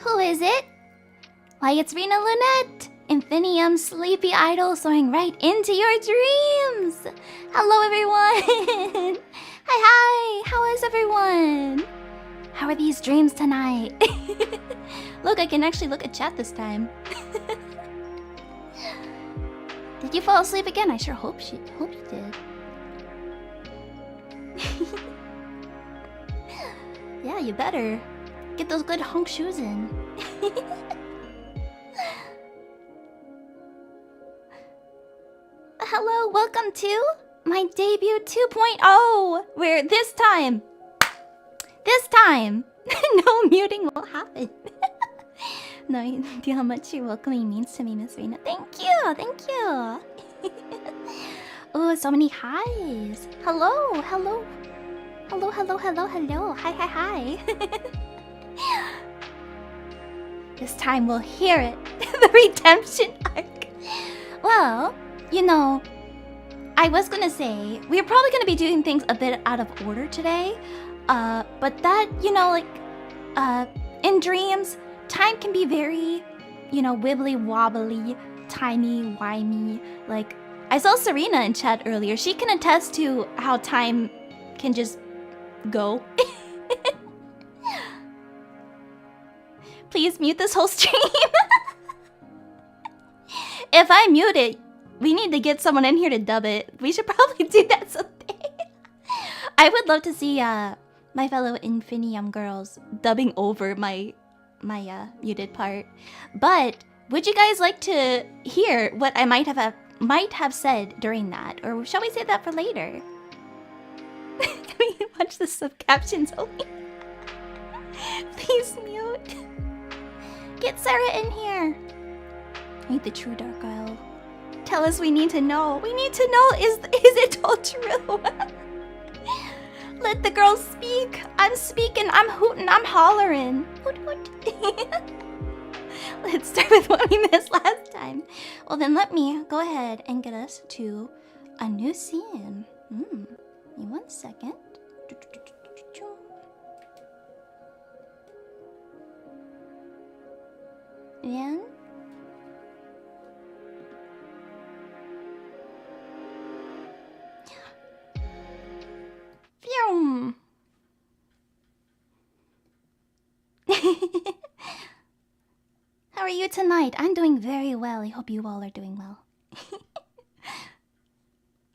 Who is it? Why, it's Rina Lunette! Infinium sleepy idol soaring right into your dreams! Hello, everyone! Hi! How is everyone? How are these dreams tonight? Look, I can actually look at chat this time. Did you fall asleep again? I sure hope you did. Yeah, you better. Get those good honk shoes in. Hello, welcome to my debut 2.0, where this time, no muting will happen. No idea how much your welcoming means to me, Miss Rina. Thank you. Oh, so many highs. Hello. Hi. This time we'll hear it. The redemption arc. Well, you know, I was gonna say, we're probably gonna be doing things a bit out of order today. But that, you know, like, in dreams, time can be very, you know, wibbly wobbly, timey-wimey. Like, I saw Serena in chat earlier. She can attest to how time can just go. Please mute this whole stream. If I mute it, we need to get someone in here to dub it. We should probably do that someday. I would love to see my fellow Infinium girls dubbing over my muted part. But would you guys like to hear what I might have said during that, or shall we save that for later? We can watch the sub-captions only. Please mute. Get Sarah in here. Meet the true Dark Isle. Tell us, we need to know. We need to know, is it all true? Let the girls speak. I'm speaking, I'm hooting, I'm hollering. Hoot hoot. Let's start with what we missed last time. Well then let me go ahead and get us to a new scene. Give me 1 second. And phew. How are you tonight? I'm doing very well. I hope you all are doing well.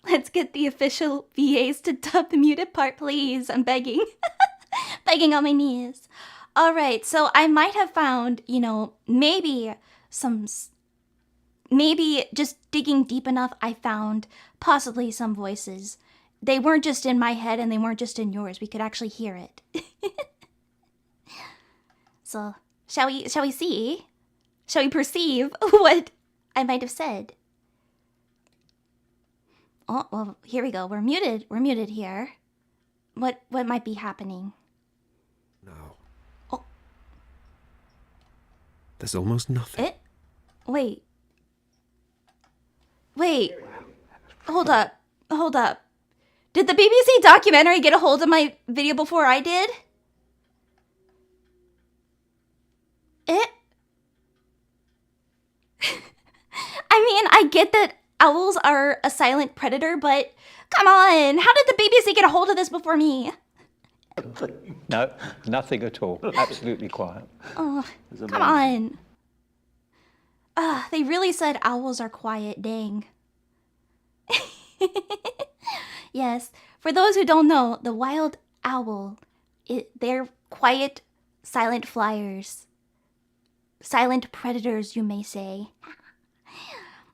Let's get the official VAs to dub the muted part, please. I'm begging. Begging on my knees. Alright, so I might have found, you know, maybe just digging deep enough, I found possibly some voices. They weren't just in my head and they weren't just in yours. We could actually hear it. So, shall we see? Shall we perceive what I might have said? Oh, well, here we go. We're muted. We're muted here. What might be happening? No. Oh. There's almost nothing. Wait. Hold up. Did the BBC documentary get a hold of my video before I did? I mean, I get that owls are a silent predator, but come on, how did the BBC get a hold of this before me? No, nothing at all. Absolutely quiet. Oh, come on. They really said owls are quiet, dang. Yes, for those who don't know, the wild owl, they're quiet, silent flyers. Silent predators, you may say.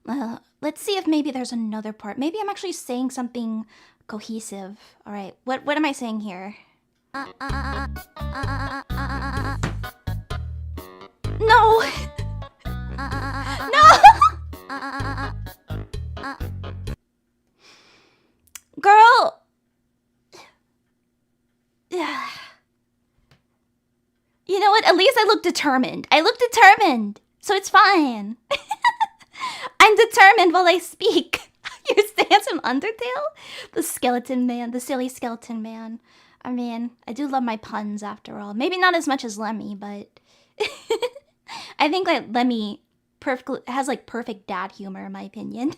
Let's see if maybe there's another part. Maybe I'm actually saying something cohesive. All right, what am I saying here? No! No! Girl! You know what? At least I look determined. So it's fine. I'm determined while I speak. Your stance from Undertale? The skeleton man, the silly skeleton man. I mean, I do love my puns after all. Maybe not as much as Lemmy, but I think like Lemmy has like perfect dad humor in my opinion.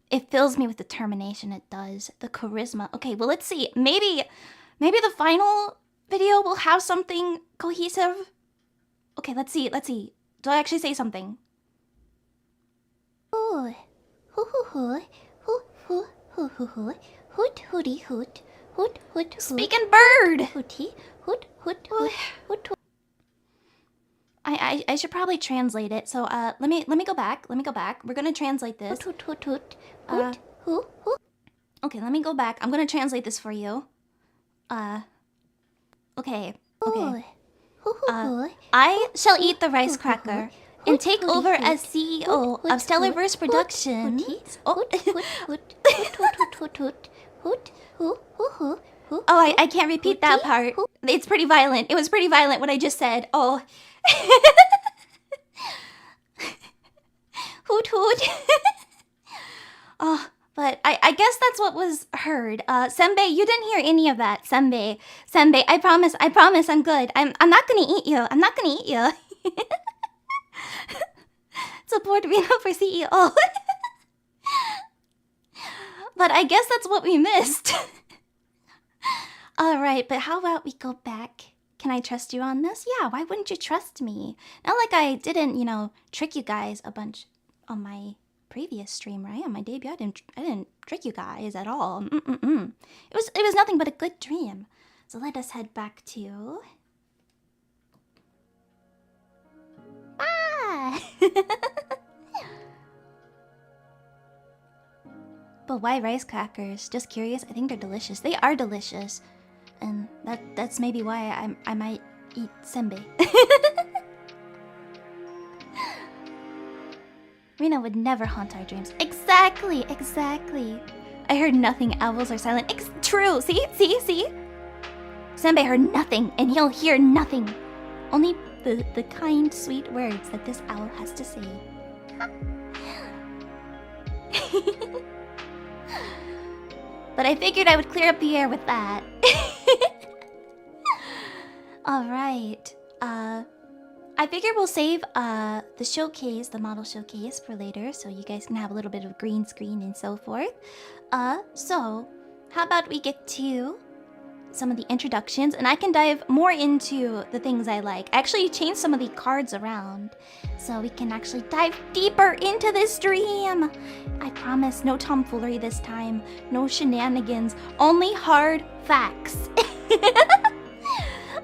It fills me with determination, it does. The charisma. Okay, well let's see. Maybe the final video will have something cohesive. Okay, let's see. Do I actually say something? Ooh. Hoo hoo hoo. Hoo hoo hoo hoo hoo. Hoot hooty hoot. Hoot hoot hoot. Speaking bird! Hooty. Hoot hoot hoot. Hoot hoot. I should probably translate it. So let me go back. We're gonna translate this. Hoot hoot hoot hoot. Hoo hoo. Okay, let me go back. I'm gonna translate this for you. Okay. I shall eat the rice cracker and take over as CEO of Stellarverse Productions. Oh, I can't repeat that part. It's pretty violent. It was pretty violent what I just said. Oh. Hoot hoot. Oh, but I guess that's what was heard. Senbei, you didn't hear any of that. Senbei, I promise, I'm good. I'm not gonna eat you. Support Rina for CEO. But I guess that's what we missed. Alright, but how about we go back? Can I trust you on this? Yeah, why wouldn't you trust me? Not like I didn't, trick you guys a bunch on my previous stream, right? On my debut, I didn't trick you guys at all. It was nothing but a good dream. So let us head back to... But why rice crackers? Just curious. I think they're delicious. They are delicious. And that's maybe why I might eat senbei. Rina would never haunt our dreams. Exactly. I heard nothing. Owls are silent. True. See? Senbei heard nothing, and he'll hear nothing. Only the kind, sweet words that this owl has to say. But I figured I would clear up the air with that. Alright. I figure we'll save the showcase, the model showcase for later, so you guys can have a little bit of green screen and so forth. So how about we get to some of the introductions, and I can dive more into the things I like. I actually changed some of the cards around, so we can actually dive deeper into this stream. I promise, no tomfoolery this time, no shenanigans, only hard facts.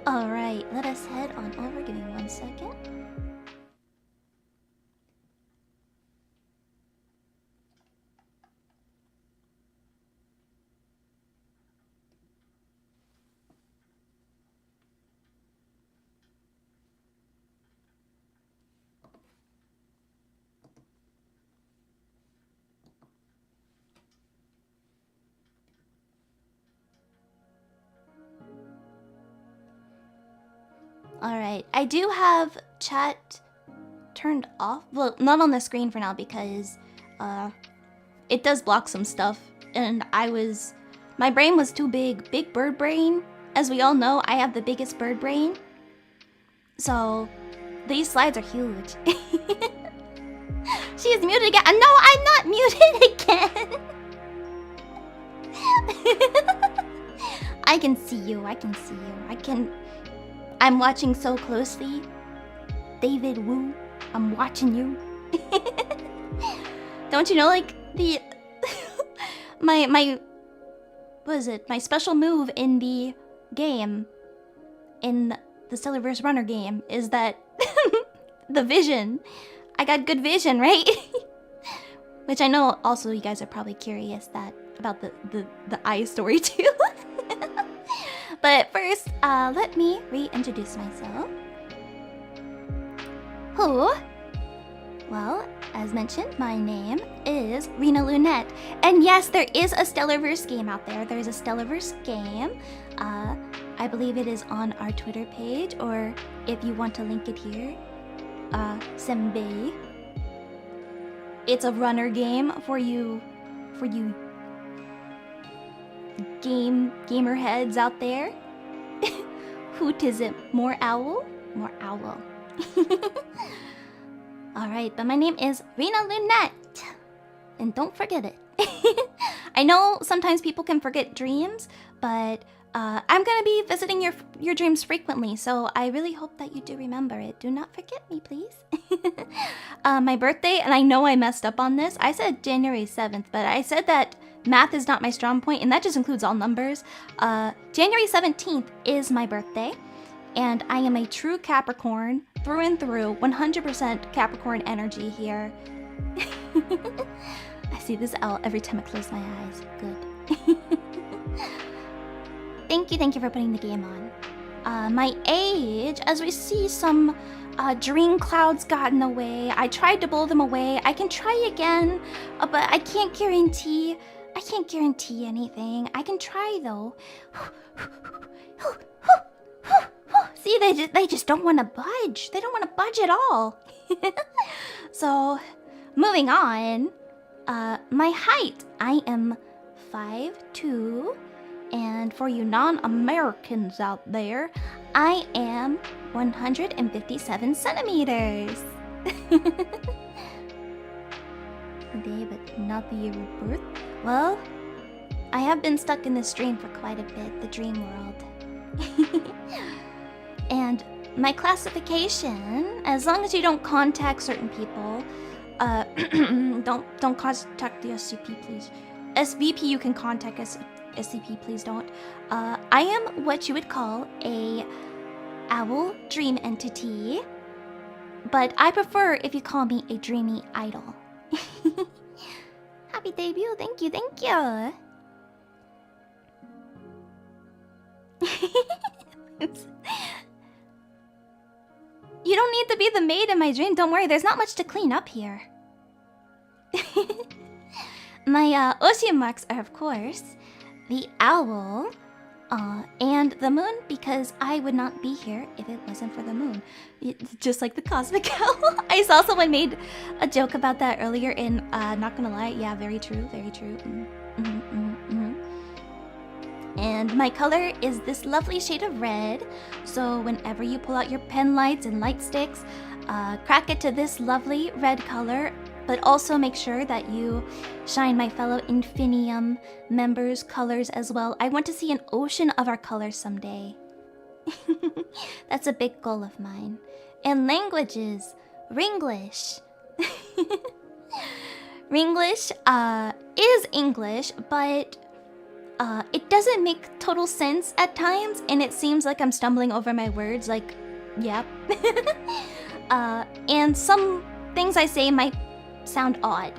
Alright, let us head on over. Give me 1 second. Alright, I do have chat turned off. Well, not on the screen for now because it does block some stuff. And my brain was too big. Big bird brain. As we all know, I have the biggest bird brain. So, these slides are huge. She is muted again. No, I'm not muted again. I can see you. I'm watching so closely. David Wu, I'm watching you. Don't you know, like, the... my... What is it? My special move in the game, in the Stellarverse Runner game, is that... the vision. I got good vision, right? Which I know also you guys are probably curious about the eye story too. But first, let me reintroduce myself. Who? Well, as mentioned, my name is Rina Lunette. And yes, there is a Stellarverse game out there. There's a Stellarverse game. I believe it is on our Twitter page, or if you want to link it here, Senbei. It's a runner game for you gamer heads out there hoot is it? More owl? More owl. Alright, but my name is Rina Lunette. And don't forget it. I know sometimes people can forget dreams, but I'm gonna be visiting your dreams frequently, so I really hope that you do remember it. Do not forget me, please. My birthday, and I know I messed up on this. I said January 7th, but I said that math is not my strong point, and that just includes all numbers. January 17th is my birthday, and I am a true Capricorn, through and through, 100% Capricorn energy here. I see this L every time I close my eyes. Good. Thank you for putting the game on. My age, as we see some dream clouds got in the way. I tried to blow them away. I can try again, but I can't guarantee anything. I can try though. See, they just don't want to budge. They don't want to budge at all. So, moving on. My height, I am 5'2", and for you non-Americans out there, I am 157 centimeters. The day, but not the year of birth. Well, I have been stuck in this dream for quite a bit, the dream world. And my classification, as long as you don't contact certain people, don't contact the SCP, please. SVP, you can contact SCP, please don't. I am what you would call a owl dream entity, but I prefer if you call me a dreamy idol. Happy debut, thank you. You don't need to be the maid in my dream. Don't worry, there's not much to clean up here. My ocean marks are, of course, the owl and the moon, because I would not be here if it wasn't for the moon. Just like the cosmic owl. I saw someone made a joke about that earlier in, not gonna lie, yeah, very true. And my color is this lovely shade of red, so whenever you pull out your pen lights and light sticks, crack it to this lovely red color, but also make sure that you shine my fellow Infinium members' colors as well. I want to see an ocean of our colors someday. That's a big goal of mine. And languages, Ringlish. Ringlish is English, but it doesn't make total sense at times, and it seems like I'm stumbling over my words, like, yep. And some things I say might sound odd,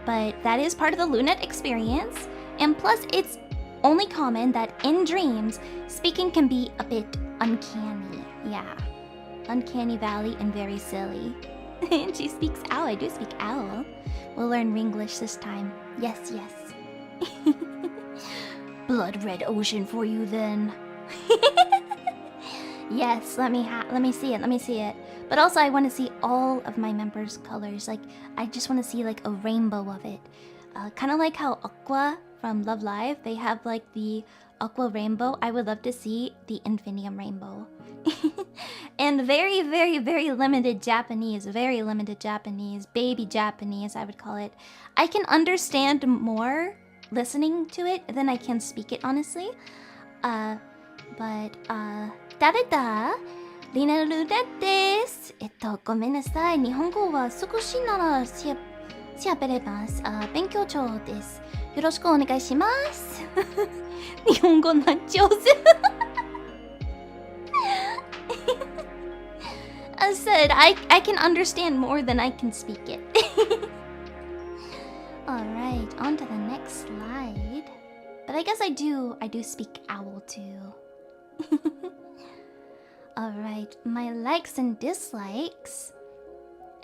but that is part of the Lunette experience, and plus it's only common that in dreams, speaking can be a bit uncanny. Yeah. Uncanny valley and very silly. And she speaks owl. I do speak owl. We'll learn Ringlish this time. Yes. Blood red ocean for you then. Yes, let me see it. But also I want to see all of my members' colors. Like, I just want to see like a rainbow of it. Kind of like how Aqua from Love Live, they have like the Aqua rainbow. I would love to see the Infinium rainbow. And very limited Japanese, baby Japanese, I would call it. I can understand more listening to it than I can speak it, honestly. Dareda? Rina Lunette です。ごめんなさい。日本語は少しならしゃべれます。勉強中です。よろしくお願いします。日本語なん上手。I said I can understand more than I can speak it. Alright, on to the next slide. But I guess I do speak owl too. Alright, my likes and dislikes.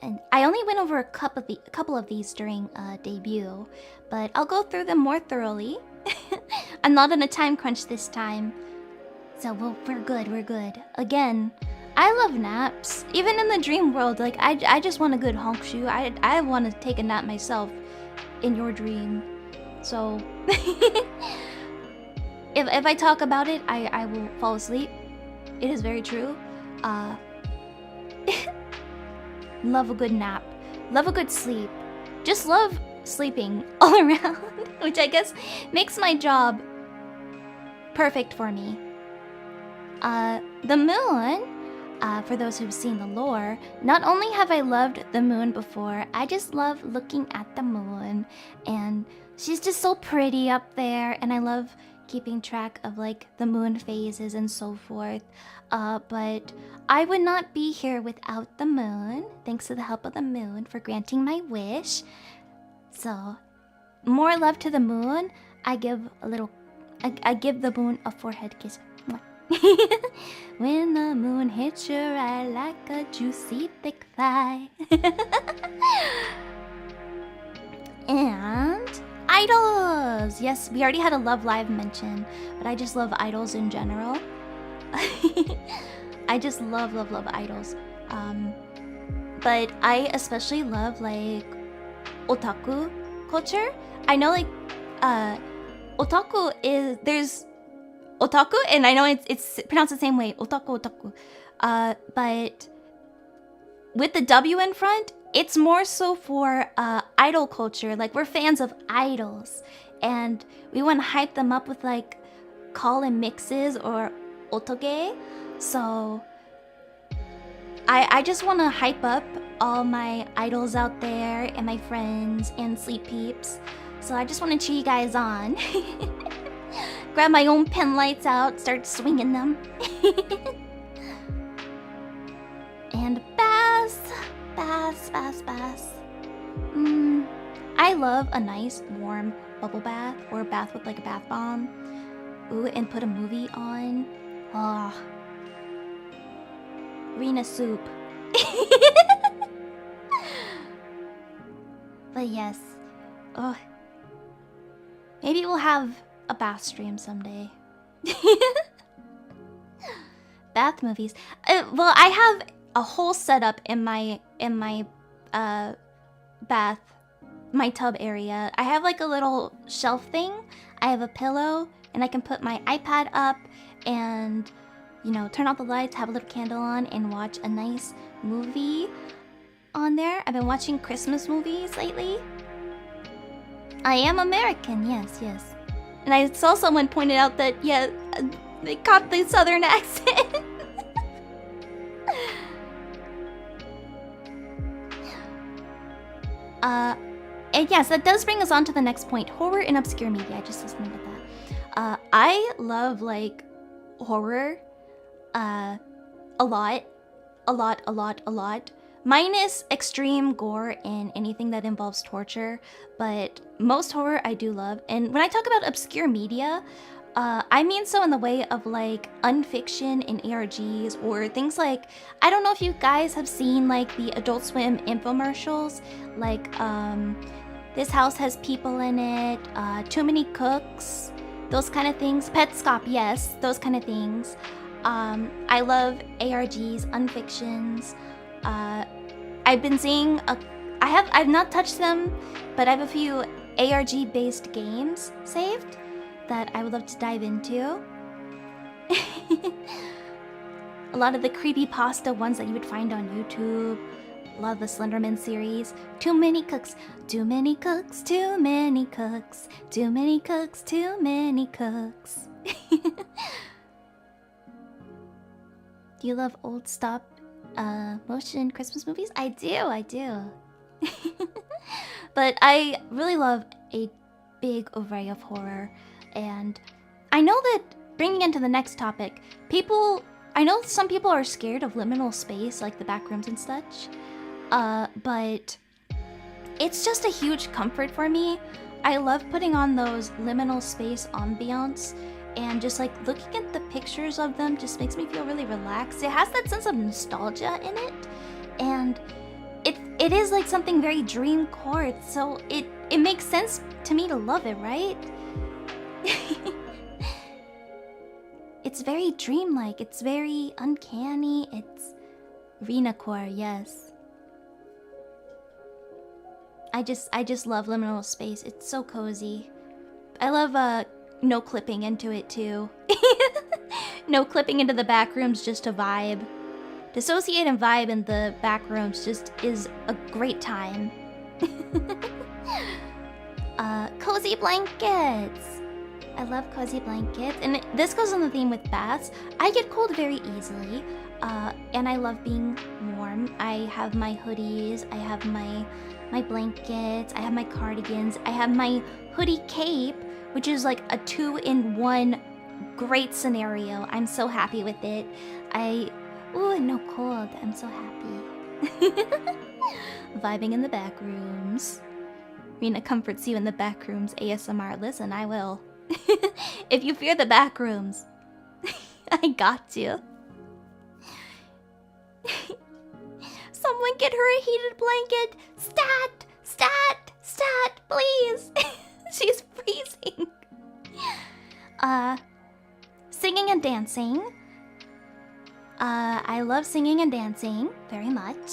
And I only went over a couple of these during debut, but I'll go through them more thoroughly. I'm not on a time crunch this time. So we're good. Again, I love naps. Even in the dream world, like I just want a good honk shoe. I want to take a nap myself in your dream. So if I talk about it, I will fall asleep. It is very true. Love a good nap. Love a good sleep. Just love sleeping all around, which I guess makes my job perfect for me. The moon, for those who've seen the lore, not only have I loved the moon before, I just love looking at the moon, and she's just so pretty up there, and I love keeping track of like the moon phases and so forth. But I would not be here without the moon, thanks to the help of the moon for granting my wish. So, more love to the moon. I give the moon a forehead kiss. When the moon hits your eye like a juicy thick thigh. And idols! Yes, we already had a Love Live mention, but I just love idols in general. I just love idols. But I especially love like otaku culture. I know like otaku is, there's otaku, and I know it's pronounced the same way, otaku. But with the W in front, it's more so for idol culture. Like, we're fans of idols, and we want to hype them up with like call-in mixes or otoge. So I just want to hype up all my idols out there and my friends and sleep peeps. So I just want to cheer you guys on. Grab my own pen lights out, start swinging them. And bass. I love a nice warm bubble bath, or a bath with like a bath bomb. Ooh, and put a movie on. Oh. Rina soup. But yes. Oh. Maybe we'll have a bath stream someday. Bath movies. Well, I have a whole setup in my bath, my tub area. I have like a little shelf thing. I have a pillow, and I can put my iPad up and, you know, turn off the lights, have a little candle on, and watch a nice movie on there. I've been watching Christmas movies lately. I am American, yes. And I saw someone pointed out that, yeah, they caught the southern accent. And yes, that does bring us on to the next point. Horror and obscure media. I just listened to that. I love, like, horror a lot. Minus extreme gore and anything that involves torture, but most horror I do love. And when I talk about obscure media, I mean so in the way of like unfiction and ARGs, or things like, I don't know if you guys have seen like the Adult Swim infomercials, like This House Has People in It, Too Many Cooks, those kind of things. Petscop, yes, those kind of things. I love ARGs, unfictions. I've been seeing I've not touched them, but I have a few ARG based games saved that I would love to dive into. A lot of the creepypasta ones that you would find on YouTube. A lot of the Slenderman series. Too many cooks, too many cooks, too many cooks, too many cooks, too many cooks. Do you love old stop motion Christmas movies? I do. But I really love a big array of horror, and I know that bringing into the next topic, I know some people are scared of liminal space, like the back rooms and such, but it's just a huge comfort for me. I love putting on those liminal space ambiance, and just like looking at the pictures of them just makes me feel really relaxed. It has that sense of nostalgia in it, and it is like something very dream core, so it makes sense to me to love it, right? It's very dreamlike, it's very uncanny, it's Rina core, yes. I just love liminal space. It's so cozy. I love no clipping into it too. No clipping into the back rooms, just a vibe. Dissociate and vibe in the back rooms just is a great time. Cozy blankets. I love cozy blankets. And this goes on the theme with baths. I get cold very easily. And I love being warm. I have my hoodies. I have my blankets. I have my cardigans. I have my hoodie cape, which is like a 2-in-1 great scenario. I'm so happy with it. Ooh, no cold. I'm so happy. Vibing in the back rooms. Rina comforts you in the back rooms. ASMR. Listen, I will. If you fear the back rooms, I got you. Someone get her a heated blanket. Stat! Stat! Stat! Please! She's freezing. Singing and dancing. I love singing and dancing very much.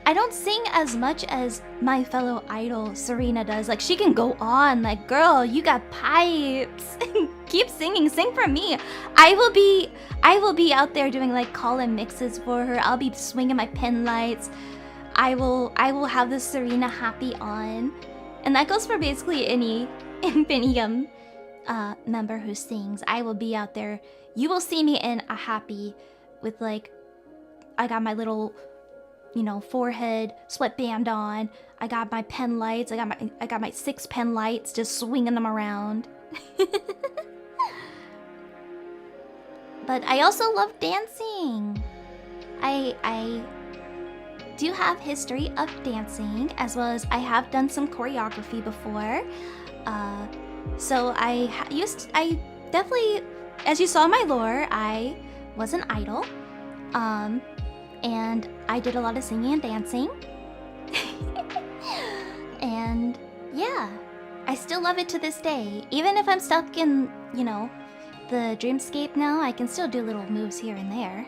I don't sing as much as my fellow idol Serena does. Like, she can go on. Like, girl, you got pipes. Keep singing. Sing for me. I will be out there doing like call-in mixes for her. I'll be swinging my pen lights. I will have the Serena happy on, and that goes for basically any Infinium member who sings. I will be out there. You will see me in a happy with like, I got my little, forehead sweatband on. I got my pen lights. I got my 6 pen lights, just swinging them around. But I also love dancing. I do have history of dancing, as well as I have done some choreography before. So I definitely, as you saw in my lore, I was an idol. And I did a lot of singing and dancing. And yeah, I still love it to this day. Even if I'm stuck in, the dreamscape now, I can still do little moves here and there.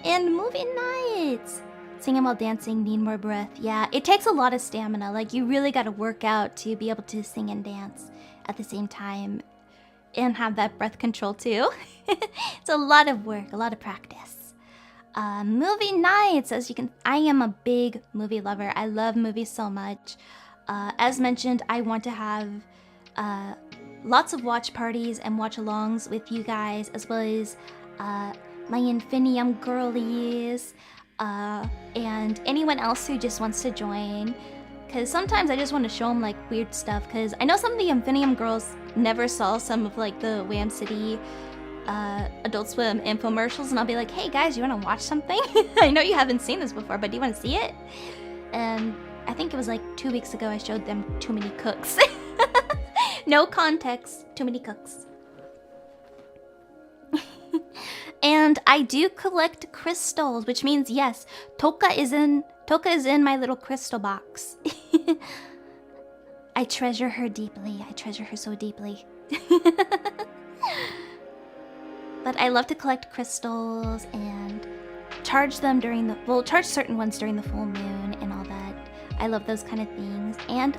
And movie nights. Singing while dancing, need more breath. Yeah, it takes a lot of stamina. Like, you really gotta work out to be able to sing and dance at the same time. And have that breath control too. It's a lot of work, a lot of practice. Movie nights, I am a big movie lover. I love movies so much. As mentioned, I want to have lots of watch parties and watch-alongs with you guys, as well as my Infinium girlies, and anyone else who just wants to join. Because sometimes I just want to show them like weird stuff, because I know some of the Infinium girls never saw some of like the Wham City Adult Swim infomercials, and I'll be like, hey guys, you want to watch something? I know you haven't seen this before, but do you want to see it? And I think it was like 2 weeks ago I showed them Too Many Cooks. No context, Too Many Cooks. And I do collect crystals, which means yes, Toka is in my little crystal box. I treasure her deeply. I treasure her so deeply. But I love to collect crystals and charge them charge certain ones during the full moon and all that. I love those kind of things. And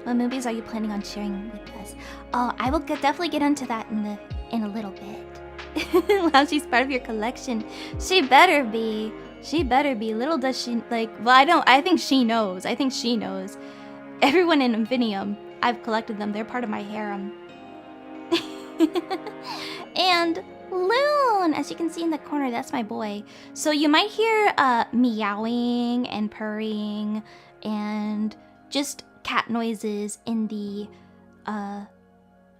what movies are you planning on sharing with us? Oh, I will definitely get into that in a little bit. Wow, she's part of your collection. She better be. She better be. Little does she I think she knows. Everyone in Infinium, I've collected them. They're part of my harem. And Loon, as you can see in the corner, that's my boy. So you might hear meowing and purring and just cat noises in the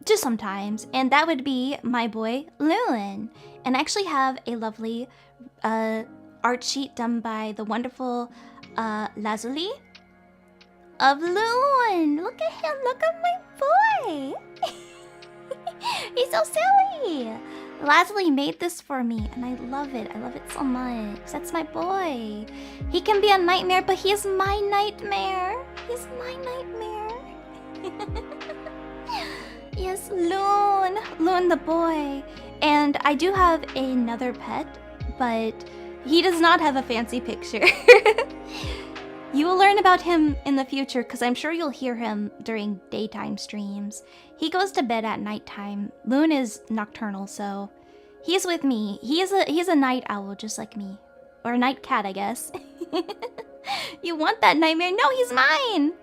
just sometimes, and that would be my boy Loon. And I actually have a lovely art sheet done by the wonderful Lazuli of Loon. Look at him, look at my boy. He's so silly. Lazuli made this for me, and I love it so much. That's my boy. He can be a nightmare, but he is my nightmare. He's my nightmare. Yes, Loon the boy. And I do have another pet, but he does not have a fancy picture. You will learn about him in the future because I'm sure you'll hear him during daytime streams. He goes to bed at nighttime. Loon is nocturnal, so he's with me. He's a night owl just like me. Or a night cat, I guess. You want that nightmare? No, he's mine!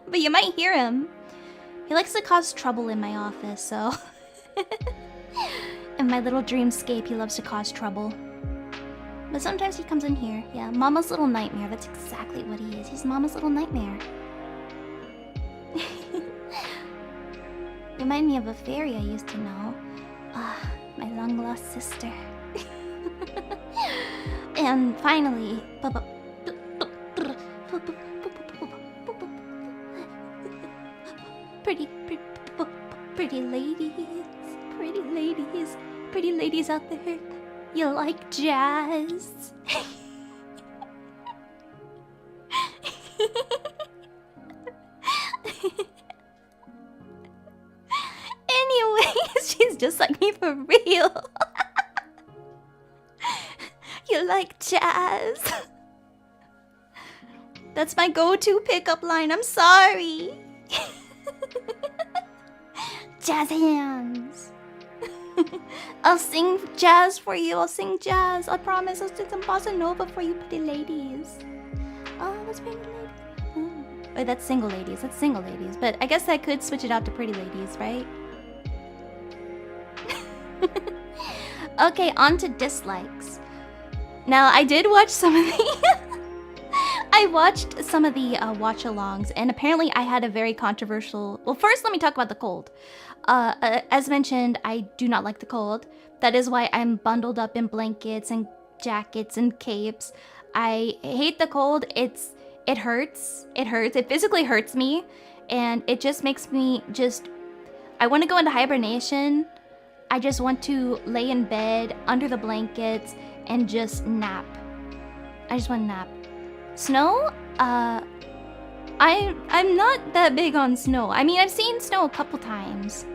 But you might hear him. He likes to cause trouble in my office, so... In my little dreamscape, he loves to cause trouble. But sometimes he comes in here. Yeah, Mama's little nightmare. That's exactly what he is. He's Mama's little nightmare. Remind me of a fairy I used to know. Ah, my long-lost sister. And finally... Pretty ladies out there. You like jazz? Anyways, she's just like me for real. You like jazz? That's my go-to pickup line. I'm sorry. Jazz hands. I'll sing jazz for you. I'll sing jazz. I promise. I'll sing some bossa nova for you, pretty ladies. Oh, that's pretty ladies. Oh. Wait, that's single ladies. That's single ladies. But I guess I could switch it out to pretty ladies, right? Okay, on to dislikes. Now, I did watch some of the... I watched some of the watch-alongs, and apparently I had a very controversial... Well, first, let me talk about the cold. As mentioned, I do not like the cold. That is why I'm bundled up in blankets and jackets and capes. I hate the cold. It hurts. It hurts. It physically hurts me, and it just makes me just... I want to go into hibernation. I just want to lay in bed under the blankets and just nap. I just want to nap. Snow? I'm not that big on snow. I mean, I've seen snow a couple times.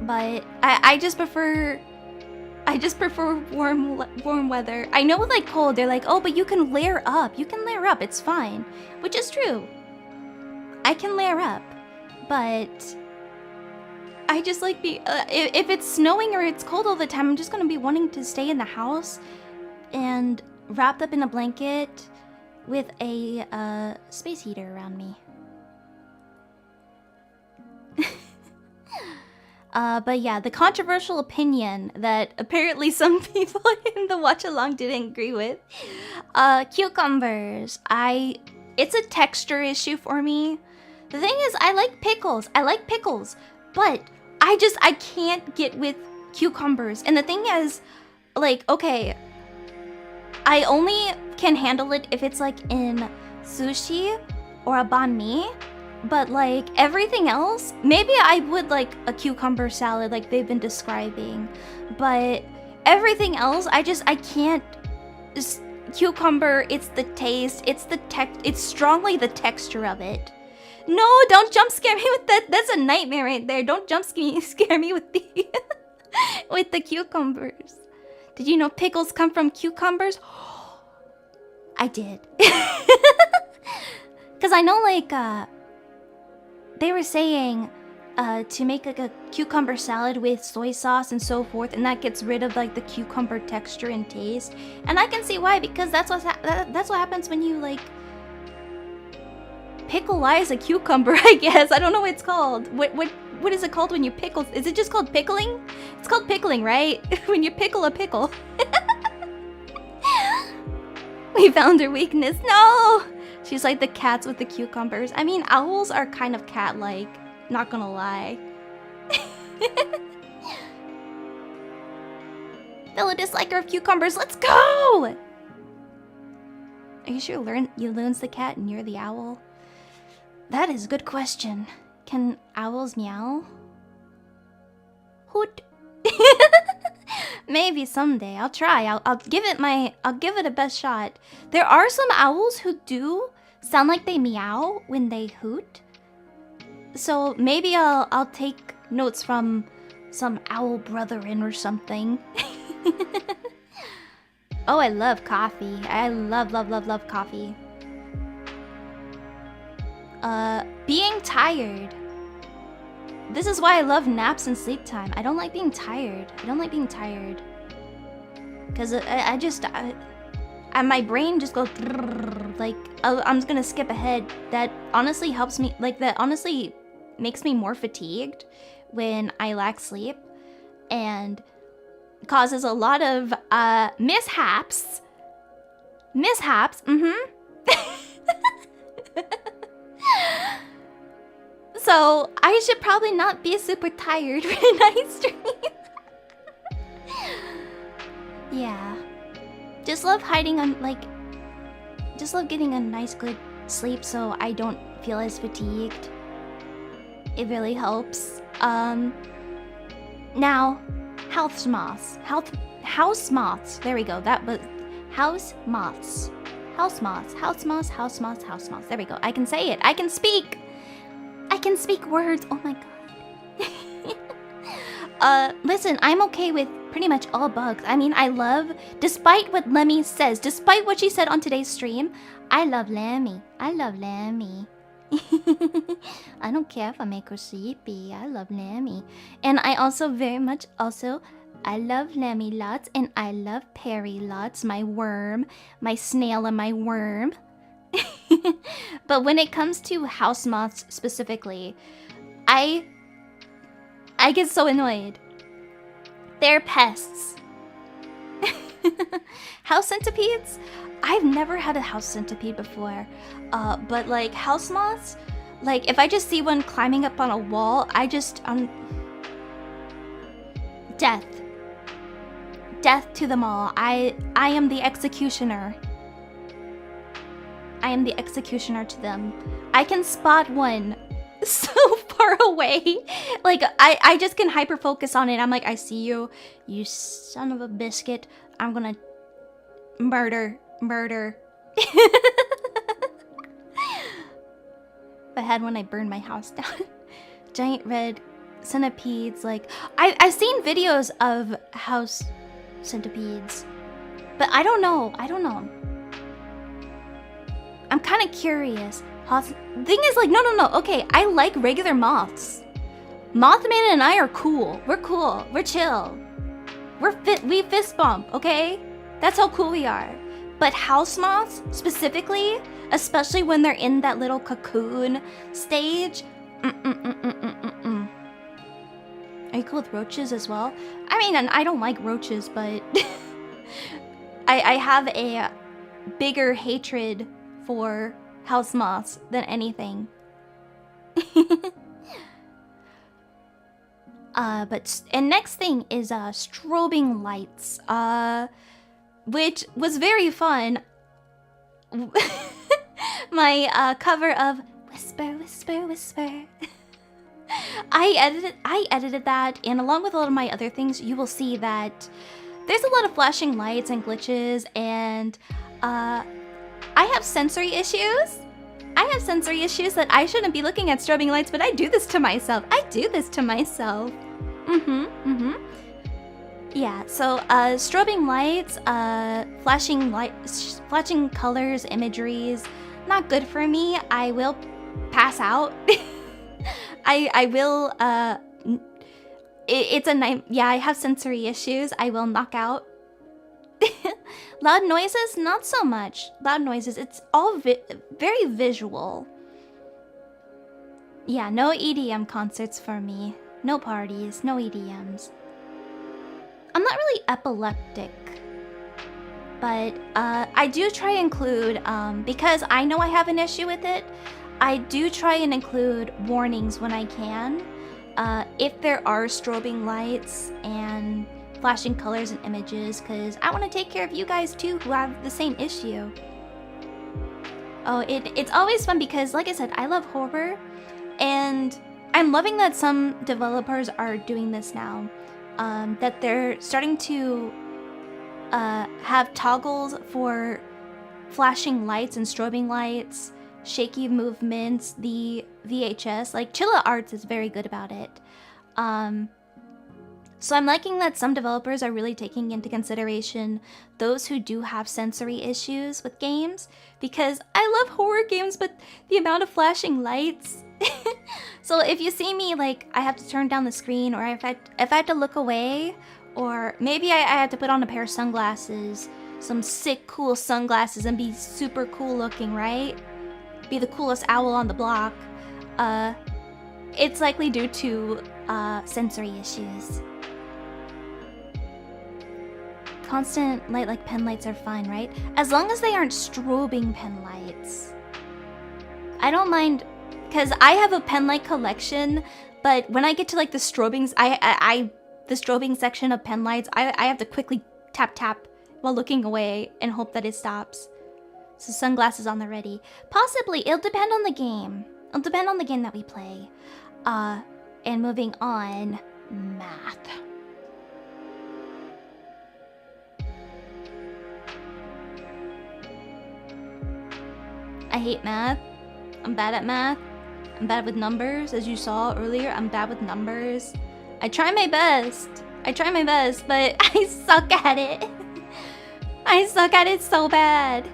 But I just prefer warm weather. I know with like cold, they're like, oh, but you can layer up. You can layer up, it's fine. Which is true. I can layer up. But I just like if it's snowing or it's cold all the time, I'm just gonna be wanting to stay in the house and wrapped up in a blanket with a space heater around me. But yeah, the controversial opinion that apparently some people in the watch-along didn't agree with. Cucumbers. It's a texture issue for me. The thing is, I like pickles. But I can't get with cucumbers. And the thing is, like, okay, I only can handle it if it's like in sushi or a banh mi. But like everything else, maybe I would like a cucumber salad like they've been describing. But everything else, I can't. Cucumber, it's the taste, it's strongly the texture of it. No, don't jump scare me with that. That's a nightmare right there. Don't jump scare me with the with the cucumbers. Did you know pickles come from cucumbers? I did. Cause I know like they were saying to make like a cucumber salad with soy sauce and so forth, and that gets rid of like the cucumber texture and taste. And I can see why, because that's what happens when you like pickleize a cucumber, I guess. I don't know what it's called. What is it called when you pickle? Is it just called pickling? It's called pickling, right? When you pickle a pickle. We found her weakness. No! She's like the cats with the cucumbers. I mean, owls are kind of cat-like. Not gonna lie. Fellow disliker of cucumbers, let's go! Are you sure Loon's the cat and you're the owl? That is a good question. Can owls meow? Hoot. Maybe someday. I'll try. I'll give it a best shot. There are some owls who do sound like they meow when they hoot. So maybe I'll take notes from some owl brethren or something. Oh, I love coffee. I love coffee. Being tired. This is why I love naps and sleep time. I don't like being tired. Because my brain just goes like, I'm just gonna skip ahead. That honestly helps me, like that honestly makes me more fatigued when I lack sleep and causes a lot of mishaps. So I should probably not be super tired when I stream. Yeah. Just love hiding on just love getting a nice good sleep so I don't feel as fatigued. It really helps. Now, house moths. There we go. That was house moths. There we go. I can say it. I can speak words. Oh my god. Listen, I'm okay with pretty much all bugs. I mean, I love, despite what Lemmy says, despite what she said on today's stream, I love Lemmy. I don't care if I make her sleepy. I love Lemmy. And I also very much I love Lemmy lots, and I love Perry lots, my worm, my snail and my worm. But when it comes to house moths specifically, I get so annoyed. They're pests. House centipedes? I've never had a house centipede before. But like house moths, like if I just see one climbing up on a wall, death to them all. I am the executioner. I am the executioner to them. I can spot one so far away. Like, I just can hyper focus on it. I'm like, I see you, you son of a biscuit. I'm gonna murder. I had when I burned my house down. Giant red centipedes. Like, I've seen videos of house centipedes, but I don't know. I'm kind of curious. Thing is, like, no. Okay, I like regular moths. Mothman and I are cool. We're cool. We're chill. We fist bump, okay? That's how cool we are. But house moths, specifically, especially when they're in that little cocoon stage, Are you cool with roaches as well? I mean, I don't like roaches, but I have a bigger hatred for house moths than anything. And next thing is strobing lights, which was very fun. My cover of Whisper, Whisper, Whisper. I edited that, and along with a lot of my other things, you will see that there's a lot of flashing lights and glitches, and I have sensory issues. That I shouldn't be looking at strobing lights, but I do this to myself. Yeah, so strobing lights, flashing colors, imageries, not good for me. I will pass out. I will, it's a night. Yeah, I have sensory issues. I will knock out. Loud noises, not so much. Loud noises, it's all very visual. Yeah, no EDM concerts for me. No parties, no EDMs. I'm not really epileptic, but I do try and include, because I know I have an issue with it, I do try and include warnings when I can. If there are strobing lights and flashing colors and images, because I want to take care of you guys too who have the same issue. Oh, it's always fun because, like I said, I love horror, and I'm loving that some developers are doing this now. That they're starting to have toggles for flashing lights and strobing lights, shaky movements, the VHS. Like, Chilla Arts is very good about it. So I'm liking that some developers are really taking into consideration those who do have sensory issues with games, because I love horror games, but the amount of flashing lights. So if you see me, like, I have to turn down the screen, or if I have to look away, or maybe I have to put on a pair of sunglasses, some sick, cool sunglasses, and be super cool looking, right? Be the coolest owl on the block. It's likely due to sensory issues. Constant light like pen lights are fine, right? As long as they aren't strobing pen lights. I don't mind, because I have a pen light collection, but when I get to like the strobings, the strobing section of pen lights, I have to quickly tap while looking away and hope that it stops. So sunglasses on the ready. Possibly, it'll depend on the game. It'll depend on the game that we play. And moving on, math. I hate math. I'm bad at math. I'm bad with numbers, as you saw earlier. I'm bad with numbers. I try my best. But I suck at it. I suck at it so bad.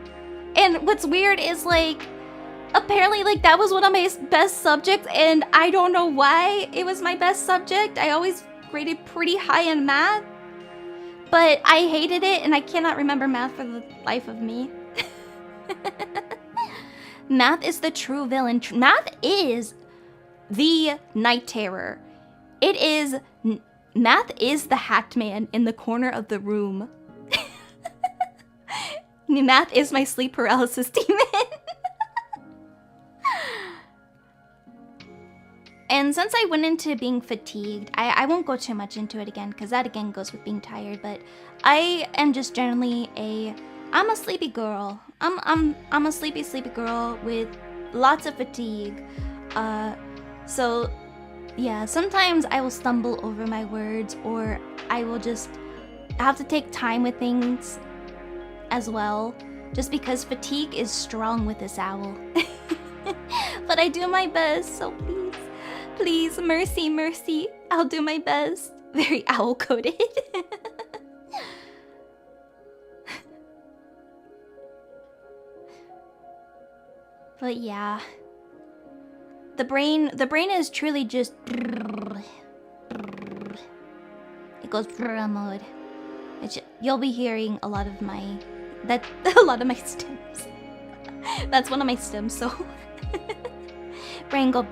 And what's weird is, like, apparently, like, that was one of my best subjects, and I don't know why it was my best subject. I always graded pretty high in math, but I hated it, and I cannot remember math for the life of me. Math is the true villain. Math is the night terror. Math is the hacked man in the corner of the room. Math is my sleep paralysis demon. And since I went into being fatigued, I won't go too much into it again, because that again goes with being tired, but I am just generally I'm a sleepy girl. I'm a sleepy girl with lots of fatigue. So yeah, sometimes I will stumble over my words, or I will just have to take time with things as well, just because fatigue is strong with this owl. But I do my best, so please, mercy, I'll do my best. Very owl-coded. But yeah, the brain is truly just, it goes mode. You'll be hearing a lot of my stems. That's one of my stems, so brain go.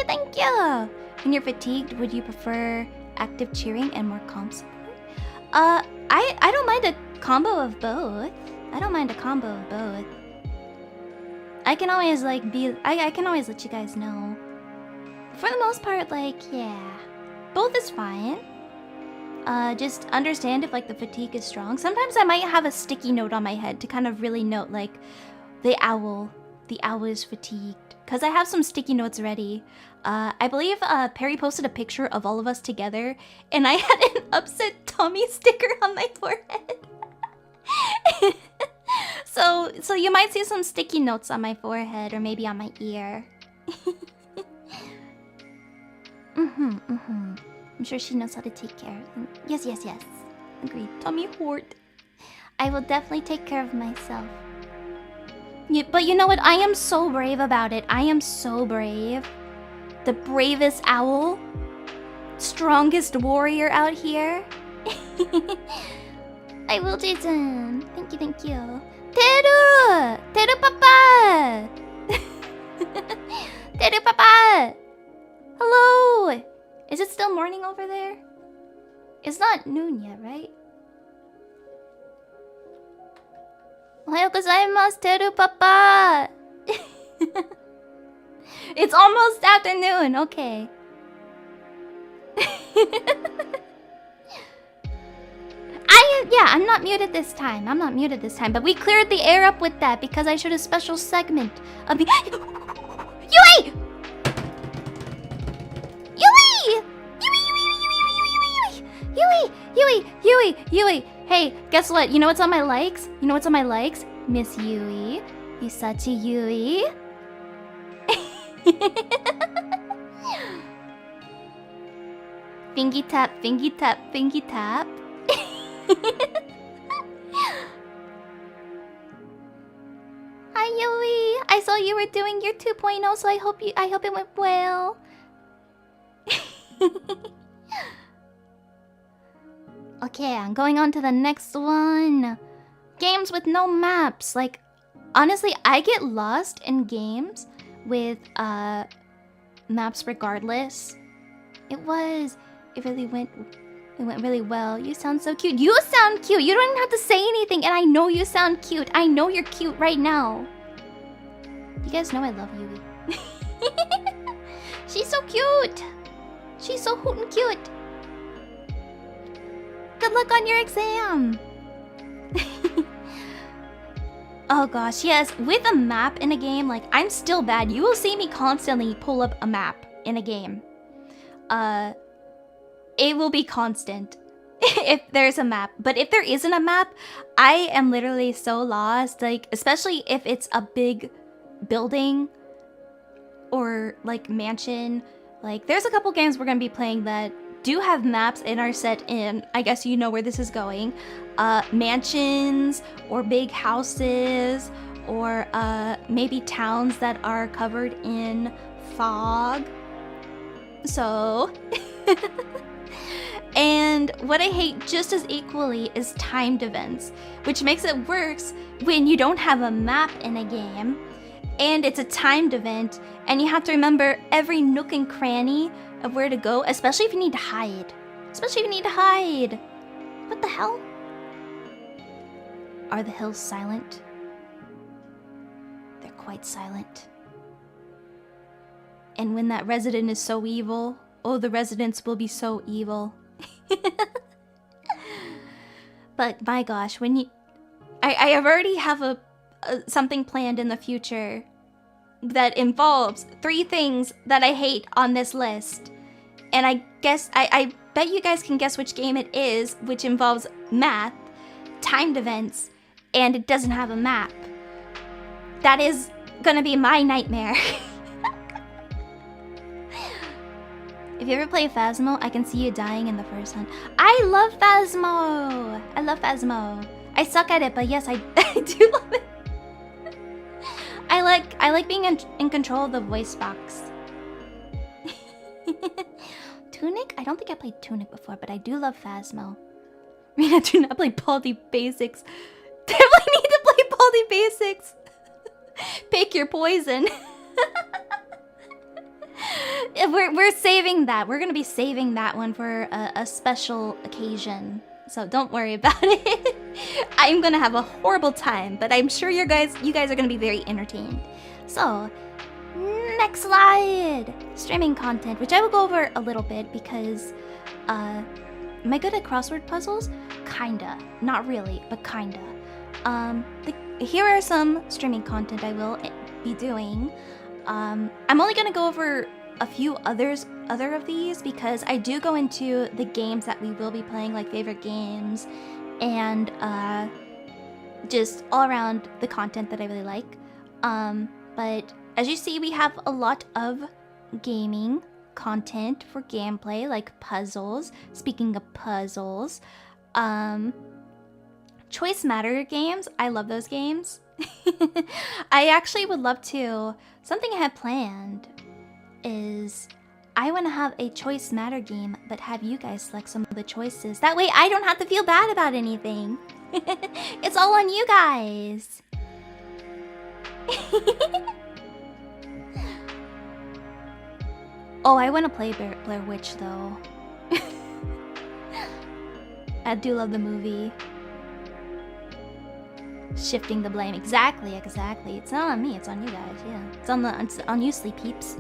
Thank you. When you're fatigued, would you prefer active cheering and more calm support? I don't mind a combo of both. I can always I can always let you guys know. For the most part, like, yeah, both is fine. Just understand if like the fatigue is strong. Sometimes I might have a sticky note on my head to kind of really note like the owl is fatigued, because I have some sticky notes ready. I believe Perry posted a picture of all of us together, and I had an upset tummy sticker on my forehead. So you might see some sticky notes on my forehead, or maybe on my ear. I'm sure she knows how to take care of them. Yes. Agreed. Tummy hurt. I will definitely take care of myself. But you know what? I am so brave about it. I am so brave. The bravest owl. Strongest warrior out here. I will, Jason. Thank you. Teru papa! Teru papa! Hello! Is it still morning over there? It's not noon yet, right? Ohayou gozaimasu, Teru papa! It's almost afternoon, okay. I'm not muted this time. But we cleared the air up with that because I showed a special segment of the... Yui! Yui! Hey, guess what? You know what's on my likes? Miss Yui. You such a Yui. Fingy tap, fingy tap, fingy tap. Hi Yui! I saw you were doing your 2.0, so I hope it went well. Okay, I'm going on to the next one. Games with no maps. Like, honestly, I get lost in games with maps regardless. It went really well. You sound so cute. You sound cute. You don't even have to say anything, and I know you sound cute. I know you're cute right now. You guys know I love Yui. She's so cute. She's so hoot and cute. Good luck on your exam. Oh gosh, yes. With a map in a game, like, I'm still bad. You will see me constantly pull up a map in a game. It will be constant if there's a map. But if there isn't a map, I am literally so lost. Like, especially if it's a big building or like mansion. Like, there's a couple games we're gonna be playing that do have maps and are set in, I guess you know where this is going, mansions or big houses or maybe towns that are covered in fog. So and what I hate just as equally is timed events, which makes it worse when you don't have a map in a game and it's a timed event and you have to remember every nook and cranny of where to go, especially if you need to hide. What the hell? Are the hills silent? They're quite silent. And when that resident is so evil, oh, the residents will be so evil. But my gosh, when you... I already have something planned in the future that involves 3 things that I hate on this list. And I guess, I bet you guys can guess which game it is, which involves math, timed events, and it doesn't have a map. That is gonna be my nightmare. If you ever play Phasmo, I can see you dying in the first hunt. I love Phasmo! I suck at it, but yes, I do love it. I like being in control of the voice box. Tunic? I don't think I played Tunic before, but I do love Phasmo. Rina, do not play Baldi Basics. Definitely need to play Baldi Basics. Pick your poison. We're saving that. We're gonna be saving that one for a special occasion. So don't worry about it. I'm gonna have a horrible time, but I'm sure you guys are gonna be very entertained. So, next slide. Streaming content, which I will go over a little bit because, am I good at crossword puzzles? Kinda. Not really, but kinda. Here are some streaming content I will be doing. I'm only gonna go over a few other of these because I do go into the games that we will be playing, like favorite games, and just all around the content that I really like. But as you see, we have a lot of gaming content for gameplay, like puzzles. Speaking of puzzles, Choice Matter games, I love those games. I actually would love to, something I have planned is I want to have a Choice Matter game, but have you guys select some of the choices. That way I don't have to feel bad about anything. It's all on you guys. Oh, I want to play Blair Witch though. I do love the movie. Shifting the blame. Exactly. It's not on me, it's on you guys, yeah. It's on you, sleep peeps.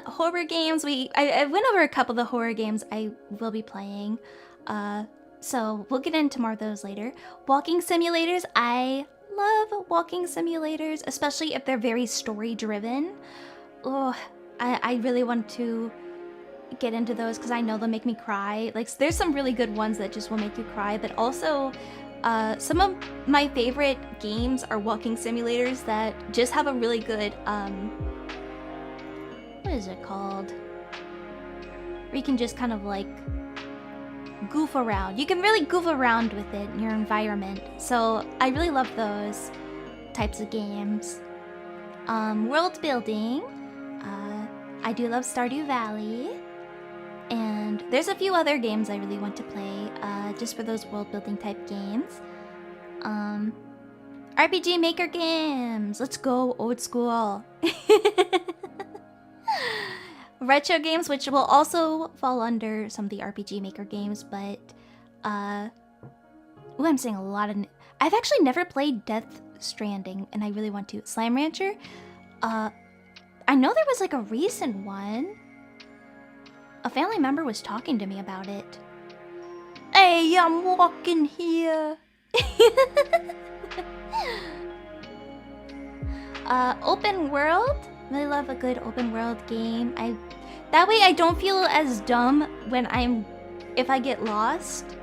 Horror games, I went over a couple of the horror games I will be playing. So we'll get into more of those later. Walking simulators, I love walking simulators, especially if they're very story driven. Oh, I really want to get into those because I know they'll make me cry. Like, there's some really good ones that just will make you cry, but also some of my favorite games are walking simulators that just have a really good what what is it called? Where you can just kind of like goof around. You can really goof around with it in your environment. So I really love those types of games. World building. I do love Stardew Valley. And there's a few other games I really want to play, just for those world building type games. RPG Maker games. Let's go old school. Retro games, which will also fall under some of the RPG Maker games, but ooh, I'm saying a lot of. I've actually never played Death Stranding, and I really want to. Slime Rancher. I know there was like a recent one. A family member was talking to me about it. Hey, I'm walking here. Open world. Really love a good open world game. That way I don't feel as dumb when if I get lost.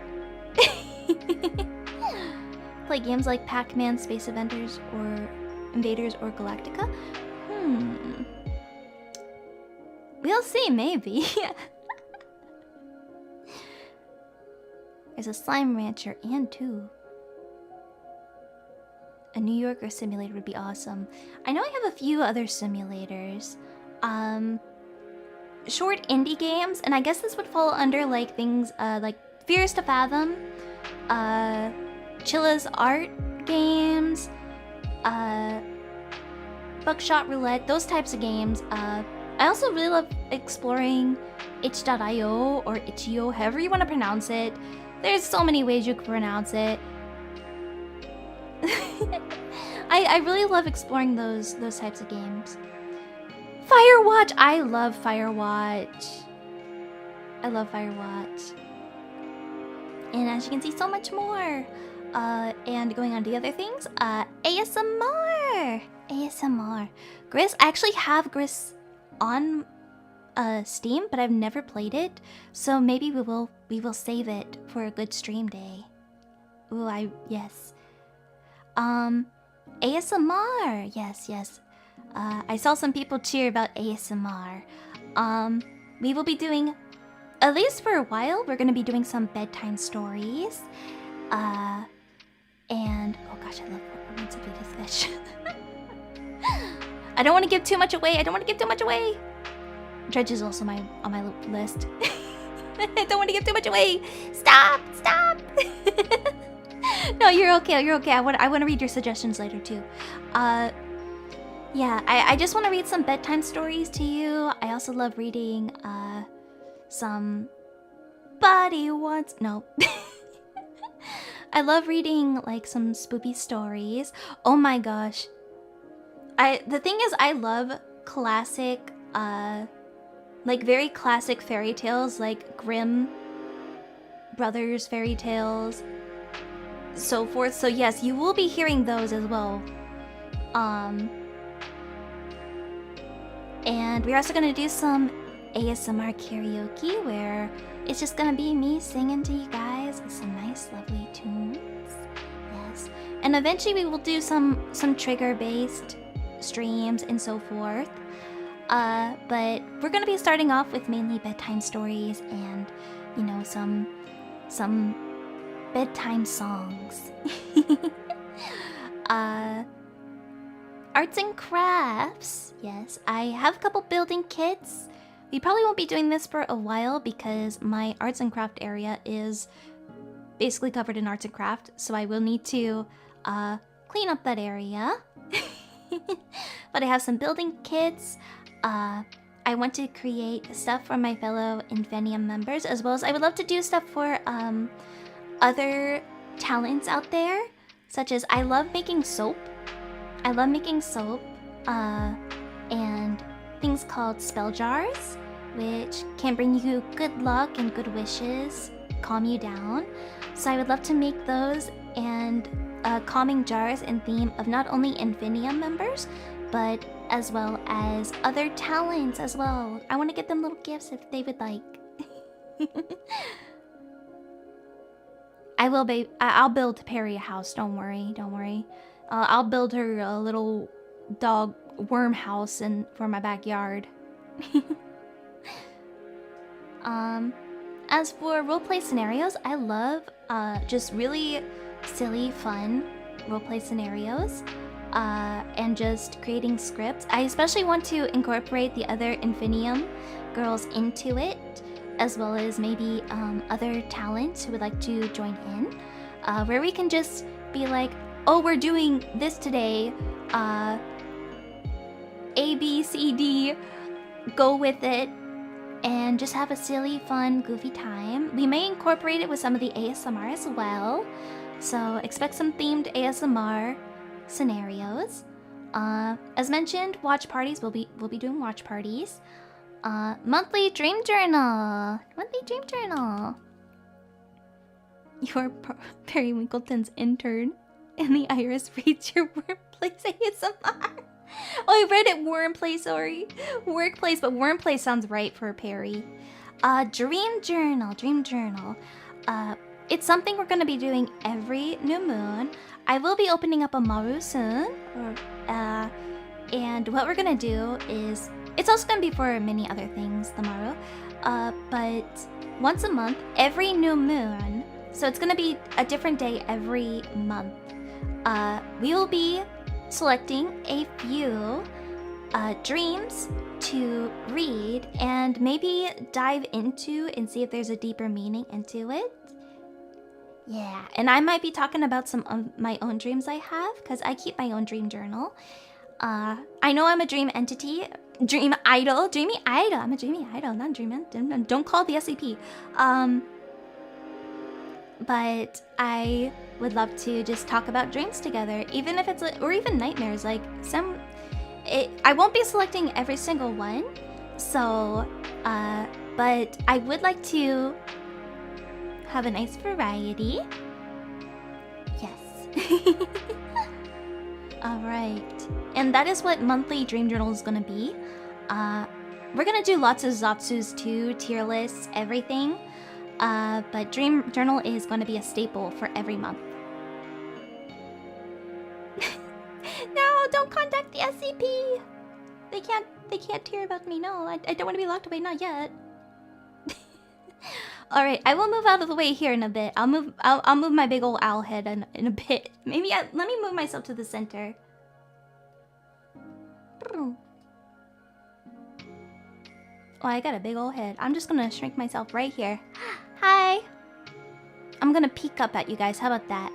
Play games like Pac-Man, Space Invaders, or Galactica. We'll see, maybe. There's a Slime Rancher and 2. A New Yorker simulator would be awesome. I know I have a few other simulators. Short indie games, and I guess this would fall under like things like Fears to Fathom, Chilla's art games, Buckshot Roulette, those types of games. I also really love exploring itch.io or itch.io, however you want to pronounce it. There's so many ways you can pronounce it. I really love exploring those types of games. Firewatch! I love Firewatch. I love Firewatch. And as you can see, so much more. And going on to the other things, ASMR! ASMR. Gris, I actually have Gris on Steam, but I've never played it. So maybe we will save it for a good stream day. Ooh, yes. ASMR! Yes. I saw some people cheer about ASMR. We will be doing, at least for a while, we're gonna be doing some bedtime stories. And oh gosh, I love Words of Fish. I don't want to give too much away. Dredge is also on my list. I don't want to give too much away. Stop! No, you're okay. I want to read your suggestions later too. Yeah, I just want to read some bedtime stories to you. I also love reading somebody wants no. I love reading like some spooky stories. Oh my gosh. The thing is, I love classic like very classic fairy tales, like Grimm Brothers fairy tales, so forth. So yes, you will be hearing those as well. And we're also gonna do some ASMR karaoke where it's just gonna be me singing to you guys with some nice lovely tunes. Yes. And eventually we will do some trigger-based streams and so forth. But we're gonna be starting off with mainly bedtime stories and, you know, some bedtime songs. Arts and crafts. Yes, I have a couple building kits. We probably won't be doing this for a while because my arts and craft area is basically covered in arts and craft, so I will need to clean up that area. But I have some building kits. I want to create stuff for my fellow Infinium members, as well as I would love to do stuff for other talents out there, such as I love making soap. And things called spell jars, which can bring you good luck and good wishes, calm you down. So I would love to make those and calming jars in theme of not only Infinium members, but as well as other talents as well. I want to get them little gifts if they would like. I'll build Perry a house, don't worry. I'll build her a little dog worm house for my backyard. As for roleplay scenarios, I love just really silly, fun roleplay scenarios. And just creating scripts. I especially want to incorporate the other Infinium girls into it, as well as maybe other talents who would like to join in, where we can just be like, oh, we're doing this today, A, B, C, D, go with it, and just have a silly, fun, goofy time. We may incorporate it with some of the ASMR as well, so expect some themed ASMR scenarios. As mentioned, watch parties. We'll be doing watch parties. Monthly dream journal. You're Perry Winkleton's intern, and the iris reads your workplace ASMR. Oh, I read it wormplace. Sorry, workplace, but wormplace sounds right for Perry. Dream journal. It's something we're gonna be doing every new moon. I will be opening up a Maru soon, and what we're gonna do is, it's also gonna be for many other things, the Maru, but once a month, every new moon, so it's gonna be a different day every month, we will be selecting a few dreams to read and maybe dive into and see if there's a deeper meaning into it. Yeah, and I might be talking about some of my own dreams I have, because I keep my own dream journal. I know I'm a dream entity, dream idol, dreamy idol. I'm a dreamy idol, not dream entity. Don't call the SCP. But I would love to just talk about dreams together, even if it's or even nightmares. Like I won't be selecting every single one. So, but I would like to have a nice variety. Yes. Alright. And that is what monthly dream journal is gonna be. We're gonna do lots of Zatsus too, tier lists, everything. But dream journal is gonna be a staple for every month. No, don't contact the SCP! They can't hear about me, no. I don't wanna be locked away, not yet. Alright, I will move out of the way here in a bit. I'll move my big old owl head in a bit. Maybe let me move myself to the center. Oh, I got a big old head. I'm just gonna shrink myself right here. Hi! I'm gonna peek up at you guys. How about that?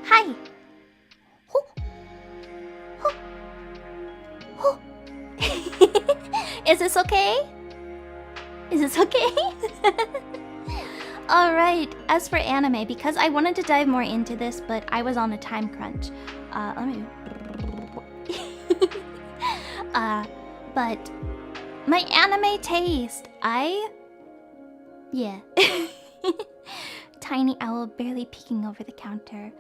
Hi! Is this okay? Is this okay? Alright, as for anime, because I wanted to dive more into this, but I was on a time crunch. Let me... but my anime taste, yeah. Tiny owl barely peeking over the counter.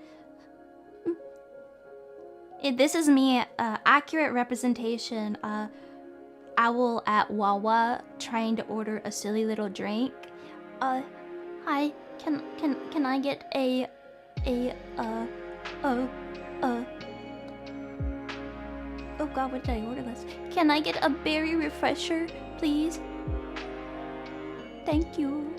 This is me, accurate representation, owl at Wawa trying to order a silly little drink. Hi, can I get oh god, what did I order this? Can I get a berry refresher, please? Thank you.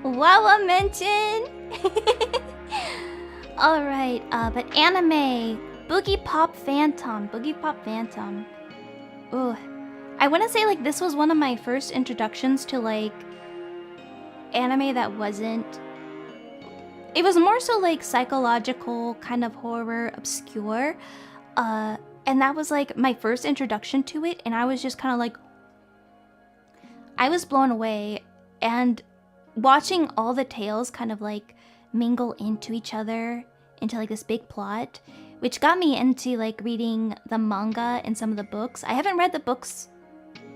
Wawa mention! Alright, but anime. Boogie Pop Phantom. Ooh. I want to say, like, this was one of my first introductions to, like, anime that wasn't... It was more so, like, psychological, kind of horror, obscure. And that was, like, my first introduction to it. And I was just kind of, like... I was blown away. And watching all the tales kind of, like, mingle into each other, into, like, this big plot, which got me into, like, reading the manga and some of the books. I haven't read the books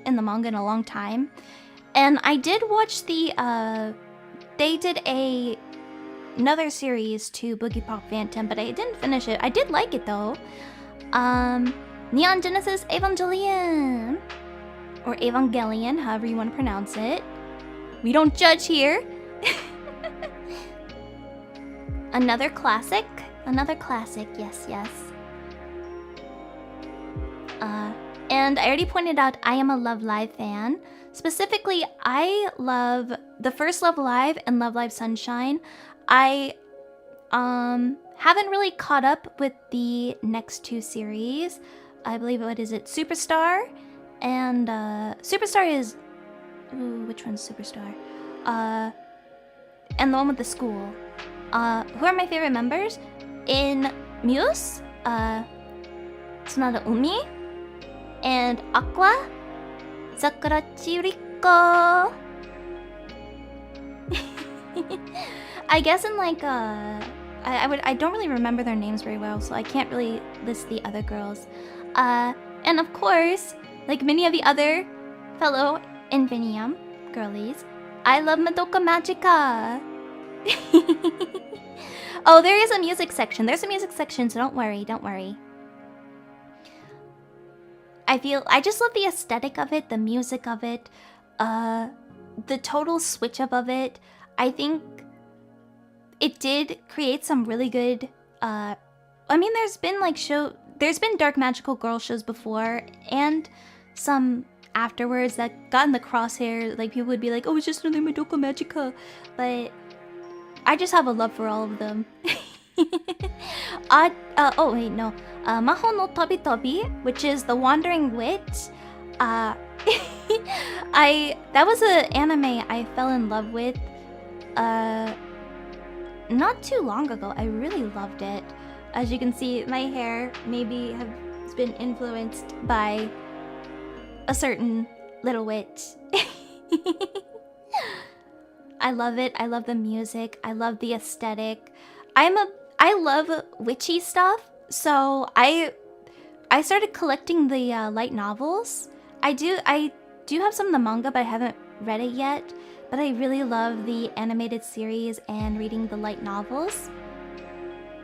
in the manga in a long time. And I did watch the, they did another series to Boogie Pop Phantom, but I didn't finish it. I did like it, though. Neon Genesis Evangelion. Or Evangelion, however you want to pronounce it. We don't judge here. Another classic, yes. And I already pointed out I am a Love Live fan. Specifically, I love the first Love Live and Love Live Sunshine. I haven't really caught up with the next two series. I believe, what is it? Superstar and Superstar is which one's Superstar? And the one with the school. Who are my favorite members? In Muse, Tsunada Umi, and Aqua, Sakura Chiriko. I guess in like I don't really remember their names very well, so I can't really list the other girls. And of course, like many of the other fellow Infinium girlies, I love Madoka Magica. Oh, there is a music section. There's a music section, so don't worry, don't worry. I just love the aesthetic of it, the music of it, the total switch up of it. I think it did create some really good, I mean, there's been dark magical girl shows before, and some afterwards that got in the crosshair. Like, people would be like, oh, it's just another Madoka Magica, but I just have a love for all of them. Oh wait, no. Maho no Tobi Tobi, which is the Wandering Witch. That was an anime I fell in love with not too long ago. I really loved it. As you can see, my hair maybe has been influenced by a certain little witch. I love it. I love the music. I love the aesthetic. I love witchy stuff, so I started collecting the light novels. I do have some of the manga, but I haven't read it yet. But I really love the animated series and reading the light novels.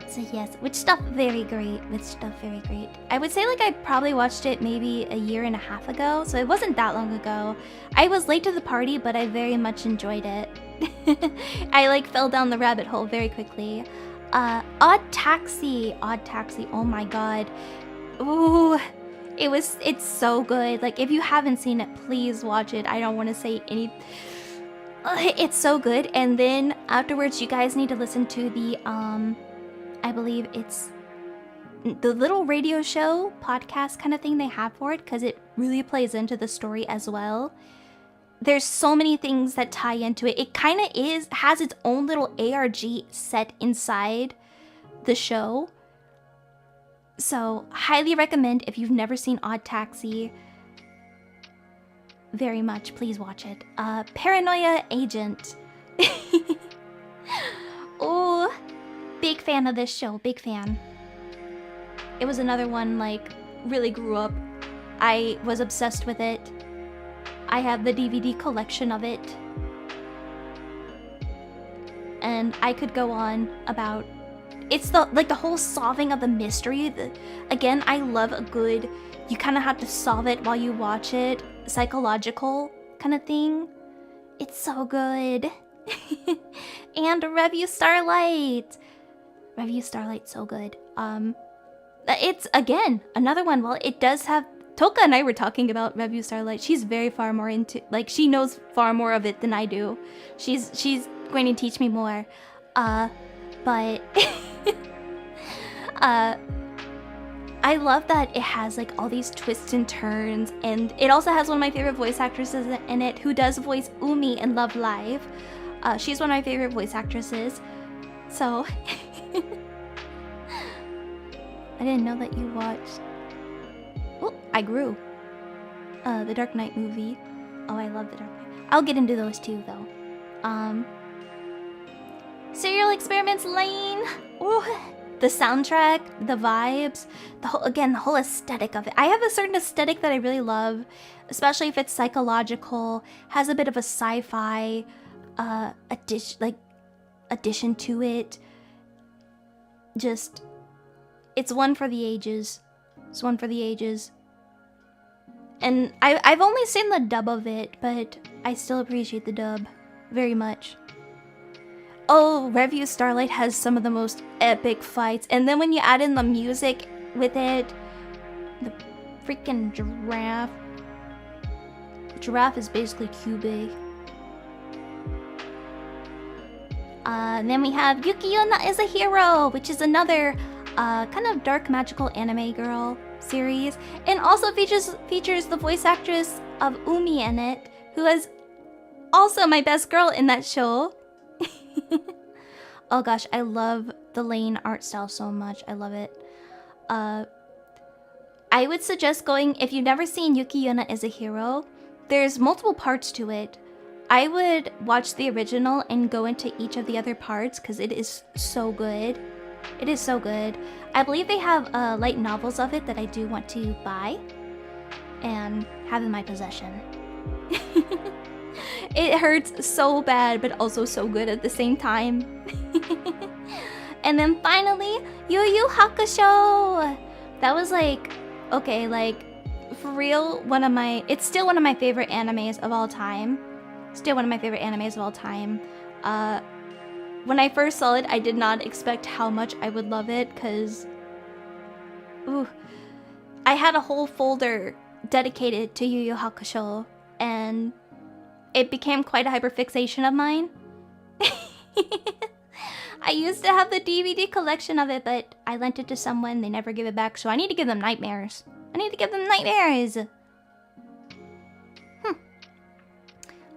So yes, witch stuff very great. Witch stuff very great. I would say like I probably watched it maybe a year and a half ago, so it wasn't that long ago. I was late to the party, but I very much enjoyed it. I like fell down the rabbit hole very quickly. Odd Taxi, oh my god. Ooh, it's so good. Like, if you haven't seen it, please watch it. I don't want to say any. It's so good. And then afterwards, you guys need to listen to the I believe it's the little radio show podcast kind of thing they have for it, because it really plays into the story as well. There's so many things that tie into it. It kind of has its own little ARG set inside the show. So, highly recommend if you've never seen Odd Taxi. Very much, please watch it. Paranoia Agent. Oh, big fan of this show, big fan. It was another one, like, really grew up. I was obsessed with it. I have the DVD collection of it. And I could go on about... It's the whole solving of the mystery. Again, I love a good... You kind of have to solve it while you watch it. Psychological kind of thing. It's so good. And Review Starlight. Review Starlight, so good. It's, again, another one. Well, it does have... Toka and I were talking about Review Starlight. She's very far more into... Like, she knows far more of it than I do. She's going to teach me more. But... I love that it has, like, all these twists and turns. And it also has one of my favorite voice actresses in it, who does voice Umi in Love Live. She's one of my favorite voice actresses. So... I didn't know that you watched... Oh, I grew. The Dark Knight movie. Oh, I love the Dark Knight. I'll get into those too, though. Serial Experiments Lane. Ooh, the soundtrack, the vibes, the whole aesthetic of it. I have a certain aesthetic that I really love, especially if it's psychological, has a bit of a sci-fi addition to it. Just, it's one for the ages. It's one for the ages. And I've only seen the dub of it, but I still appreciate the dub very much. Oh, Review Starlight has some of the most epic fights. And then when you add in the music with it, the freaking giraffe. Giraffe is basically Cube. Then we have Yuki Yuna is a Hero, which is another kind of dark magical anime girl series, and also features the voice actress of Umi in it, who is also my best girl in that show. Oh gosh, I love the Lane art style so much. I love it. I would suggest going, if you've never seen Yuki Yuna is a Hero, there's multiple parts to it. I would watch the original and go into each of the other parts because it is so good. It is so good. I believe they have light novels of it that I do want to buy and have in my possession. It hurts so bad, but also so good at the same time. And then finally, Yu Yu Hakusho! That was like, okay, like, for real, it's still one of my favorite animes of all time. Still one of my favorite animes of all time. When I first saw it, I did not expect how much I would love it, because... Ooh. I had a whole folder dedicated to Yu Yu Hakusho, and it became quite a hyperfixation of mine. I used to have the DVD collection of it, but I lent it to someone, they never give it back, so I need to give them nightmares. I need to give them nightmares!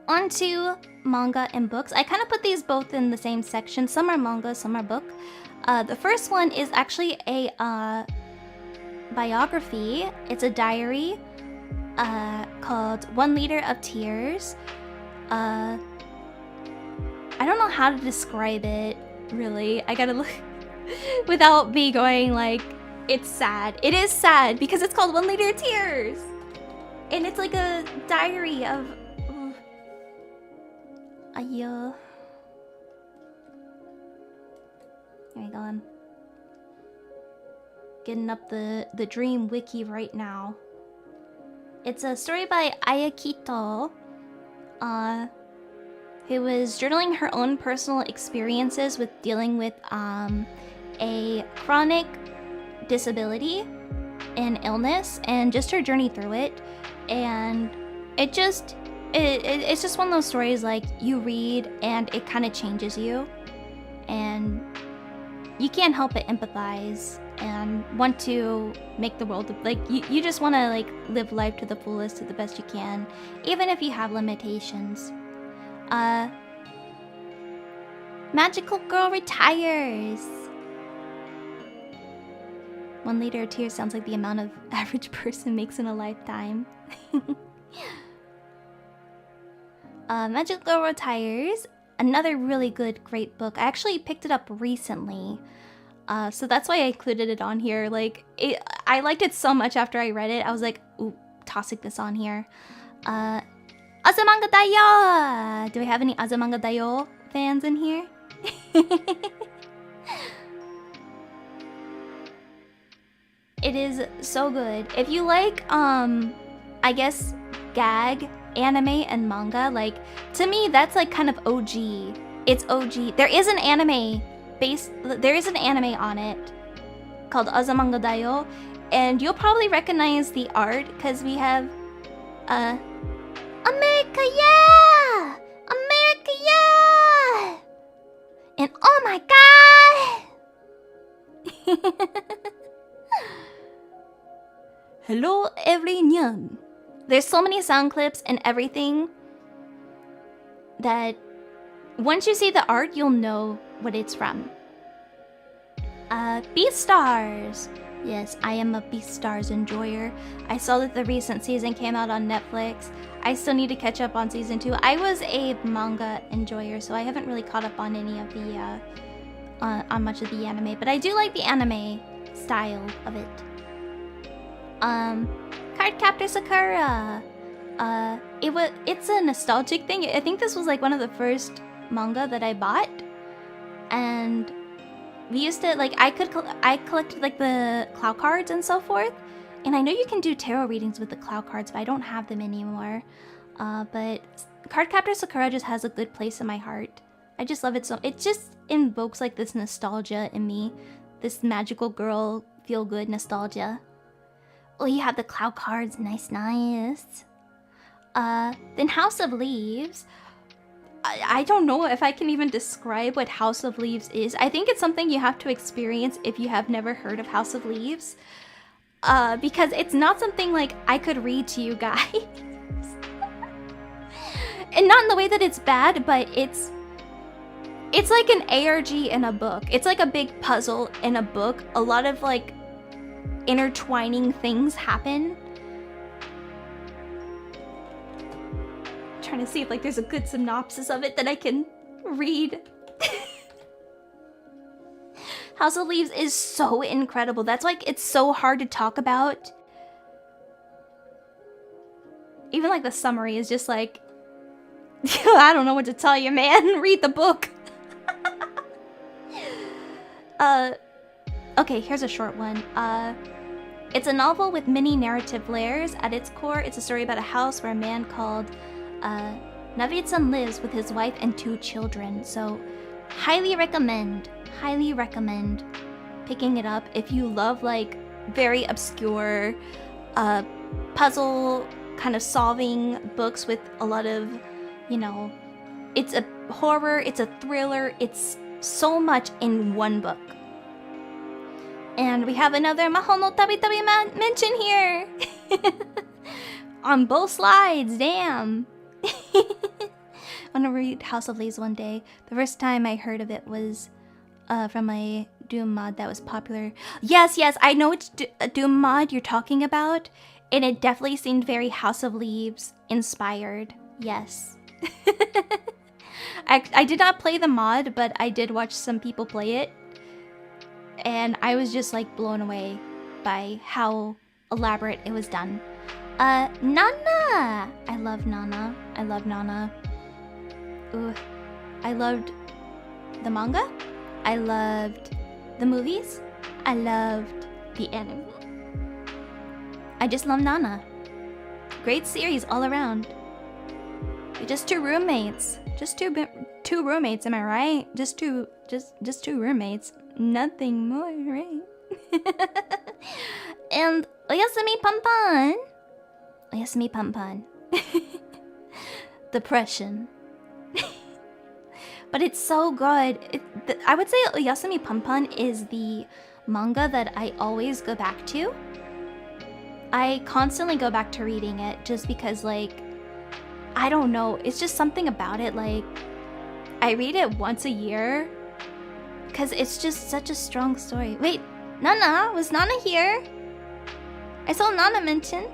On to manga and books. I kind of put these both in the same section. Some are manga, some are book. The first one is actually a biography. It's a diary called 1 Liter of Tears. I don't know how to describe it, really. I gotta look without me going like, it's sad. It is sad because it's called 1 Liter of Tears. And it's like a diary of... There we go. I'm getting up the Dream Wiki right now. It's a story by Ayakito, who was journaling her own personal experiences with dealing with a chronic disability and illness, and just her journey through it. And it's just one of those stories like you read and it kind of changes you, and you can't help but empathize and want to make the world like you just want to like live life to the fullest, to the best you can, even if you have limitations. Magical girl retires. 1 liter of tears sounds like the amount of average person makes in a lifetime. Magical Girl Retires, another really good, great book. I actually picked it up recently, so that's why I included it on here. Like, I liked it so much after I read it, I was like, ooh, tossing this on here. Azumanga Daioh! Do we have any Azumanga Daioh fans in here? It is so good. If you like, I guess, gag anime and manga, like, to me that's like kind of OG. It's OG. There is an anime on it called Azumanga Daioh, and you'll probably recognize the art because we have America, yeah! America, yeah! And oh my god! Hello everyone. There's so many sound clips and everything that once you see the art, you'll know what it's from. Beastars. Yes, I am a Beastars enjoyer. I saw that the recent season came out on Netflix. I still need to catch up on season 2. I was a manga enjoyer, so I haven't really caught up on any of the on much of the anime, but I do like the anime style of it. Cardcaptor Sakura. It's a nostalgic thing. I think this was like one of the first manga that I bought, and we used to like I collected like the cloud cards and so forth, and I know you can do tarot readings with the cloud cards, but I don't have them anymore. But Cardcaptor Sakura just has a good place in my heart. I just love it so. It just invokes like this nostalgia in me, this magical girl feel good nostalgia. Oh, you have the cloud cards. Nice, nice. Then House of Leaves. I don't know if I can even describe what House of Leaves is. I think it's something you have to experience if you have never heard of House of Leaves. Because it's not something like I could read to you guys. And not in the way that it's bad, but it's like an ARG in a book. It's like a big puzzle in a book. A lot of like intertwining things happen. I'm trying to see if like there's a good synopsis of it that I can read. House of Leaves is so incredible. That's like, it's so hard to talk about. Even like the summary is just like, I don't know what to tell you, man. Read the book. Okay, here's a short one. It's a novel with many narrative layers. At its core, it's a story about a house where a man called Navid-san lives with his wife and 2 children. So, highly recommend picking it up if you love like very obscure puzzle kind of solving books with a lot of, you know, it's a horror, it's a thriller, it's so much in one book. And we have another Mahou no Tabi-Tabi mention here. On both slides, damn. I want to read House of Leaves one day. The first time I heard of it was from a Doom mod that was popular. Yes, I know which Doom mod you're talking about. And it definitely seemed very House of Leaves inspired. Yes. I did not play the mod, but I did watch some people play it. And I was just like blown away by how elaborate it was done. Nana! I love Nana. Ooh. I loved the manga. I loved the movies. I loved the anime. I just love Nana. Great series all around. Just 2 roommates. Just two roommates, am I right? Just two roommates. Nothing more, right? And Oyasumi Panpan. Oyasumi Panpan. Depression. But it's so good. I would say Oyasumi Panpan is the manga that I always go back to. I constantly go back to reading it just because, like, I don't know. It's just something about it. Like, I read it once a year because it's just such a strong story. Wait, Nana? Was Nana here? I saw Nana mention.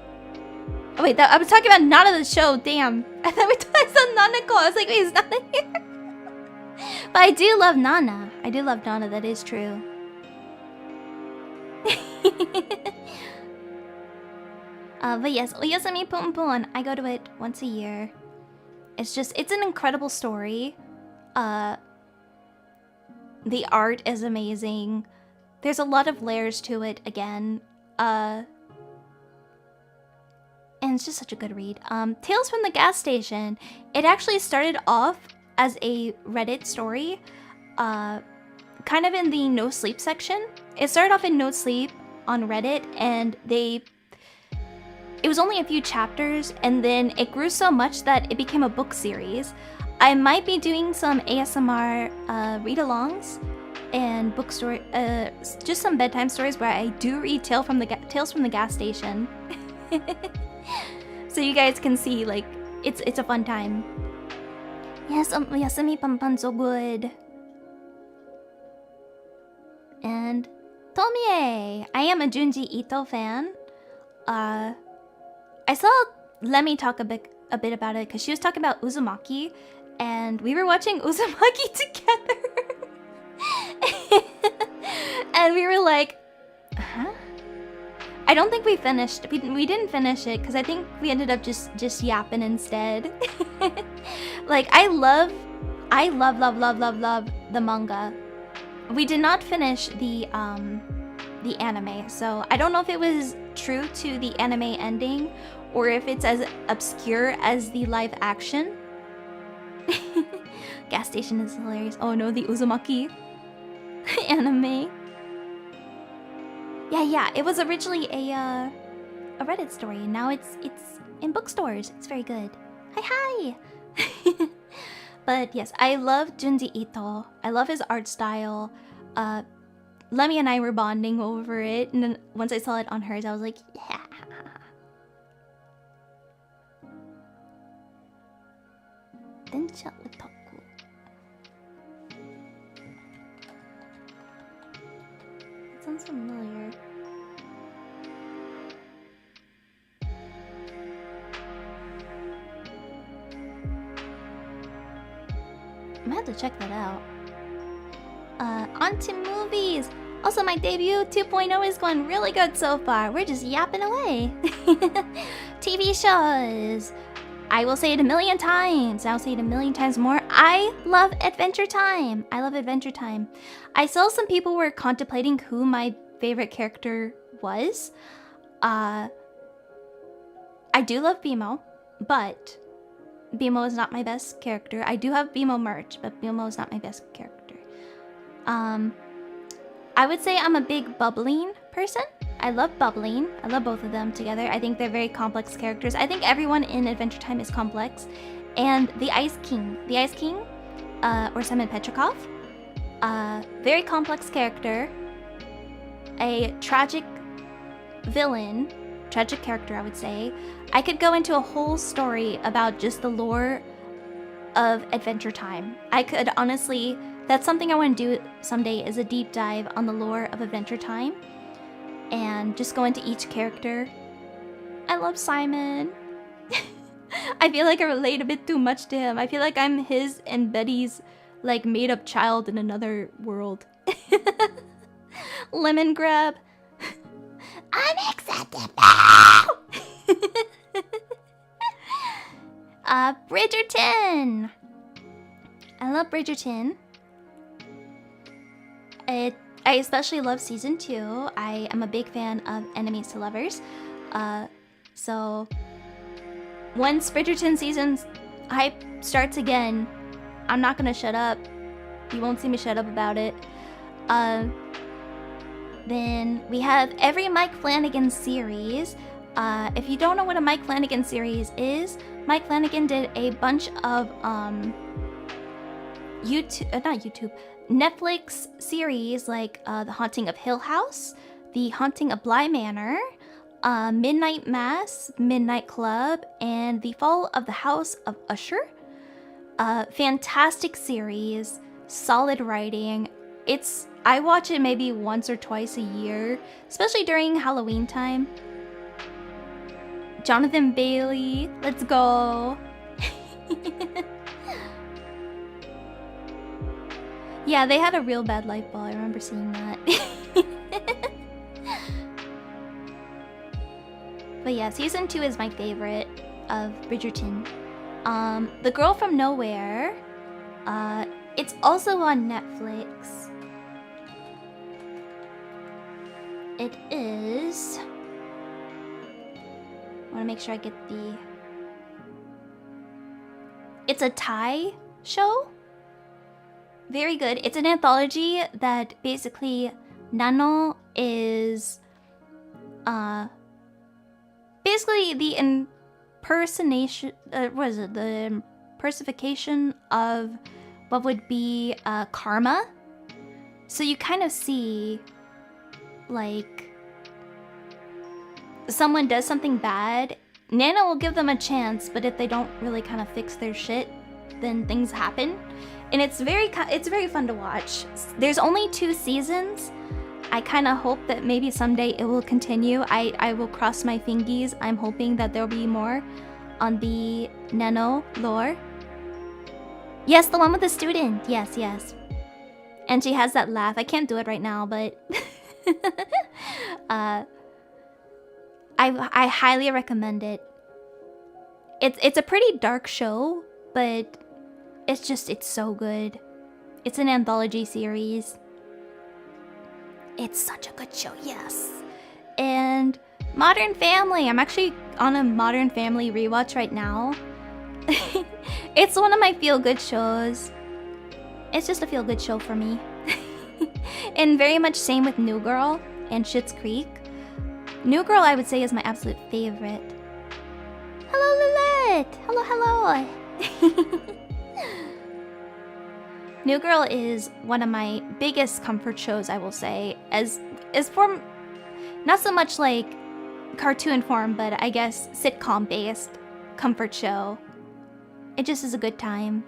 Oh, wait, I was talking about Nana the show. Damn. I thought I saw Nana call. I was like, wait, is Nana here? But I do love Nana. That is true. But yes, Oyasumi Ponpon. I go to it once a year. It's an incredible story. The art is amazing. There's a lot of layers to it again. And it's just such a good read. Tales from the Gas Station. It actually started off as a Reddit story. Kind of in the No Sleep section. It started off in No Sleep on Reddit, and it was only a few chapters, and then it grew so much that it became a book series. I might be doing some ASMR read-alongs and book story, just some bedtime stories where I do read Tales from the Gas Station. So you guys can see, like, it's a fun time. Yes, Yasumi Panpan, so good. And Tomie, I am a Junji Ito fan. I saw Lemmy talk a bit about it because she was talking about Uzumaki, and we were watching Uzumaki together. And we were like, huh? I don't think we finished. We didn't finish it because I think we ended up just yapping instead. Like, I love the manga. We did not finish the anime, so I don't know if it was true to the anime ending or if it's as obscure as the live action. Gas Station is hilarious. Oh no, the Uzumaki anime. Yeah, it was originally a a Reddit story, and now it's in bookstores. It's very good. Hi. But yes, I love Junji Ito. I love his art style. Lemmy and I were bonding over it, and then once I saw it on hers, I was like, yeah. Densha otaku. It sounds familiar. I'm gonna have to check that out. On to movies! Also, my debut 2.0 is going really good so far. We're just yapping away. TV shows. I will say it a million times. I'll say it a million times more. I love Adventure Time. I love Adventure Time. I saw some people were contemplating who my favorite character was. I do love BMO, but BMO is not my best character. I do have BMO merch, but BMO is not my best character. I would say I'm a big Bubbling person. I love Bubbling. I love both of them together. I think they're very complex characters. I think everyone in Adventure Time is complex. And the Ice King, or Simon Petrikov, very complex character. A tragic villain, tragic character, I would say. I could go into a whole story about just the lore of Adventure Time. I could honestly, that's something I want to do someday, is a deep dive on the lore of Adventure Time and just go into each character. I love Simon. I feel like I relate a bit too much to him. I feel like I'm his and Betty's like made up child in another world. Lemon grab. Unacceptable. Bridgerton. I love Bridgerton. I especially love season 2. I am a big fan of enemies to lovers. So once Bridgerton season's hype starts again, I'm not gonna shut up. You won't see me shut up about it. Then we have every Mike Flanagan series. If you don't know what a Mike Flanagan series is, Mike Flanagan did a bunch of Netflix series like The Haunting of Hill House, The Haunting of Bly Manor, Midnight Mass, Midnight Club, and The Fall of the House of Usher. Fantastic series, solid writing. I watch it maybe once or twice a year, especially during Halloween time. Jonathan Bailey, let's go. Yeah, they had a real bad light ball. I remember seeing that. But yeah, season 2 is my favorite of Bridgerton. The Girl from Nowhere. It's also on Netflix. It is... I want to make sure I get the... It's a Thai show. Very good. It's an anthology that basically Nano is basically the impersonation the personification of what would be karma. So you kind of see like someone does something bad, Nana will give them a chance, but if they don't really kind of fix their shit, then things happen. And it's very fun to watch. There's only 2 seasons. I kind of hope that maybe someday it will continue. I will cross my fingies. I'm hoping that there'll be more on the Nano lore. Yes, the one with the student. Yes, yes. And she has that laugh. I can't do it right now, but I highly recommend it. It's a pretty dark show, but it's so good. It's an anthology series. It's such a good show, yes. And Modern Family. I'm actually on a Modern Family rewatch right now. It's one of my feel-good shows. It's just a feel-good show for me. And very much same with New Girl and Schitt's Creek. New Girl, I would say, is my absolute favorite. Hello, Lunette! Hello. New Girl is one of my biggest comfort shows, I will say, as for not so much like cartoon form, but I guess sitcom-based comfort show. It just is a good time.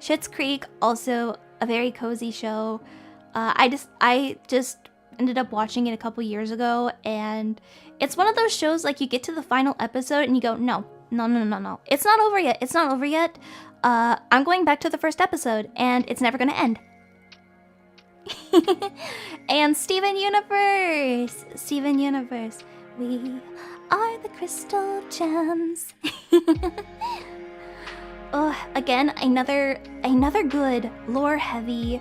Schitt's Creek, also a very cozy show. I just ended up watching it a couple years ago, and it's one of those shows like you get to the final episode and you go, no, it's not over yet. I'm going back to the first episode, and it's never gonna end. And Steven Universe, we are the crystal gems. Oh, again, another good lore-heavy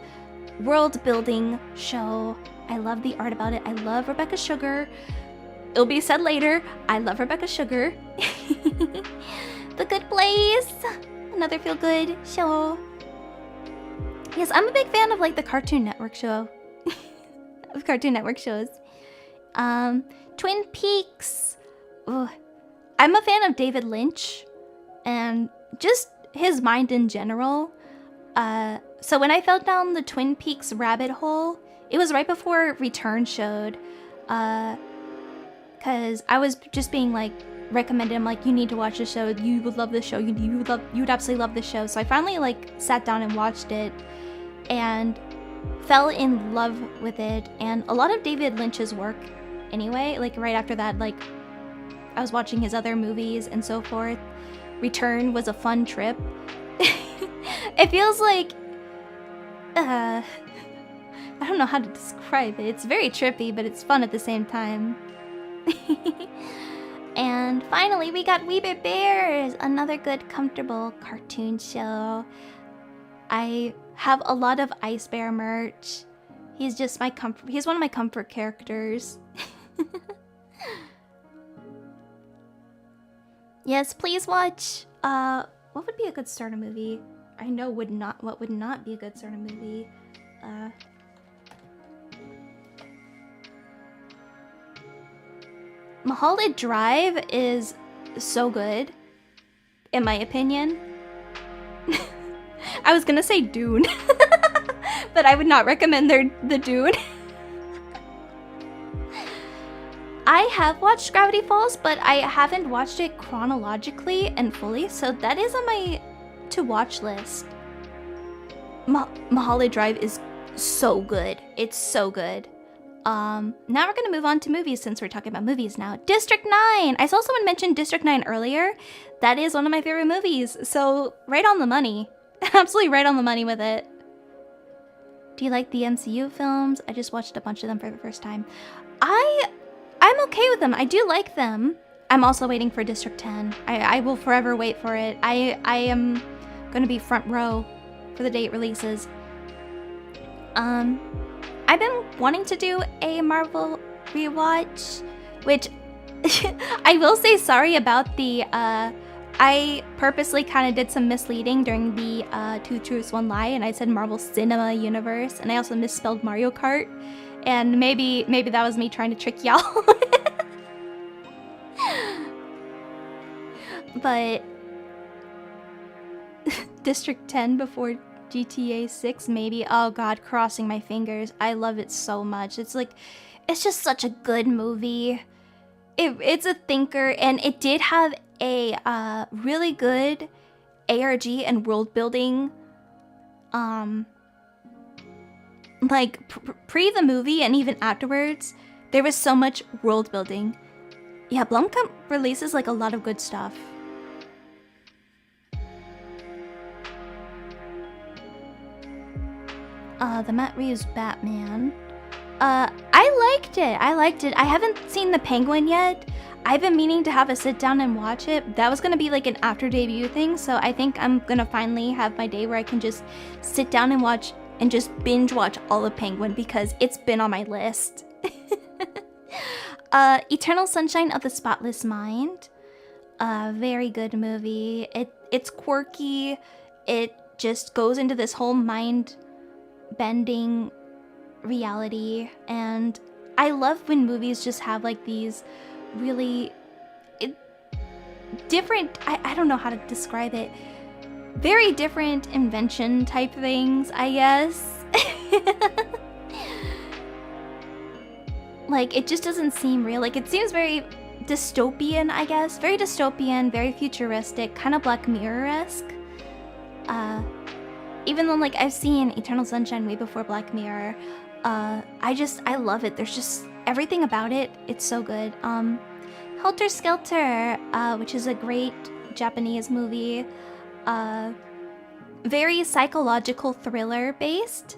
world-building show. I love the art about it. I love Rebecca Sugar. It'll be said later, I love Rebecca Sugar. The Good Place, another feel-good show. Yes, I'm a big fan of like the Cartoon Network show. Of Cartoon Network shows. Twin Peaks. Ugh. I'm a fan of David Lynch and just his mind in general. So when I fell down the Twin Peaks rabbit hole, it was right before Return showed. Cause I was just being like recommended. I'm like, you need to watch the show. You would love this show. You would absolutely love this show. So I finally like sat down and watched it, and fell in love with it. And a lot of David Lynch's work, anyway. Like right after that, like I was watching his other movies and so forth. Return was a fun trip. It feels like I don't know how to describe it. It's very trippy, but it's fun at the same time. And finally, we got We Bare Bears, another good, comfortable cartoon show. I have a lot of Ice Bear merch. He's just my comfort. He's one of my comfort characters. Yes, please watch. What would be a good starter movie? I know what would not be a good starter movie. Mulholland Drive is so good, in my opinion. I was gonna say Dune, but I would not recommend the Dune. I have watched Gravity Falls, but I haven't watched it chronologically and fully, so that is on my to-watch list. Mulholland Drive is so good. It's so good. Now we're gonna move on to movies since we're talking about movies now. District 9! I saw someone mention District 9 earlier. That is one of my favorite movies, so right on the money. Absolutely right on the money with it. Do you like the MCU films? I just watched a bunch of them for the first time. I'm okay with them. I do like them. I'm also waiting for District 10. I will forever wait for it. I am gonna be front row for the day it releases. I've been wanting to do a Marvel rewatch, which I will say sorry about the, I purposely kind of did some misleading during the 2 Truths, 1 Lie, and I said Marvel Cinema Universe, and I also misspelled Mario Kart, and maybe that was me trying to trick y'all. But District 10 before GTA 6, maybe. Oh god, crossing my fingers. I love it so much. It's like, it's just such a good movie. It's a thinker, and it did have a really good ARG and world building. Like pre the movie and even afterwards, there was so much world building. Yeah, Blumkamp releases like a lot of good stuff. The Matt Reeves Batman. I liked it. I haven't seen The Penguin yet. I've been meaning to have a sit down and watch it. That was gonna be like an after debut thing, so I think I'm gonna finally have my day where I can just sit down and watch and just binge watch all of Penguin because it's been on my list. Eternal Sunshine of the Spotless Mind. Very good movie. It's quirky. It just goes into this whole mind bending reality, and I love when movies just have like these really different. I don't know how to describe it. Very different invention type things, I guess. Like, it just doesn't seem real. Like, it seems very dystopian, I guess. Very dystopian, very futuristic, kind of Black Mirror-esque. Even though, like, I've seen Eternal Sunshine way before Black Mirror, I love it. There's just everything about it. It's so good. Helter Skelter, which is a great Japanese movie. Very psychological thriller based.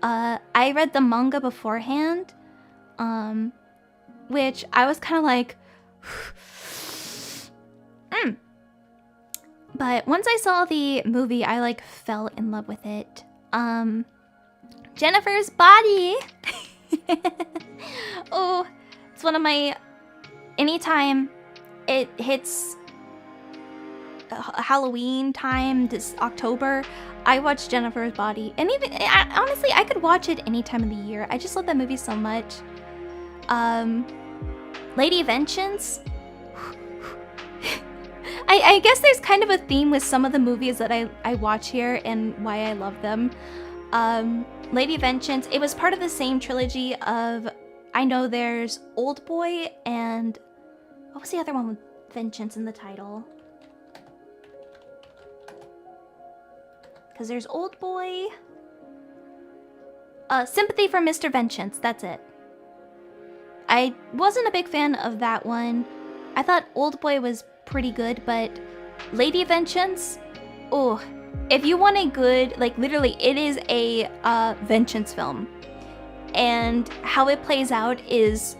I read the manga beforehand, which I was kind of like, But once I saw the movie, I like fell in love with it. Jennifer's Body. Oh, it's one of my, anytime it hits Halloween time, this October, I watch Jennifer's Body. And even, honestly, I could watch it any time of the year. I just love that movie so much. Lady Vengeance. I guess there's kind of a theme with some of the movies that I watch here and why I love them. Lady Vengeance, it was part of the same trilogy of, I know there's Old Boy and, what was the other one with Vengeance in the title? Because there's Old Boy, Sympathy for Mr. Vengeance, that's it. I wasn't a big fan of that one. I thought Old Boy was pretty good, but Lady Vengeance, oh, if you want a good, like literally it is a vengeance film, and how it plays out is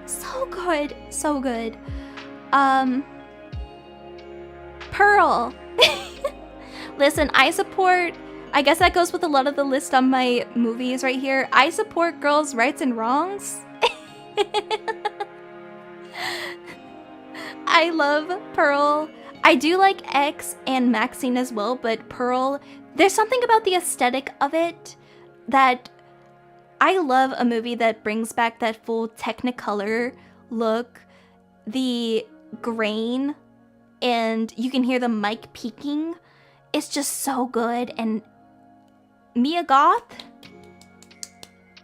so good, so good. Pearl. Listen, I support, I guess that goes with a lot of the list on my movies right here. I support girls' rights and wrongs. I love Pearl. I do like X and Maxine as well, but Pearl, there's something about the aesthetic of it that I love. A movie that brings back that full Technicolor look, the grain, and you can hear the mic peaking. It's just so good. And Mia Goth,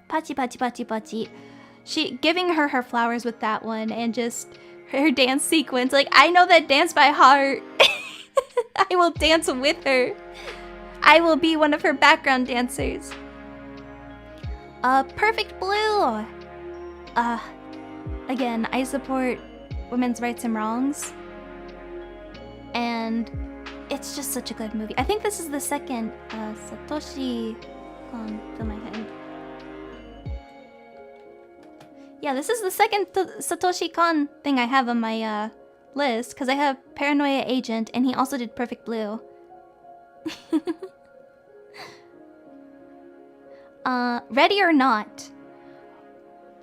Pachi Pachi Pachi Pachi, she giving her flowers with that one, and just her dance sequence, like I know that dance by heart. I will dance with her. I will be one of her background dancers. Perfect Blue. Again, I support women's rights and wrongs, and it's just such a good movie. I think this is the second Satoshi Kon to my head. Yeah, this is the second Satoshi Kon thing I have on my list, because I have Paranoia Agent, and he also did Perfect Blue. Ready or Not.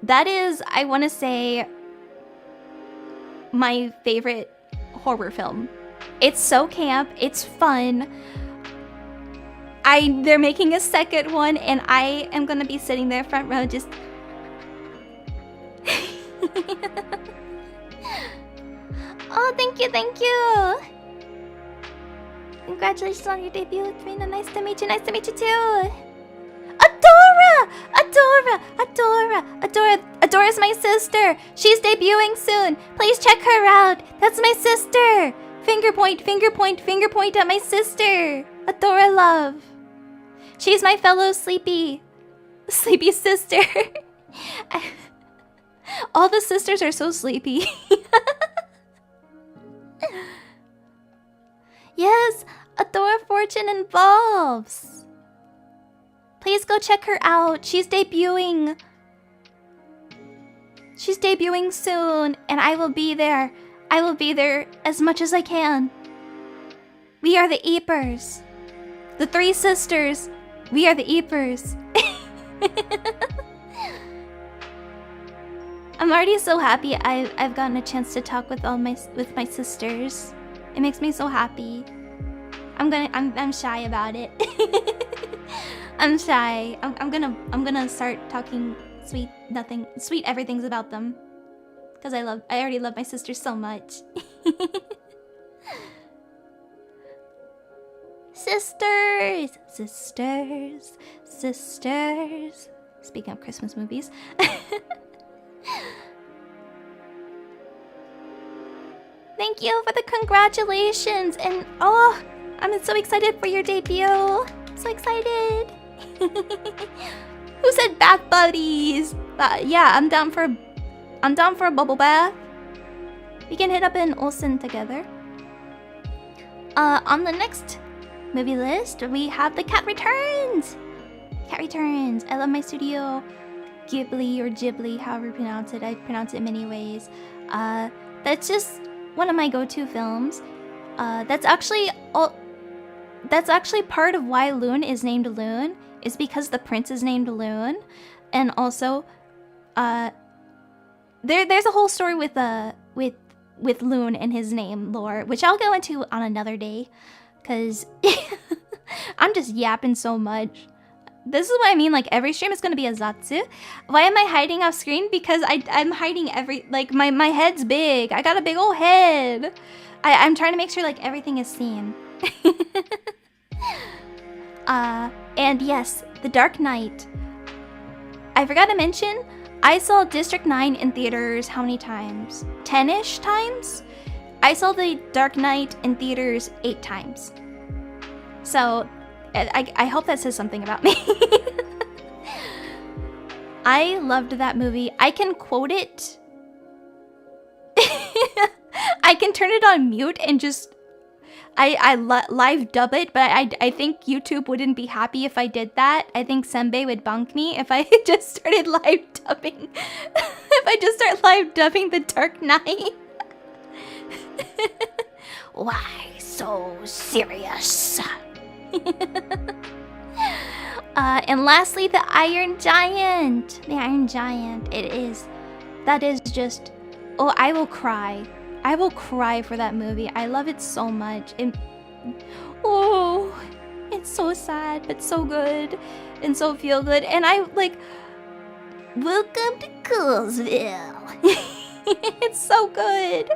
That is, I want to say, my favorite horror film. It's so camp, it's fun. They're making a second one, and I am gonna be sitting there front row just... Oh, thank you, thank you! Congratulations on your debut, Rina. Nice to meet you too! Adora! Adora! Adora! Adora! Adora's my sister! She's debuting soon! Please check her out! That's my sister! Finger point, finger point, finger point at my sister! Adora love! She's my fellow sleepy sister! All the sisters are so sleepy. Yes, Adora Fortune involves. Please go check her out. She's debuting. She's debuting soon, and I will be there. I will be there as much as I can. We are the Eepers. The three sisters. We are the Eepers. I'm already so happy I've gotten a chance to talk with my sisters. It makes me so happy. I'm shy about it. I'm shy. I'm gonna start talking sweet everythings about them. Because I already love my sister so much. Sisters! Sisters! Sisters! Speaking of Christmas movies. Thank you for the congratulations! And oh, I'm so excited for your debut! So excited! Who said bath buddies? Yeah, I'm down for a bubble bath. We can hit up an Olsen together. On the next movie list, we have The Cat Returns. Cat Returns. I love my studio Ghibli or Ghibli, however you pronounce it. I pronounce it many ways. That's just one of my go-to films. That's actually part of why Loon is named Loon, is because the prince is named Loon. And also, there's a whole story with Loon and his name lore, which I'll go into on another day, because I'm just yapping so much. This is what I mean, like every stream is going to be a Zatsu. Why am I hiding off screen? Because I'm hiding like my head's big. I got a big old head. I'm trying to make sure like everything is seen. And yes, The Dark Knight. I forgot to mention, I saw District 9 in theaters how many times? 10-ish times? I saw The Dark Knight in theaters 8 times. So, I hope that says something about me. I loved that movie. I can quote it. I can turn it on mute and just... live dub it, but I think YouTube wouldn't be happy if I did that. I think Senbei would bonk me if I just started live dubbing. If I just start live dubbing The Dark Knight. Why so serious? And lastly, The Iron Giant. The Iron Giant. That is just... Oh, I will cry. I will cry for that movie. I love it so much. Oh, it's so sad, but so good. And so feel good. And I like... Welcome to Coolsville. It's so good.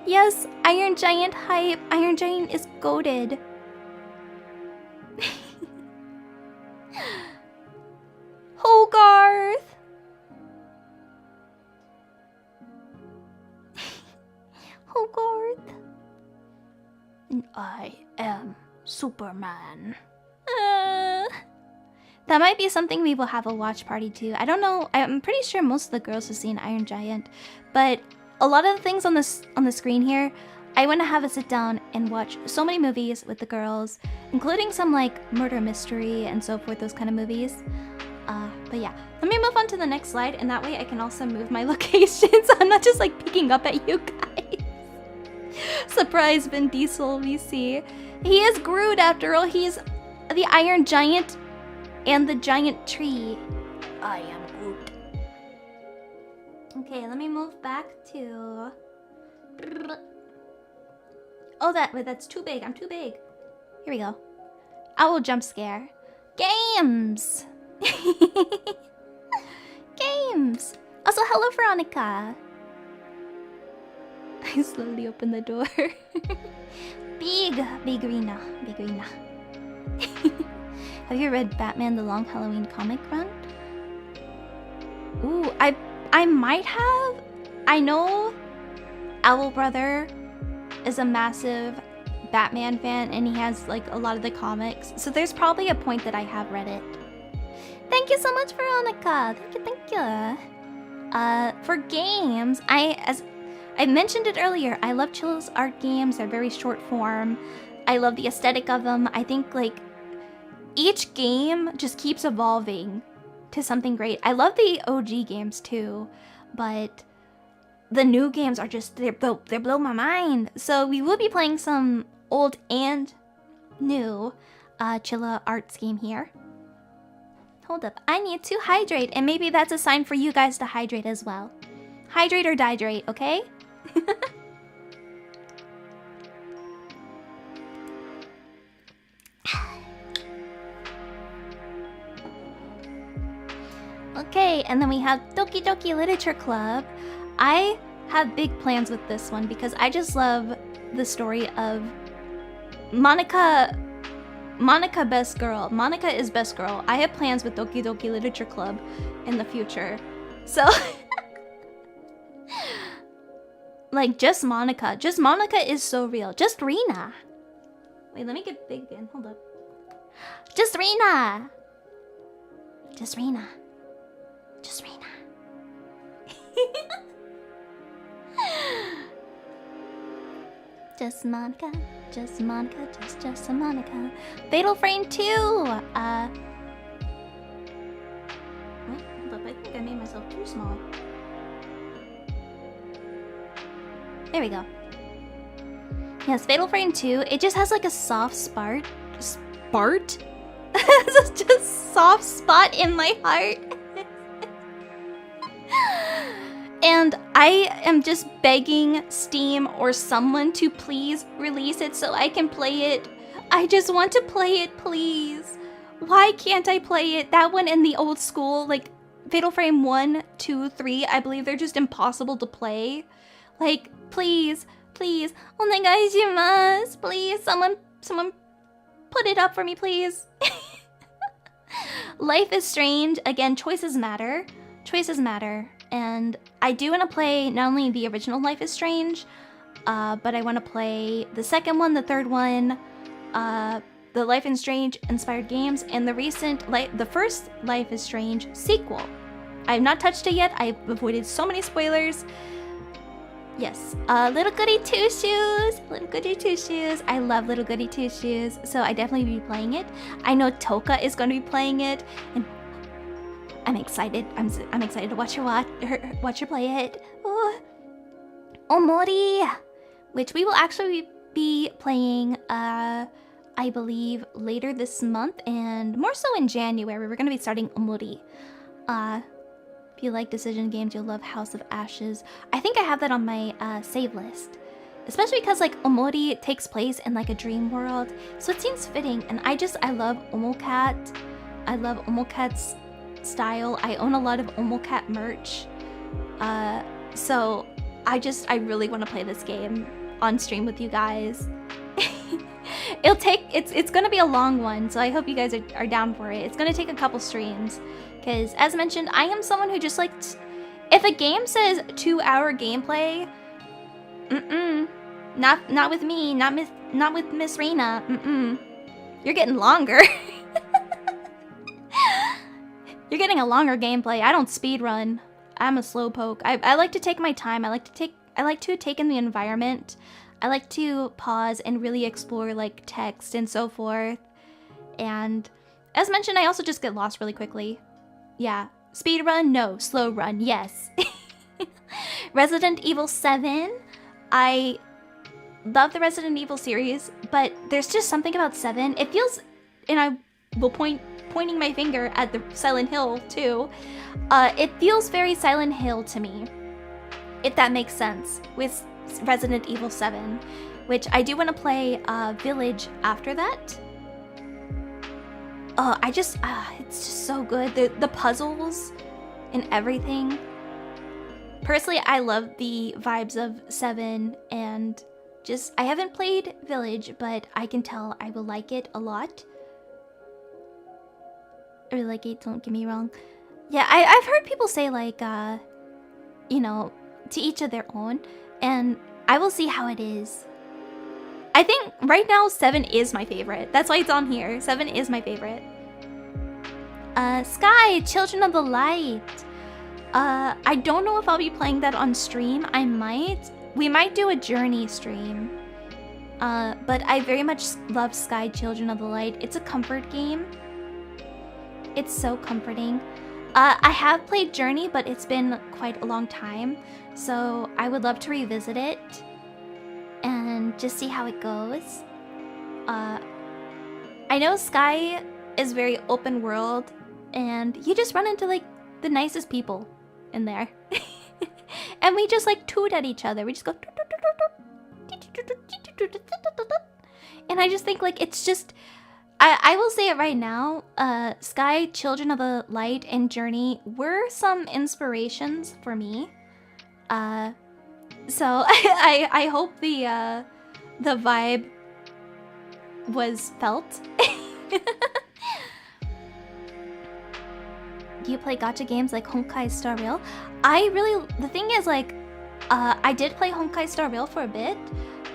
Yes, Iron Giant hype. Iron Giant is goated. Hogarth. Hogarth. And I am Superman. That might be something we will have a watch party to. I don't know. I'm pretty sure most of the girls have seen Iron Giant, but a lot of the things on the screen here, I want to have a sit down and watch so many movies with the girls, including some like murder mystery and so forth, those kind of movies. But yeah, let me move on to the next slide, and that way I can also move my locations. I'm not just like picking up at you guys. Surprise, Vin Diesel, VC. He is Groot after all. He's the Iron Giant and the giant tree. I am Groot. Okay, let me move back to... Oh, that's too big. I'm too big. Here we go. Owl jump scare. Games! Games! Also, hello, Veronica. I slowly open the door. Big Rina. Big Rina. Have you read Batman the Long Halloween comic run? Ooh, I might have. I know Owl Brother is a massive Batman fan, and he has like a lot of the comics. So there's probably a point that I have read it. Thank you so much, Veronica. Thank you. For games, as I mentioned it earlier, I love Chill's art games. They're very short form. I love the aesthetic of them. I think like each game just keeps evolving to something great. I love the OG games too, but the new games are just, they blow my mind. So we will be playing some old and new Chilla arts game here. Hold up, I need to hydrate, and maybe that's a sign for you guys to hydrate as well. Hydrate or dihydrate, okay? Okay, and then we have Doki Doki Literature Club. I have big plans with this one because I just love the story of Monica, best girl. Monica is best girl. I have plans with Doki Doki Literature Club in the future. So, like, just Monica. Just Monica is so real. Just Rina. Wait, let me get big again. Hold up. Just Rina. Just Rina. Just Rina. Just Monica. Just Monica. Just a Monica. Fatal Frame 2. Wait, hold up. I think I made myself too small. There we go. Yes, Fatal Frame 2. It just has like a soft spart. Spart? It's just soft spot in my heart. And I am just begging Steam or someone to please release it so I can play it. I just want to play it, please. Why can't I play it? That one in the old school, like Fatal Frame 1, 2, 3, I believe they're just impossible to play. Like, please, please. Onegaishimasu. Please, someone put it up for me, please. Life is Strange. Again, choices matter. Choices matter. And I do want to play not only the original Life is Strange, but I want to play the second one, the third one, the Life is Strange inspired games, and the first Life is Strange sequel. I have not touched it yet. I've avoided so many spoilers. Yes, Little Goody Two Shoes. Little Goody Two Shoes. I love Little Goody Two Shoes, so I definitely will be playing it. I know Toka is going to be playing it, and I'm excited. I'm excited to watch her play it. Oh. Omori, which we will actually be playing, I believe, later this month, and more so in January. We're going to be starting Omori. If you like decision games, you'll love House of Ashes. I think I have that on my save list, especially because like Omori takes place in like a dream world, so it seems fitting. And I love Omocat. I love Omocat's style. I own a lot of Omocat merch, so I really want to play this game on stream with you guys. It's gonna be a long one, so I hope you guys are down for it. It's gonna take a couple streams, because as mentioned, I am someone who just likes, if a game says 2-hour gameplay, not with me, not with Miss Rina, you're getting longer. You're getting a longer gameplay. I don't speedrun. I'm a slowpoke. I like to take my time. I like to take in the environment. I like to pause and really explore like text and so forth. And as mentioned, I also just get lost really quickly. Yeah. Speedrun? No. Slow run? Yes. Resident Evil 7. I love the Resident Evil series, but there's just something about 7. It feels, and I will pointing my finger at the Silent Hill too. It feels very Silent Hill to me, if that makes sense, with Resident Evil 7, which I do want to play Village after that. It's just so good. The puzzles and everything. Personally, I love the vibes of 7, and just, I haven't played Village, but I can tell I will like it a lot. I really like it, don't get me wrong. Yeah, I've heard people say like, you know, to each of their own, and I will see how it is. I think right now 7 is my favorite. That's why it's on here. 7 is my favorite. Sky, Children of the Light. I don't know if I'll be playing that on stream. We might do a Journey stream. But I very much love Sky, Children of the Light. It's a comfort game. It's so comforting. I have played Journey, but it's been quite a long time, so I would love to revisit it and just see how it goes. I know Sky is very open world, and you just run into like the nicest people in there. And we just like toot at each other. We just go, and I just think like it's just, I will say it right now. Sky, Children of the Light, and Journey were some inspirations for me. So I hope the vibe was felt. Do you play gacha games like Honkai Star Rail? The thing is, like, I did play Honkai Star Rail for a bit,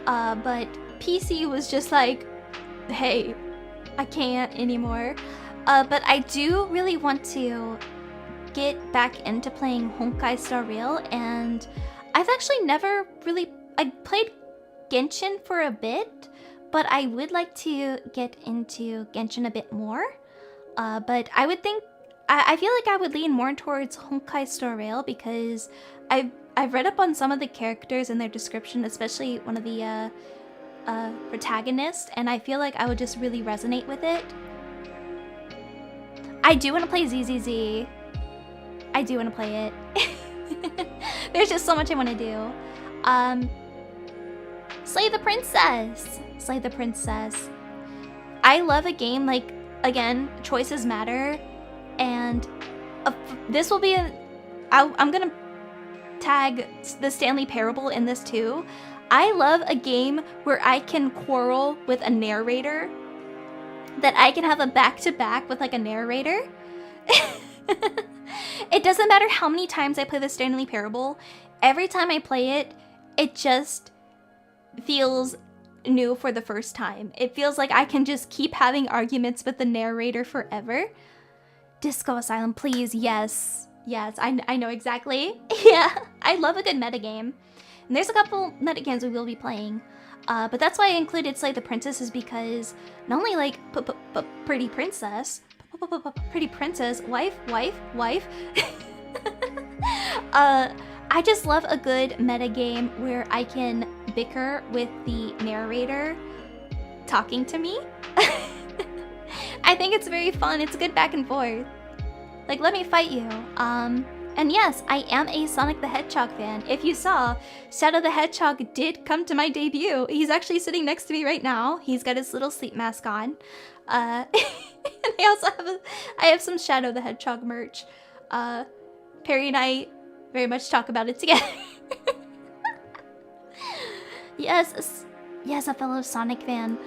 but PC was just like, hey, I can't anymore. But I do really want to get back into playing Honkai Star Rail, and I've actually never really... I played Genshin for a bit, but I would like to get into Genshin a bit more. But I would think... I feel like I would lean more towards Honkai Star Rail because I've read up on some of the characters and their description, especially one of the protagonists, and I feel like I would just really resonate with it. I do want to play ZZZ. I do want to play it. There's just so much I want to do. Slay the Princess. Slay the Princess. I love a game like, again, choices matter. And this will be I'm gonna tag the Stanley Parable in this too. I love a game where I can quarrel with a narrator. That I can have a back-to-back with like a narrator. It doesn't matter how many times I play the Stanley Parable. Every time I play it, it just feels new for the first time. It feels like I can just keep having arguments with the narrator forever. Disco Asylum, please, yes. Yes, I know exactly. Yeah, I love a good metagame. And there's a couple metagames we will be playing. But that's why I included Slay the Princess, is because not only like pretty princess, pretty princess, wife. I just love a good metagame where I can bicker with the narrator talking to me. I think it's very fun. It's good back and forth. Like, let me fight you. And yes, I am a Sonic the Hedgehog fan. If you saw, Shadow the Hedgehog did come to my debut. He's actually sitting next to me right now. He's got his little sleep mask on. And I have some Shadow the Hedgehog merch. Perry and I very much talk about it together. Yes, a fellow Sonic fan.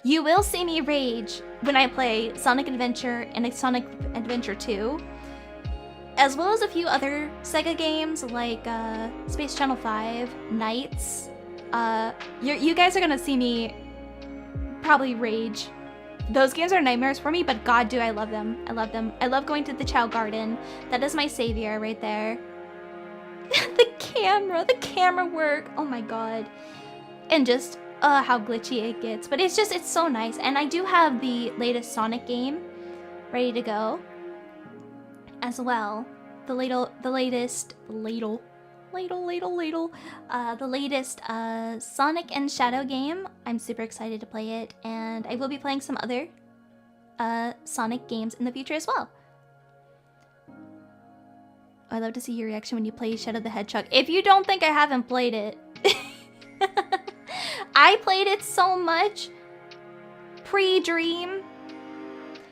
You will see me rage when I play Sonic Adventure and Sonic Adventure 2. As well as a few other Sega games like Space Channel 5, Knights. You guys are gonna see me probably rage. Those games are nightmares for me, but god do I love them. I love them. I love going to the Chow Garden. That is my savior right there. The camera work, oh my god. And just how glitchy it gets. But it's so nice. And I do have the latest Sonic game ready to go as well. The latest Sonic and Shadow game. I'm super excited to play it, and I will be playing some other Sonic games in the future as well. I love to see your reaction when you play Shadow the Hedgehog. If you don't think I haven't played it, I played it so much pre-Dream.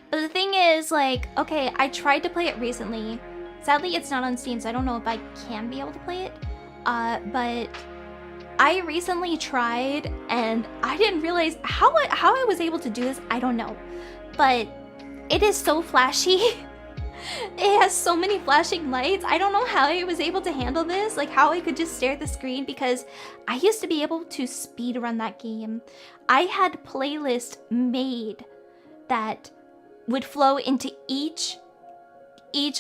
But the thing is, like, okay, I tried to play it recently. Sadly, it's not on Steam, so I don't know if I can be able to play it. But I recently tried, and I didn't realize how I was able to do this. I don't know. But it is so flashy. It has so many flashing lights. I don't know how I was able to handle this, like how I could just stare at the screen, because I used to be able to speedrun that game. I had playlists made that would flow into each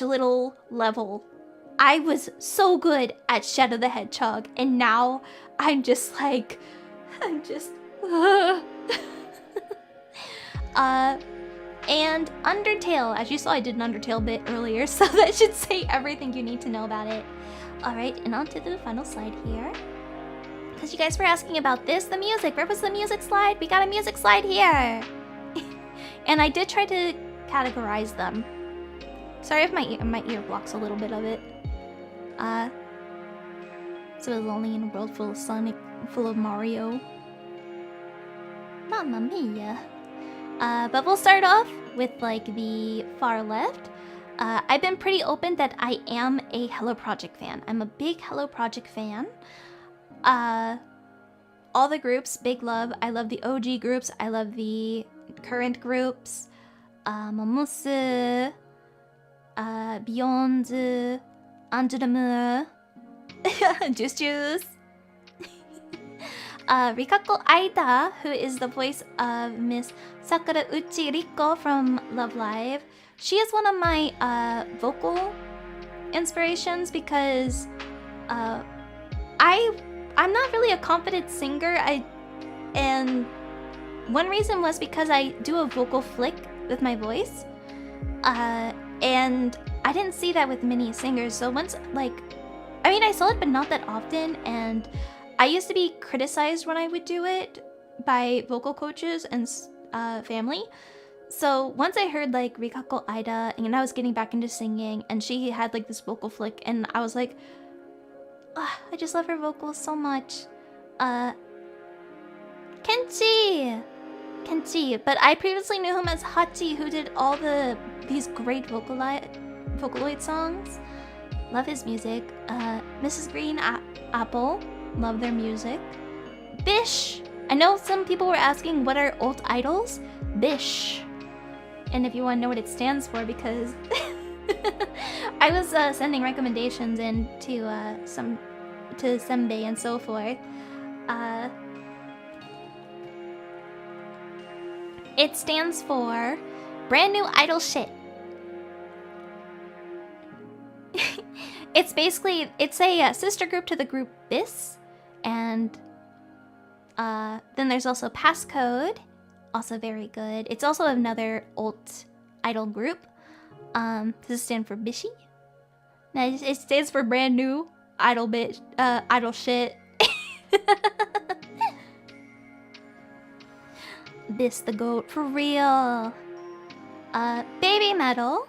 little level. I was so good at Shadow the Hedgehog, and now I'm just like, and Undertale. As you saw, I did an Undertale bit earlier, so that should say everything you need to know about it. Alright, and on to the final slide here. Because you guys were asking about this, the music. Where was the music slide? We got a music slide here. And I did try to categorize them. Sorry if my ear blocks a little bit of it. So it's only in a world full of Sonic, full of Mario. Mamma mia. But we'll start off with like the far left. I've been pretty open that I am a Hello Project fan. I'm a big Hello Project fan. All the groups, big love. I love the OG groups. I love the current groups. Momosu, Beyond, Anjuramu, Juice Juice. Rikako Aida, who is the voice of Miss Sakura Uchi Riko from Love Live. She is one of my vocal inspirations because I'm not really a confident singer. And one reason was because I do a vocal flick with my voice, and I didn't see that with many singers. So once, I saw it, but not that often. And I used to be criticized when I would do it by vocal coaches and family. So once I heard like Rikako Aida, and I was getting back into singing, and she had like this vocal flick, and I was like, I just love her vocals so much. Kenchi, but I previously knew him as Hachi, who did all these great Vocaloid songs. Love his music. Mrs. Green Apple, love their music. Bish, I know some people were asking what are alt idols. Bish, and if you want to know what it stands for, because I was sending recommendations in to Senbei and so forth. It stands for brand new idol shit. It's a sister group to the group BIS, and then there's also Passcode, also very good. It's also another alt idol group. Does it stand for Bishi? No, it stands for brand new idol shit. This the goat for real. Baby metal.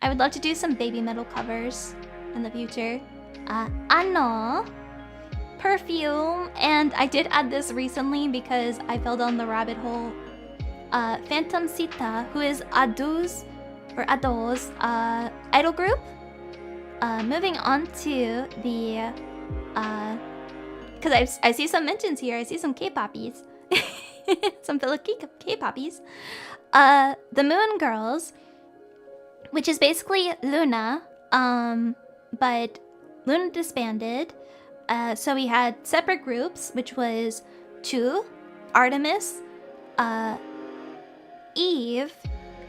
I would love to do some baby metal covers in the future. Ano, Perfume, and I did add this recently because I fell down the rabbit hole. Phantom Sita, who is Ado's idol group. Moving on to the because I see some mentions here. I see some K-poppies. Some Filipino K-poppies. The Moon Girls, which is basically Luna, but Luna disbanded. So we had separate groups, which was Two, Artemis, Eve,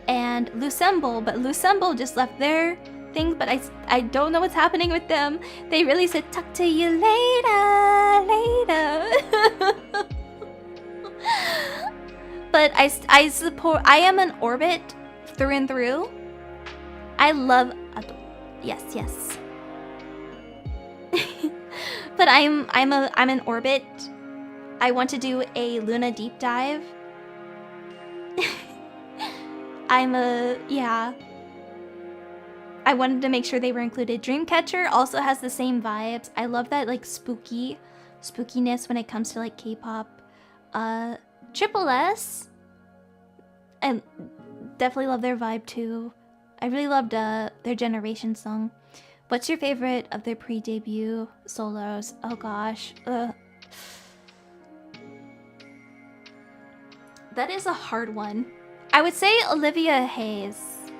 and Lucemble. But Lucemble just left their thing, but I don't know what's happening with them. They really said, talk to you later. But I support. I am an Orbit through and through. I love Ado. Yes. But I'm an Orbit. I want to do a Luna deep dive. I wanted to make sure they were included. Dreamcatcher also has the same vibes. I love that like spookiness when it comes to like K-pop. Triple S, I definitely love their vibe too. I really loved their Generation song. What's your favorite of their pre-debut solos? Oh gosh. That is a hard one. I would say Olivia Hayes.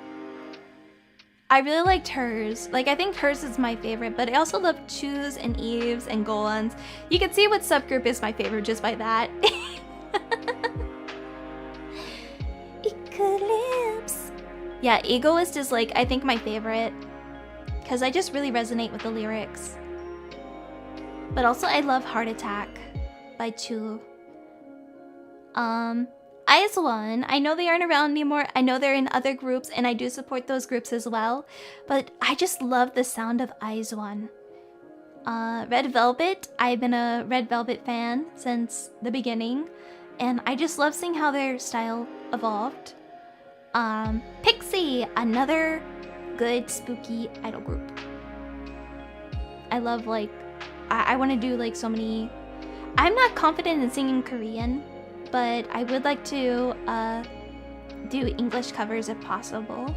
I really liked hers. Like, I think hers is my favorite, but I also love Chu's and Eve's and Golan's. You can see what subgroup is my favorite just by that. Eclipse. Yeah, Egoist is like, I think my favorite. Because I just really resonate with the lyrics. But also I love Heart Attack by Chu. IZ*ONE, I know they aren't around anymore. I know they're in other groups, and I do support those groups as well. But I just love the sound of IZ*ONE. Red Velvet, I've been a Red Velvet fan since the beginning. And I just love seeing how their style evolved. Pixie, another good spooky idol group. I love like, I want to do like so many. I'm not confident in singing Korean, but I would like to do English covers if possible.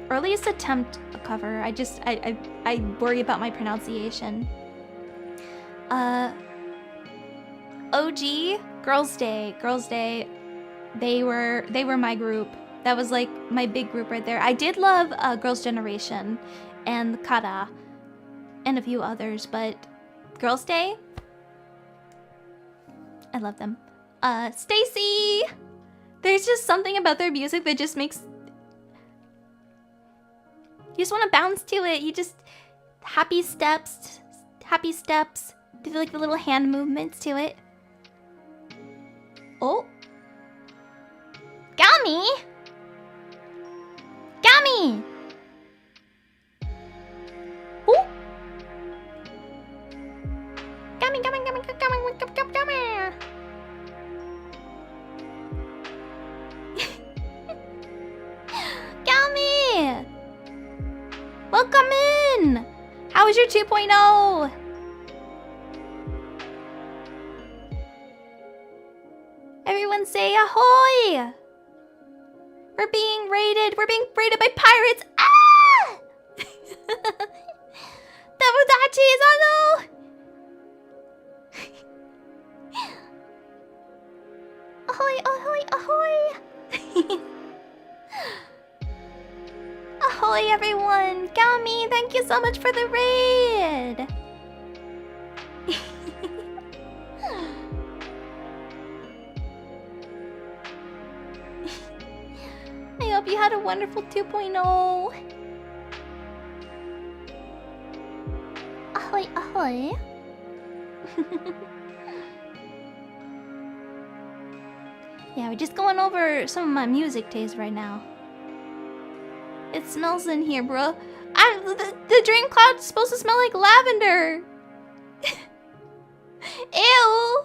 Or at least attempt a cover. I worry about my pronunciation. OG, Girls' Day. Girls' Day, they were my group. That was like my big group right there. I did love Girls' Generation and Kara and a few others, but Girls' Day, I love them. Stacy! There's just something about their music that just makes... You just want to bounce to it. You just... Happy steps. Do like the little hand movements to it. Oh. Gummy! Gummy! Oh! Gummy. Gummy! Welcome in! How was your 2.0? Everyone say ahoy! We're being raided by pirates! Ah! Tabudachis, oh no! Ahoy, ahoy, ahoy! Ahoy, everyone! Gami, thank you so much for the raid! I hope you had a wonderful 2.0. Ahoy, ahoy. Yeah, we're just going over some of my music taste right now. It smells in here, bro. The dream cloud's supposed to smell like lavender. Ew.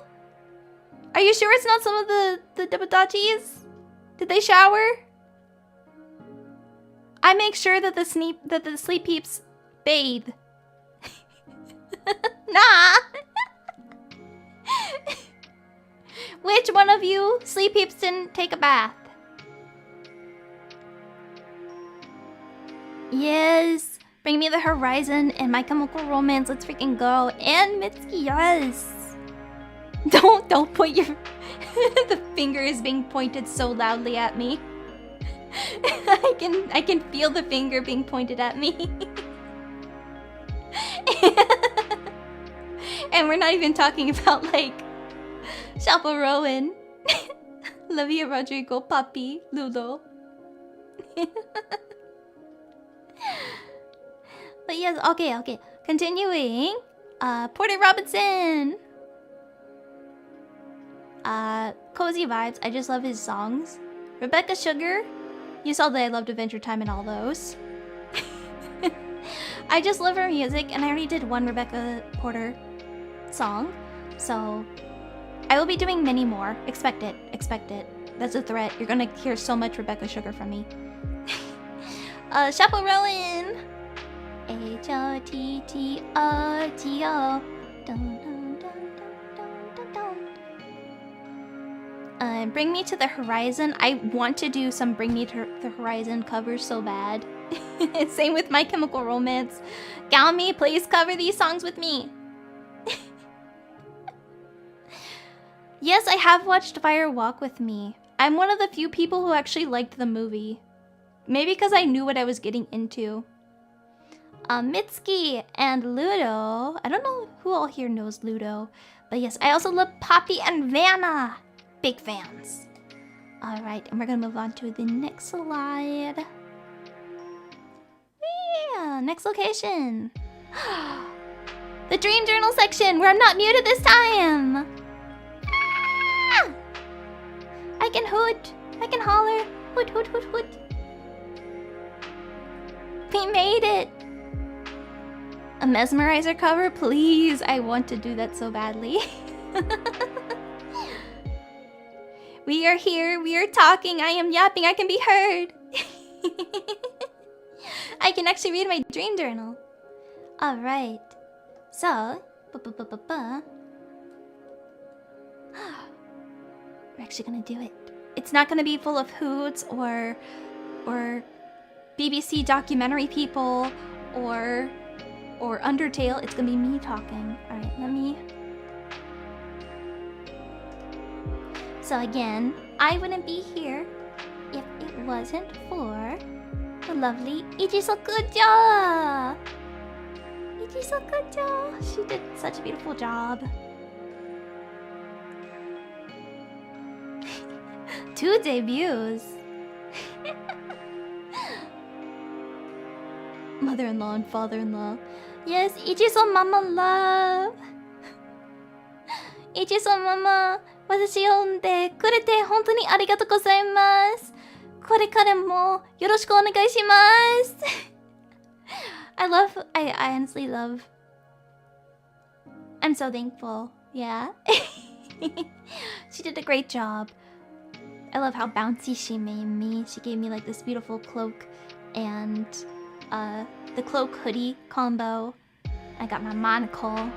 Are you sure it's not some of the Dabadachis? Did they shower? I make sure that the sleep peeps bathe. Nah. Which one of you sleep peeps didn't take a bath? Yes. Bring me the horizon and My Chemical Romance. Let's freaking go. And Mitsuki, yes. Don't put your... The finger is being pointed so loudly at me. I can feel the finger being pointed at me. And we're not even talking about like Chapo Rowan, Lavia Rodrigo, Papi, Ludo. But yes, okay. Continuing. Porter Robinson. Cozy Vibes. I just love his songs. Rebecca Sugar. You saw that I loved Adventure Time and all those. I just love her music, and I already did one Rebecca Porter song. So, I will be doing many more. Expect it. That's a threat. You're gonna hear so much Rebecca Sugar from me. Chapo Rowan. H-O-T-T-O-T-O. Bring Me to the Horizon. I want to do some Bring Me to the Horizon covers so bad. Same with My Chemical Romance. Galmi, please cover these songs with me. Yes, I have watched Fire Walk with Me. I'm one of the few people who actually liked the movie. Maybe because I knew what I was getting into. Mitsuki and Ludo. I don't know who all here knows Ludo. But yes, I also love Poppy and Vanna. Big fans. Alright, and we're gonna move on to the next slide. Yeah, next location. The Dream Journal section, where I'm not muted this time. Ah! I can hoot. I can holler. Hoot, hoot, hoot, hoot. We made it. A Mesmerizer cover, please. I want to do that so badly. We are here, we are talking, I am yapping, I can be heard. I can actually read my dream journal. Alright. So, we're actually gonna do it. It's not gonna be full of hoots or BBC documentary people or Undertale. It's gonna be me talking. All right, let me. So again, I wouldn't be here if it wasn't for the lovely Ichisokujo. Ichisokujo. She did such a beautiful job. 2 debuts. Mother-in-law and father-in-law. Yes, Ichiso Mama love. Ichiso Mama, 私を呼んでくれて本当にありがとうございます。これからもよろしくお願いします。I honestly love. I'm so thankful. Yeah. She did a great job. I love how bouncy she made me. She gave me like this beautiful cloak and the cloak hoodie combo. I got my monocle.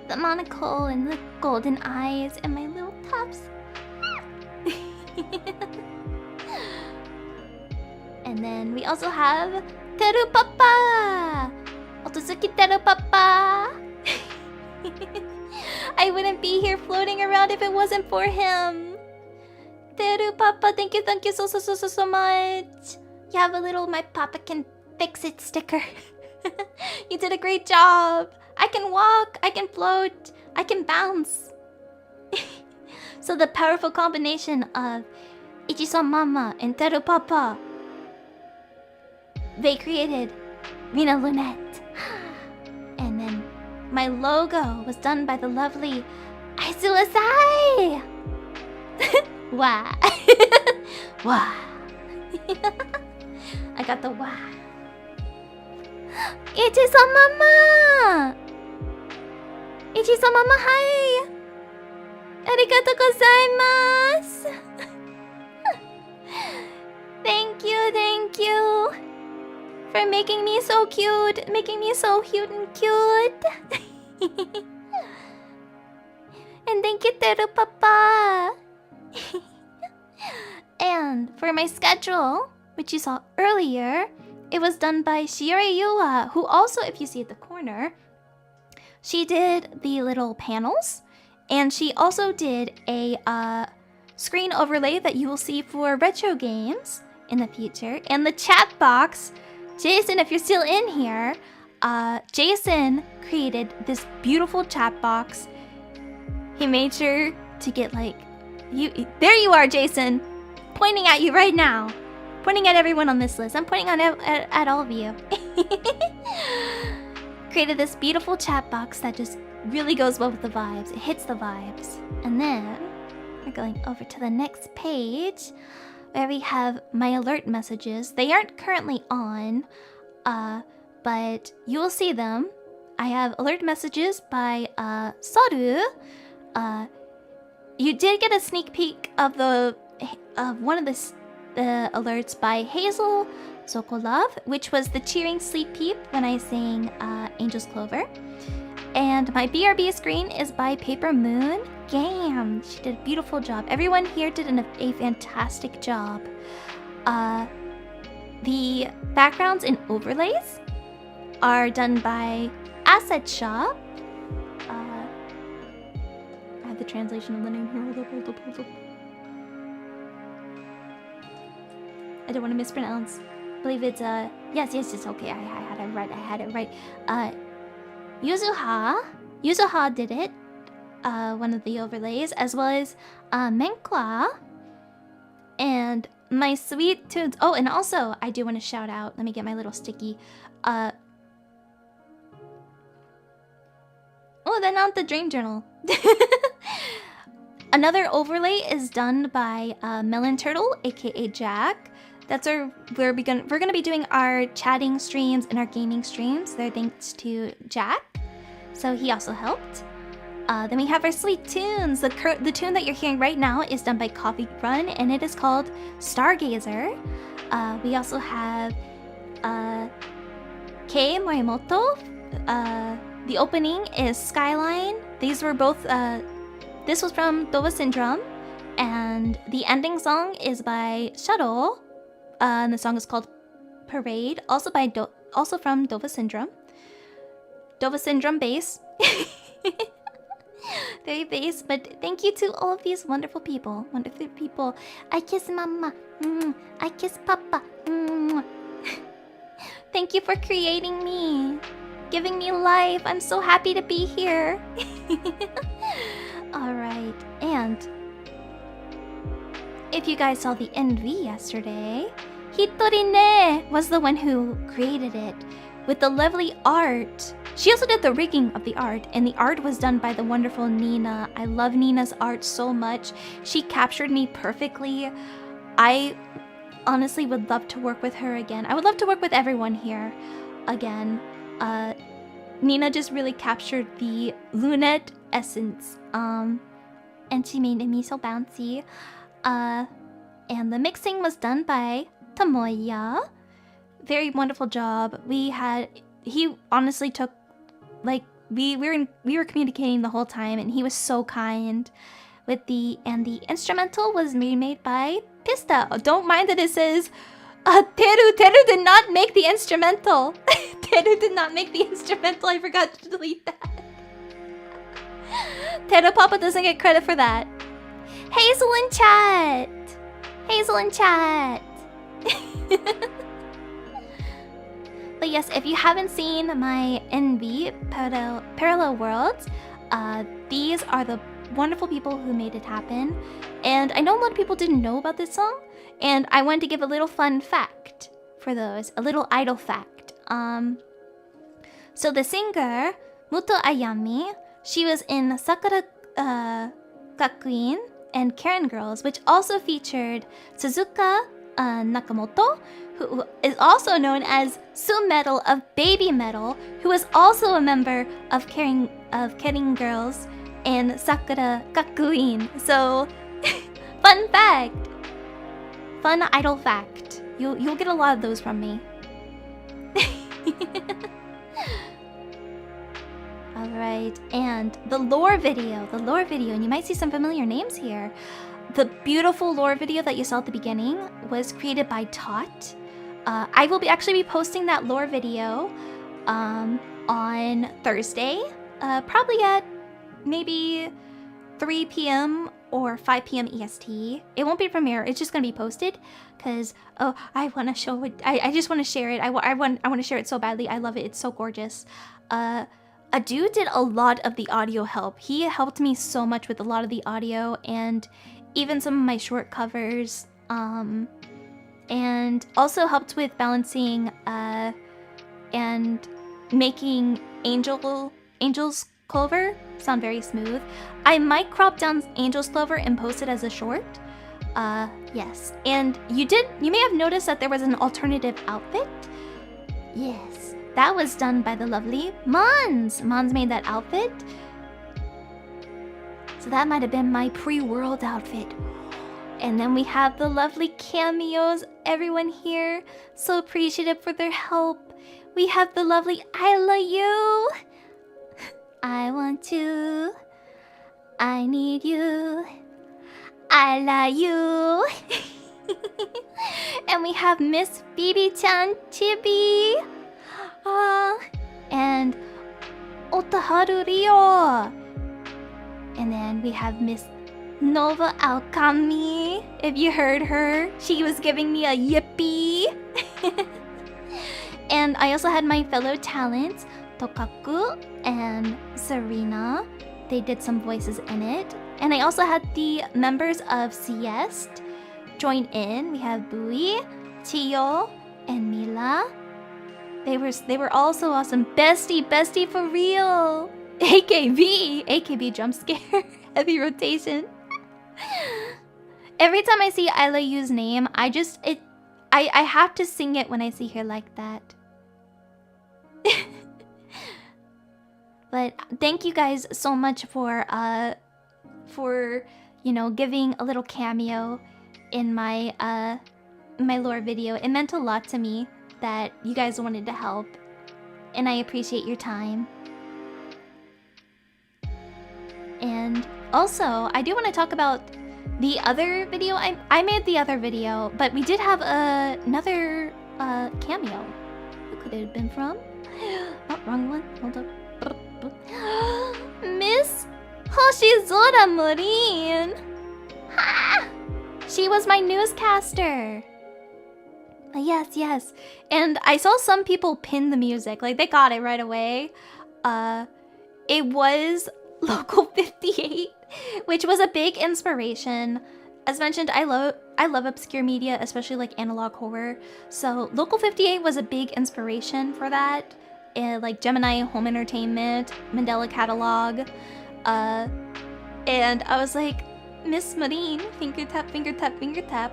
The monocle and the golden eyes and my little tops. And then we also have Teru Papa. Otosuki Teru Papa. I wouldn't be here floating around if it wasn't for him. Teru Papa, thank you so much. You have a little "my papa can fix it" sticker. You did a great job. I can walk, I can float, I can bounce. So the powerful combination of Ichiso Mama and Teru Papa, they created Rina Lunette. And then my logo was done by the lovely Aisulasai. Wow. Wow. I got the wow. Ichiso Mama! Ichiso Mama, hi! Arigatou gozaimasu! Thank you for making me so cute, and cute. And thank you, Teru Papa. And for my schedule, which you saw earlier, it was done by Shiori Yua, who also, if you see at the corner, she did the little panels, and she also did a screen overlay that you will see for retro games in the future. And the chat box, Jason, if you're still in here, Jason created this beautiful chat box. He made sure to get like, there you are, Jason, pointing at you right now. Pointing at everyone on this list. I'm pointing at all of you. Created this beautiful chat box that just really goes well with the vibes. It hits the vibes. And then we're going over to the next page where we have my alert messages. They aren't currently on, but you will see them. I have alert messages by Saru. You did get a sneak peek of one of the alerts by Hazel Sokolov, which was the cheering sleep peep when I sang Angel's Clover. And my BRB screen is by Paper Moon Game. She did a beautiful job. Everyone here did a fantastic job. The backgrounds and overlays are done by Asset Shop. I have the translation of the name here. Hold up. I don't want to mispronounce. I believe it's yes, it's okay. I had it right. Yuzuha did it. One of the overlays, as well as Menkla and my sweet tunes. Oh, and also I do want to shout out. Let me get my little sticky. Oh, then not the Dream Journal. Another overlay is done by Melon Turtle, aka Jack. That's we're gonna be doing our chatting streams and our gaming streams. They're thanks to Jack, so he also helped. Then we have our sweet tunes. The tune that you're hearing right now is done by Coffee Run, and it is called Stargazer. We also have Kei Morimoto. The opening is Skyline. These were both. This was from Dova Syndrome, And the ending song is by Shuttle. And the song is called Parade, also by also from Dova Syndrome. Dova Syndrome bass. Very bass, but thank you to all of these wonderful people. Wonderful people. I kiss mama. I kiss papa. Thank you for creating me. Giving me life. I'm so happy to be here. Alright, and if you guys saw the NV yesterday, Hitorine was the one who created it with the lovely art. She also did the rigging of the art, and the art was done by the wonderful Nina. I love Nina's art so much. She captured me perfectly. I honestly would love to work with her again. I would love to work with everyone here again. Nina just really captured the Lunette essence. And she made me so bouncy. And the mixing was done by Tomoya. Very wonderful job. He honestly took, like, we were communicating the whole time, and he was so kind with the instrumental was made by Pista. Don't mind that it says Teru did not make the instrumental. Teru did not make the instrumental. I forgot to delete that. Teru Papa doesn't get credit for that. Hazel in chat. Hazel in chat. But yes, if you haven't seen my NV Parallel Worlds, these are the wonderful people who made it happen. And I know a lot of people didn't know about this song, and I wanted to give a little fun fact for those, a little idol fact. So the singer, Muto Ayami, she was in Sakura Gakuin and Karen Girls, which also featured Suzuka Nakamoto, who is also known as Su Metal of Baby Metal, who is also a member of Karen Girls and Sakura Gakuin. So, fun fact, fun idol fact. You'll get a lot of those from me. All right, and the lore video, and you might see some familiar names here. The beautiful lore video that you saw at the beginning was created by Tot. I will actually be posting that lore video on Thursday, probably at maybe 3 p.m. or 5 p.m. EST. It won't be premiere, it's just gonna be posted because I want to show it. I just want to share it. I want to share it so badly. I love it. It's so gorgeous. Adu did a lot of the audio help. He helped me so much with a lot of the audio and even some of my short covers, and also helped with balancing and making Angel's Clover sound very smooth. I might crop down Angel's Clover and post it as a short. Yes, and you may have noticed that there was an alternative outfit. Yes, that was done by the lovely Mons. Mons made that outfit. So that might have been my pre-world outfit. And then we have the lovely cameos. Everyone here, so appreciative for their help. We have the lovely I love you. I want you. I need you. I love you. And we have Miss Bibi-chan Chibi. And Otaharu Ryo. And then we have Miss Nova Alkami. If you heard her, she was giving me a yippee. And I also had my fellow talents, Tokaku and Serena. They did some voices in it. And I also had the members of Siest join in. We have Bui, Chiyo, and Mila. They were all so awesome. Bestie for real. AKB jump scare. Heavy rotation. Every time I see Ayla Yu's name, I have to sing it when I see her like that. But thank you guys so much for giving a little cameo in my my lore video. It meant a lot to me that you guys wanted to help, and I appreciate your time. And also, I do want to talk about The other video, I made the other video, but we did have another cameo. Who could it have been from? Oh, wrong one. Hold up. Miss Hoshizora Morin. Ha! She was my newscaster. Yes, yes. And I saw some people pin the music. Like, they got it right away. It was Local 58, which was a big inspiration. As mentioned, I love obscure media, especially like analog horror. So Local 58 was a big inspiration for that. Like Gemini Home Entertainment, Mandela Catalog. And I was like, Miss Marine, finger tap, finger tap, finger tap.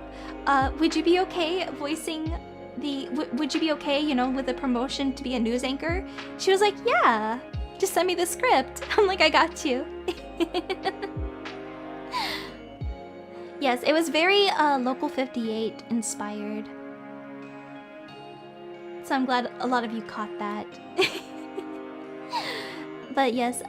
Would you be okay voicing the? Would you be okay, you know, with the promotion to be a news anchor? She was like, yeah. Just send me the script. I'm like, I got you. Yes, it was very Local 58 inspired. So I'm glad a lot of you caught that. But yes,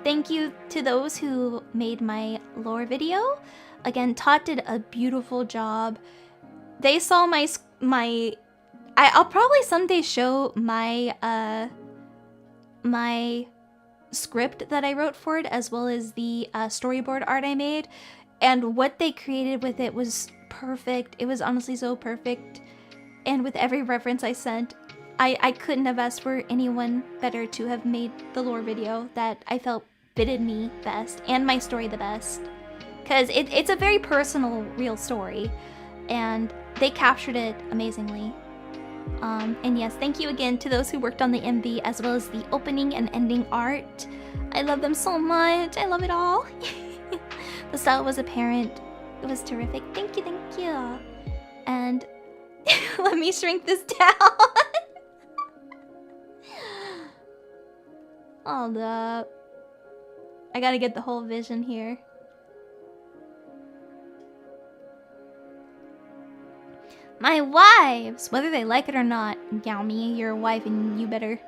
thank you to those who made my lore video. Again, Tot did a beautiful job. They saw I'll probably someday show my my script that I wrote for it, as well as the storyboard art I made. And what they created with it was perfect. It was honestly so perfect. And with every reference I sent, I couldn't have asked for anyone better to have made the lore video that I felt fitted me best and my story the best. Because it's a very personal, real story. And they captured it amazingly. And yes, thank you again to those who worked on the MV as well as the opening and ending art. I love them so much. I love it all. The style was apparent. It was terrific. Thank you, thank you. And let me shrink this down. Hold up. I gotta get the whole vision here. My wives, whether they like it or not, Yaomi, you're a wife and you better.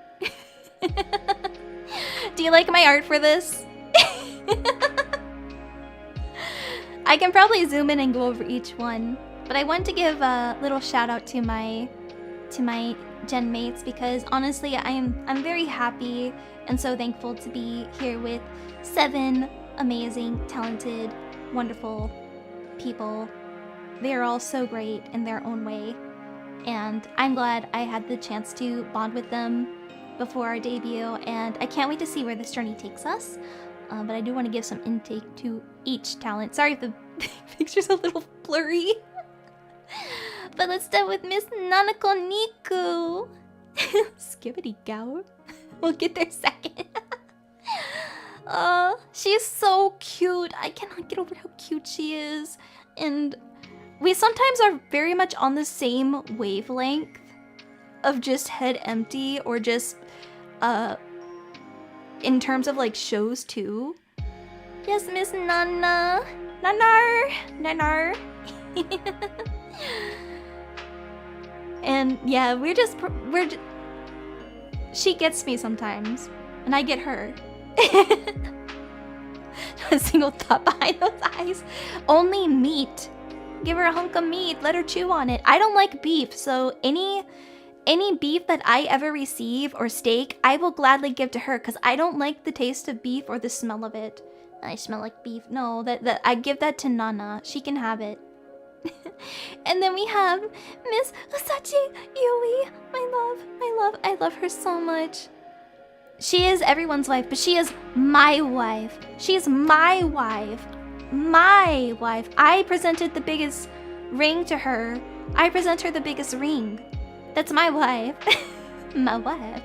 Do you like my art for this? I can probably zoom in and go over each one, but I want to give a little shout out to my gen mates, because honestly I'm very happy and so thankful to be here with 7 amazing, talented, wonderful people. They are all so great in their own way, and I'm glad I had the chance to bond with them before our debut, and I can't wait to see where this journey takes us. But I do want to give some intake to each talent. Sorry if the picture's a little blurry. But let's start with Miss Nanako Niku. Skibbity gow. We'll get there second. She's so cute. I cannot get over how cute she is. And we sometimes are very much on the same wavelength of just head empty, or just in terms of like shows too. Yes, Miss Nana. Nanar. And yeah, she gets me sometimes, and I get her. A single thought behind those eyes. Only meat. Give her a hunk of meat. Let her chew on it. I don't like beef, so any beef that I ever receive, or steak, I will gladly give to her, because I don't like the taste of beef or the smell of it. I smell like beef. No, that I give that to Nana. She can have it. And then we have Miss Usachi Yui. My love. I love her so much. She is everyone's wife, but she is my wife. She is my wife. My wife. I presented the biggest ring to her. I present her the biggest ring. That's my wife. My wife.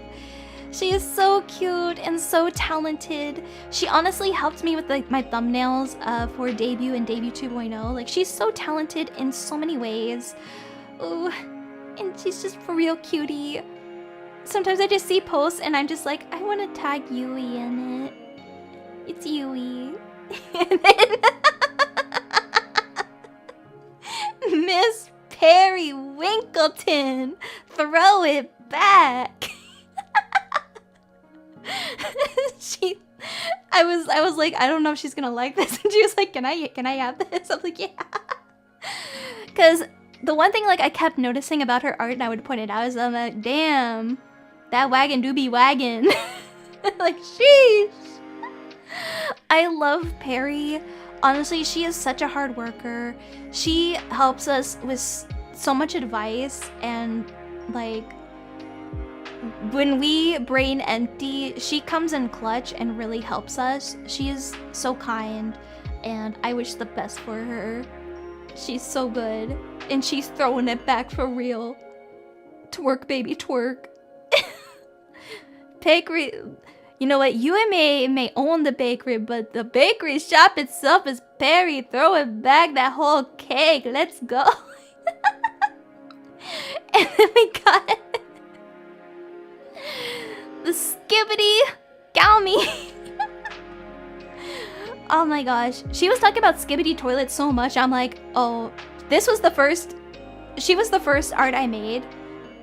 She is so cute and so talented. She honestly helped me with like my thumbnails for debut and debut 2.0. Like, she's so talented in so many ways. Ooh, and she's just for real cutie. Sometimes I just see posts and I'm just like, I want to tag Yui in it. It's Yui. And then Miss Perry Winkleton, throw it back. I was like, I don't know if she's gonna like this. And she was like, can I have this? I'm like, yeah. Because the one thing like I kept noticing about her art and I would point it out is I'm like, damn, that wagon do be wagon. Like, sheesh. I love Perry. Honestly, she is such a hard worker. She helps us with so much advice, and like when we brain empty, she comes in clutch and really helps us. She is so kind, and I wish the best for her. She's so good, and she's throwing it back for real. Twerk, baby, twerk. Bakery, you know what? You may own the bakery, but the bakery shop itself is Perry. Throw it back, that whole cake. Let's go. And then we got the Skibbity Galmy. Oh my gosh. She was talking about Skibbity toilets so much. I'm like, oh, this was the first. She was the first art I made.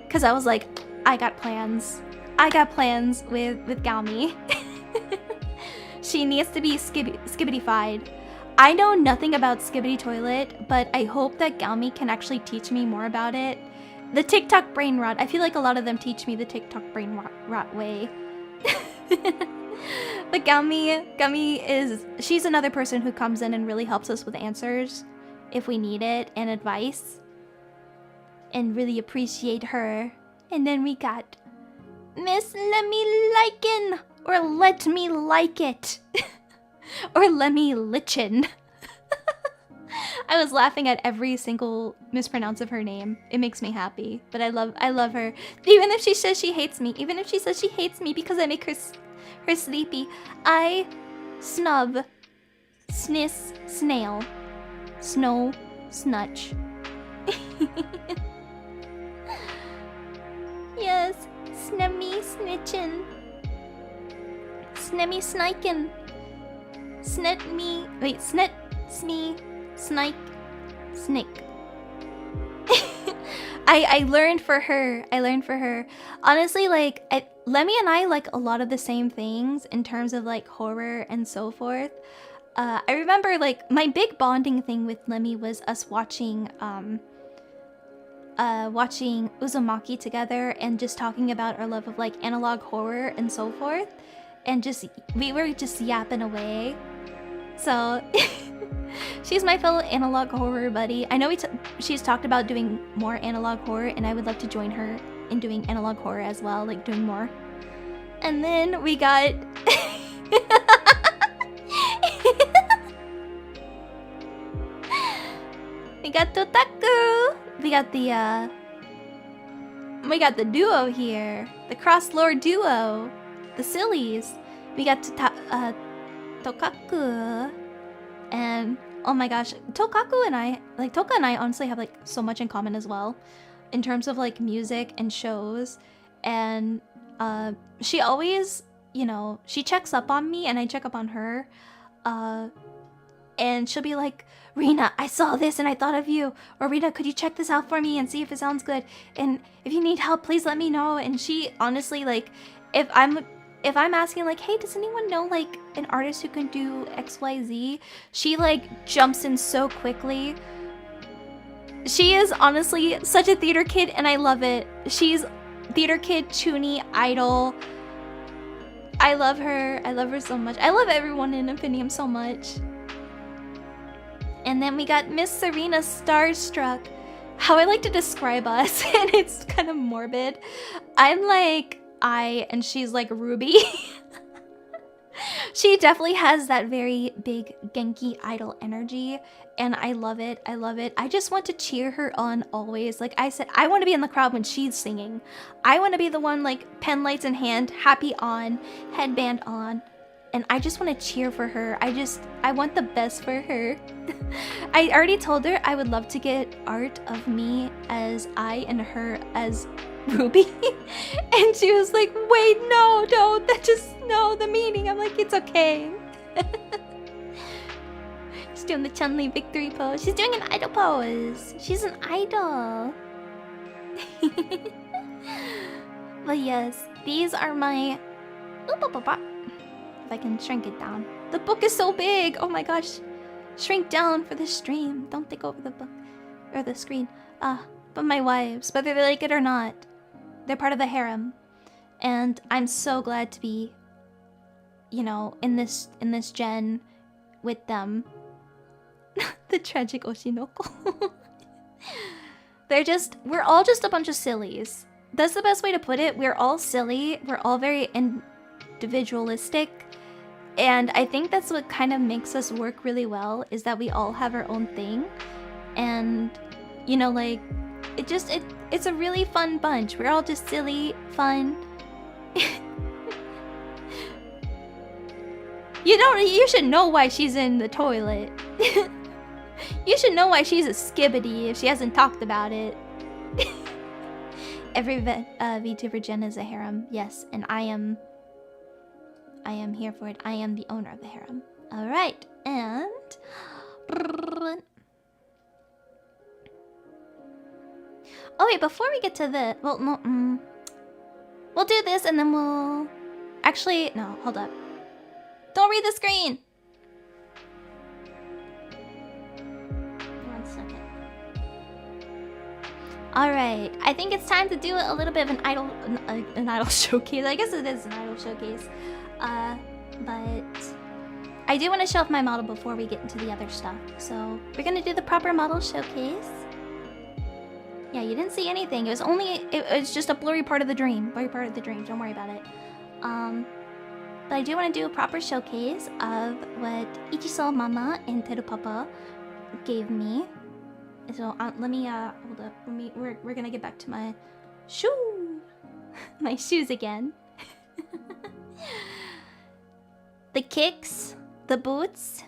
Because I was like, I got plans. I got plans with Galmy. She needs to be Skibbity-fied. I know nothing about Skibbity toilet, but I hope that Galmy can actually teach me more about it. The TikTok brain rot. I feel like a lot of them teach me the TikTok brain rot way. But Galmy is, she's another person who comes in and really helps us with answers if we need it, and advice. And really appreciate her. And then we got Miss Let Me Liken, or Let Me Like It, or Let Me Lichen. I was laughing at every single mispronounce of her name. It makes me happy, but I love her. Even if she says she hates me, even if she says she hates me because I make her sleepy, I snub, sniss, snail, snow, snutch. Yes. Snemmy snitchin'. Snemmy snikin'. Snet me. Wait, snet smee. Snike. Snick. I learned for her. Honestly, like, Lemmy and I like a lot of the same things in terms of like horror and so forth. I remember like my big bonding thing with Lemmy was us watching Uzumaki together and just talking about our love of like analog horror and so forth, and just we were just yapping away. So she's my fellow analog horror buddy. I know she's talked about doing more analog horror, and I would love to join her in doing analog horror as well, like doing more. And then we got we got Totaku. We got the duo here, the Crosslore duo, the Sillies. We got Tokaku, and oh my gosh, Tokaku and I, like Toka and I honestly have like so much in common as well, in terms of like music and shows. And she always, you know, she checks up on me and I check up on her, and she'll be like, Rina, I saw this and I thought of you. Or Rina, could you check this out for me and see if it sounds good? And if you need help, please let me know. And she honestly, like, if I'm asking like, hey, does anyone know like an artist who can do XYZ? She like jumps in so quickly. She is honestly such a theater kid, and I love it. She's theater kid, Chuny, idol. I love her. I love her so much. I love everyone in Infinium so much. And then we got Miss Serena Starstruck. How I like to describe us, and it's kind of morbid. I'm like I, and she's like Ruby. She definitely has that very big Genki idol energy, and I love it. I love it. I just want to cheer her on always. Like I said, I want to be in the crowd when she's singing. I want to be the one like pen lights in hand, happy on, headband on. And I just want to cheer for her. I want the best for her. I already told her I would love to get art of me as I and her as Ruby. And she was like, wait, no, don't. That just, no, the meaning. I'm like, it's okay. She's doing the Chun-Li victory pose. She's doing an idol pose. She's an idol. But yes, these are my... If I can shrink it down. The book is so big! Oh my gosh. Shrink down for the stream. Don't take over the book. Or the screen. But my wives, whether they like it or not, they're part of the harem. And I'm so glad to be, you know, in this gen with them. The tragic Oshinoko. We're all just a bunch of sillies. That's the best way to put it. We're all silly. We're all very individualistic. And I think that's what kind of makes us work really well, is that we all have our own thing. And, you know, like, it's a really fun bunch. We're all just silly, fun. You should know why she's in the toilet. You should know why she's a skibbity if she hasn't talked about it. Every VTuber gen is a harem, yes, and I am here for it. I am the owner of the harem. Alright, and... Oh wait, before we get to the... Well, no, we'll do this and then we'll... Actually, no, hold up. Don't read the screen! One second. Alright, I think it's time to do a little bit of an idol showcase. I guess it is an idol showcase. But I do want to show off my model before we get into the other stuff. So we're gonna do the proper model showcase. Yeah, you didn't see anything. It was just a blurry part of the dream. Blurry part of the dream. Don't worry about it. But I do want to do a proper showcase of what Ichiso Mama and Teru Papa gave me. So let me hold up. We're gonna get back to my my shoes again. The kicks, the boots,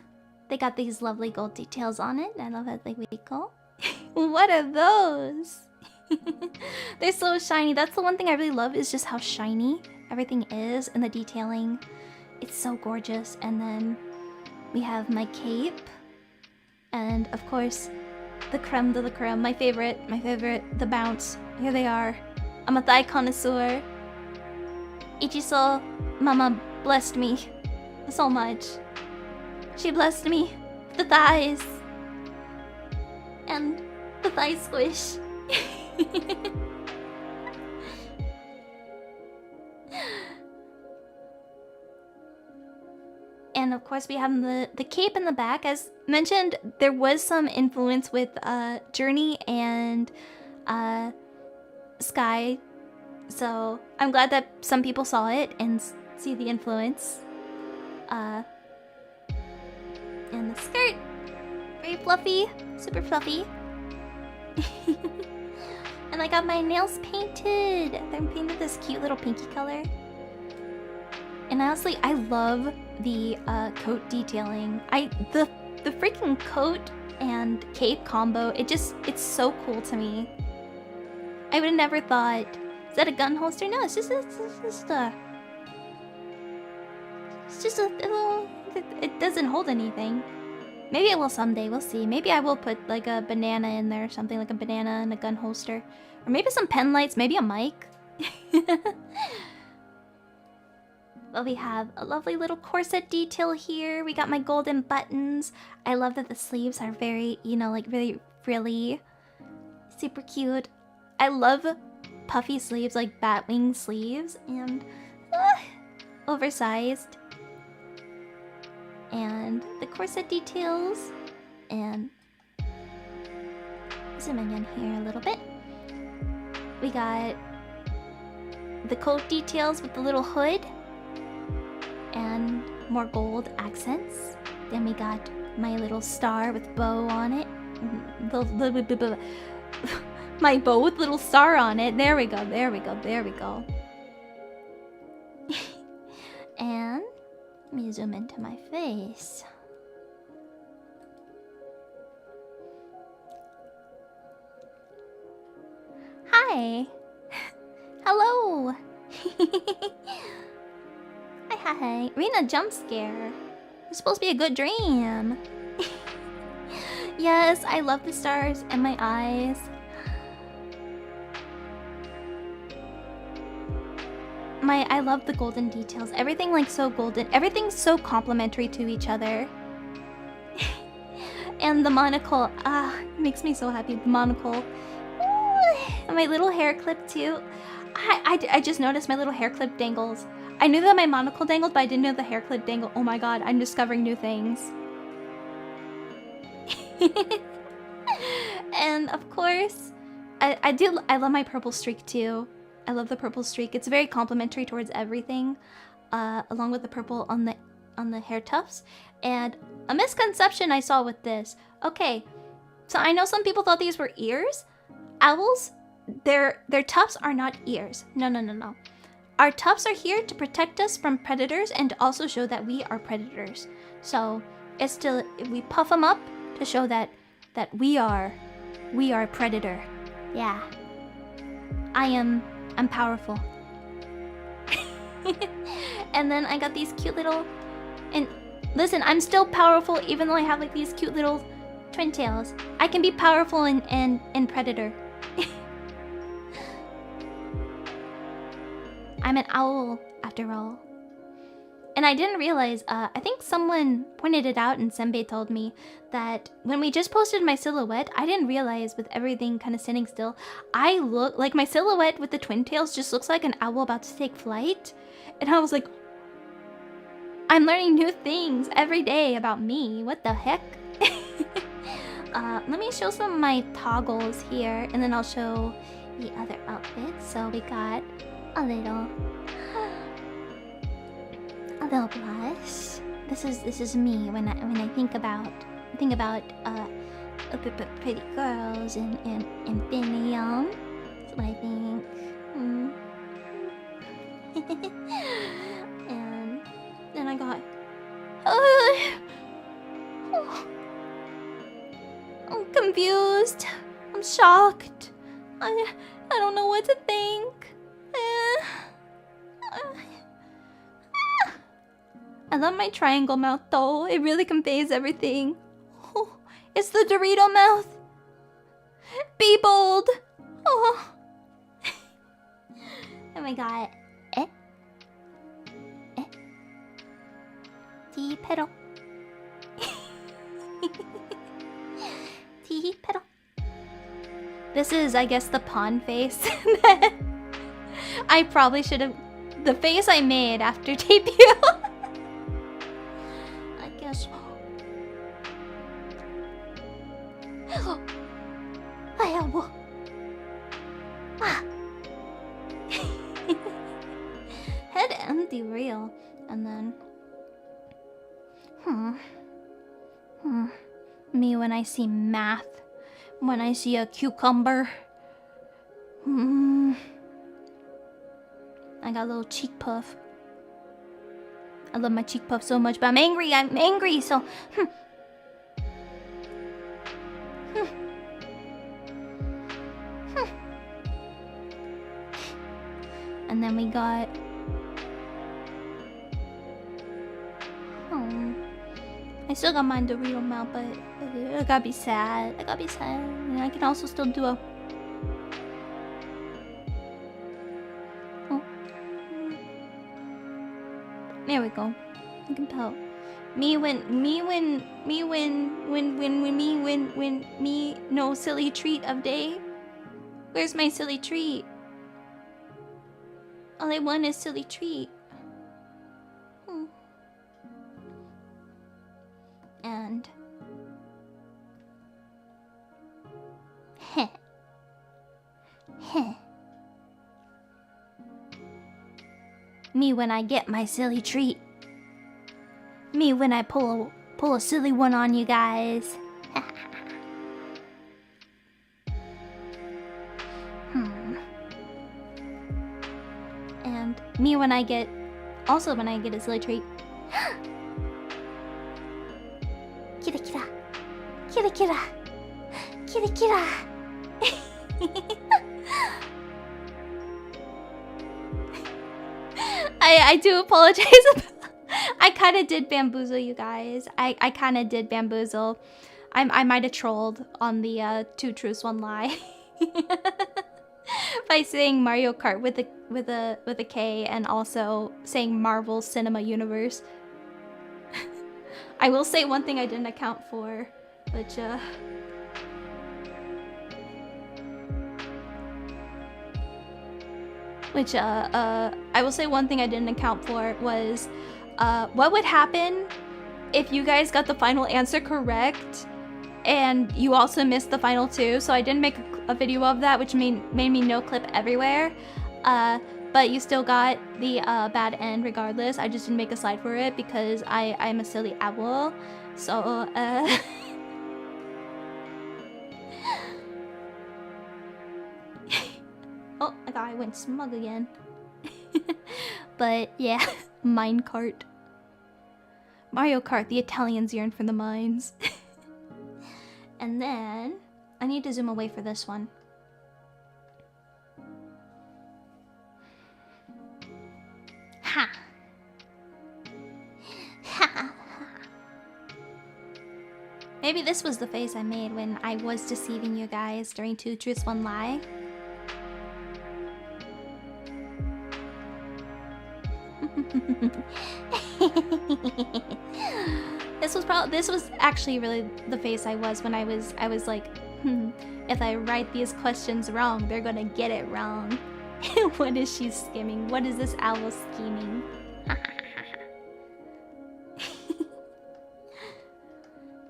they got these lovely gold details on it. I love it. Like wiggle. What are those? They're so shiny. That's the one thing I really love, is just how shiny everything is, and the detailing. It's so gorgeous. And then we have my cape, and of course the creme de la creme, my favorite, the bounce. Here they are. I'm a thigh connoisseur. Ichiso Mama blessed me so much. She blessed me with the thighs and the thigh squish. And of course we have the cape in the back. As mentioned, there was some influence with Journey and Sky. So I'm glad that some people saw it and see the influence. And the skirt, very fluffy, super fluffy. And I got my nails painted. They're painted this cute little pinky color. And honestly, I love the coat detailing. The freaking coat and cape combo, it's so cool to me. I would have never thought. Is that a gun holster? No, it's just a little. It doesn't hold anything. Maybe it will someday. We'll see. Maybe I will put like a banana in there or something, like a banana and a gun holster, or maybe some pen lights. Maybe a mic. But we have a lovely little corset detail here. We got my golden buttons. I love that the sleeves are very, you know, like really frilly. Super cute. I love puffy sleeves, like batwing sleeves, and oversized. And the corset details. And zooming in here a little bit. We got the coat details with the little hood. And more gold accents. Then we got my little star with bow on it. My bow with little star on it. There we go, there we go, there we go. And let me zoom into my face. Hi. Hello. Hi. Rina jump scare. It's supposed to be a good dream. Yes, I love the stars and my eyes. I love the golden details. Everything like so golden. Everything's so complementary to each other. And the monocle, makes me so happy. The monocle. And my little hair clip too. I just noticed my little hair clip dangles. I knew that my monocle dangled, but I didn't know the hair clip dangled. Oh my god, I'm discovering new things. And of course, I love my purple streak too. I love the purple streak. It's very complimentary towards everything, along with the purple on the hair tufts. And a misconception I saw with this. Okay, so I know some people thought these were ears. Owls, their tufts are not ears. No. Our tufts are here to protect us from predators and to also show that we are predators. So it's to we puff them up to show that we are predator. Yeah, I'm powerful. And then I got these cute little, and listen, I'm still powerful even though I have like these cute little twin tails. I can be powerful and predator. I'm an owl after all. And I didn't realize, I think someone pointed it out and Senbei told me that when we just posted my silhouette, I didn't realize with everything kind of standing still, I look like my silhouette with the twin tails just looks like an owl about to take flight. And I was like, I'm learning new things every day about me. What the heck? Let me show some of my toggles here and then I'll show the other outfits. So we got a little blush. This is me when I think about pretty girls in Infinium. That's what I think. And then I got I'm confused. I'm shocked. I don't know what to think. I love my triangle mouth though. It really conveys everything. Oh, it's the Dorito mouth. Be bold. Oh. Oh my god. Tea pedal. Tea pedal. This is, I guess, the pawn face. I probably should have. The face I made after debut. I guess. I have. Head empty real. And then. Me when I see math. When I see a cucumber. I got a little cheek puff. I love my cheek puff so much, but I'm angry, so... And then we got... I still got my Dorito mouth, but I gotta be sad. And I can also still do a... There we go. I can tell. No silly treat of day. Where's my silly treat? All I want is silly treat. And heh. Me when I get my silly treat. Me when I pull a silly one on you guys. And me when I get a silly treat. Kira kira. Kira kira. Kira kira. I do apologize. I kind of did bamboozle you guys. I kind of did bamboozle. I might have trolled on the 2 truths 1 lie. by saying Mario Kart with a K and also saying Marvel Cinema Universe. I will say one thing I didn't account for, which I will say one thing I didn't account for was what would happen if you guys got the final answer correct and you also missed the final two. So I didn't make a video of that, which made me no clip everywhere. But you still got the bad end regardless. I just didn't make a slide for it because I'm a silly owl. So oh, I thought I went smug again. But yeah, minecart. Mario Kart, the Italians yearn for the mines. And then I need to zoom away for this one. Ha! Ha! Maybe this was the face I made when I was deceiving you guys during 2 Truths, 1 Lie. This was actually really the face I was when I was like, if I write these questions wrong, they're gonna get it wrong. What is she skimming? What is this owl scheming?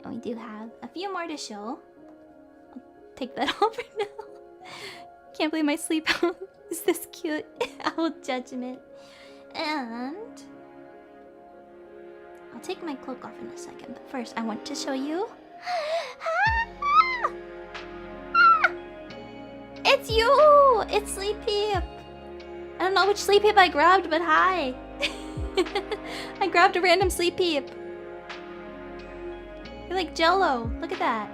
And we do have a few more to show. I'll take that off for now. Can't believe my sleep owl is this cute. Owl judgment. And I'll take my cloak off in a second, but first I want to show you. It's you! It's Sleep Peep! I don't know which Sleep Peep I grabbed, but hi! I grabbed a random Sleep Peep. You're like Jello. Look at that.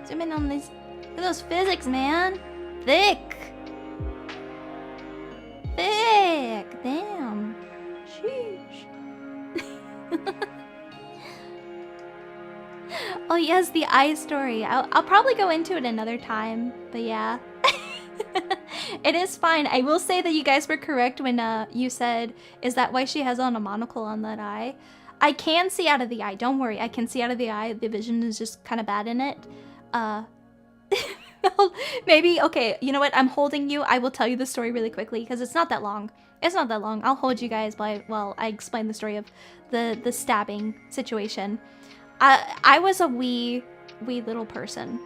Zoom in on these. Look at those physics, man. Thick! Thick! Damn. Sheesh. Oh yes, the eye story. I'll probably go into it another time, but yeah. It is fine. I will say that you guys were correct when you said, is that why she has on a monocle on that eye? I can see out of the eye. Don't worry. I can see out of the eye. The vision is just kind of bad in it. Maybe, okay, you know what? I'm holding you. I will tell you the story really quickly because it's not that long. It's not that long. I'll hold you guys while I explain the story of the stabbing situation. I was a wee little person.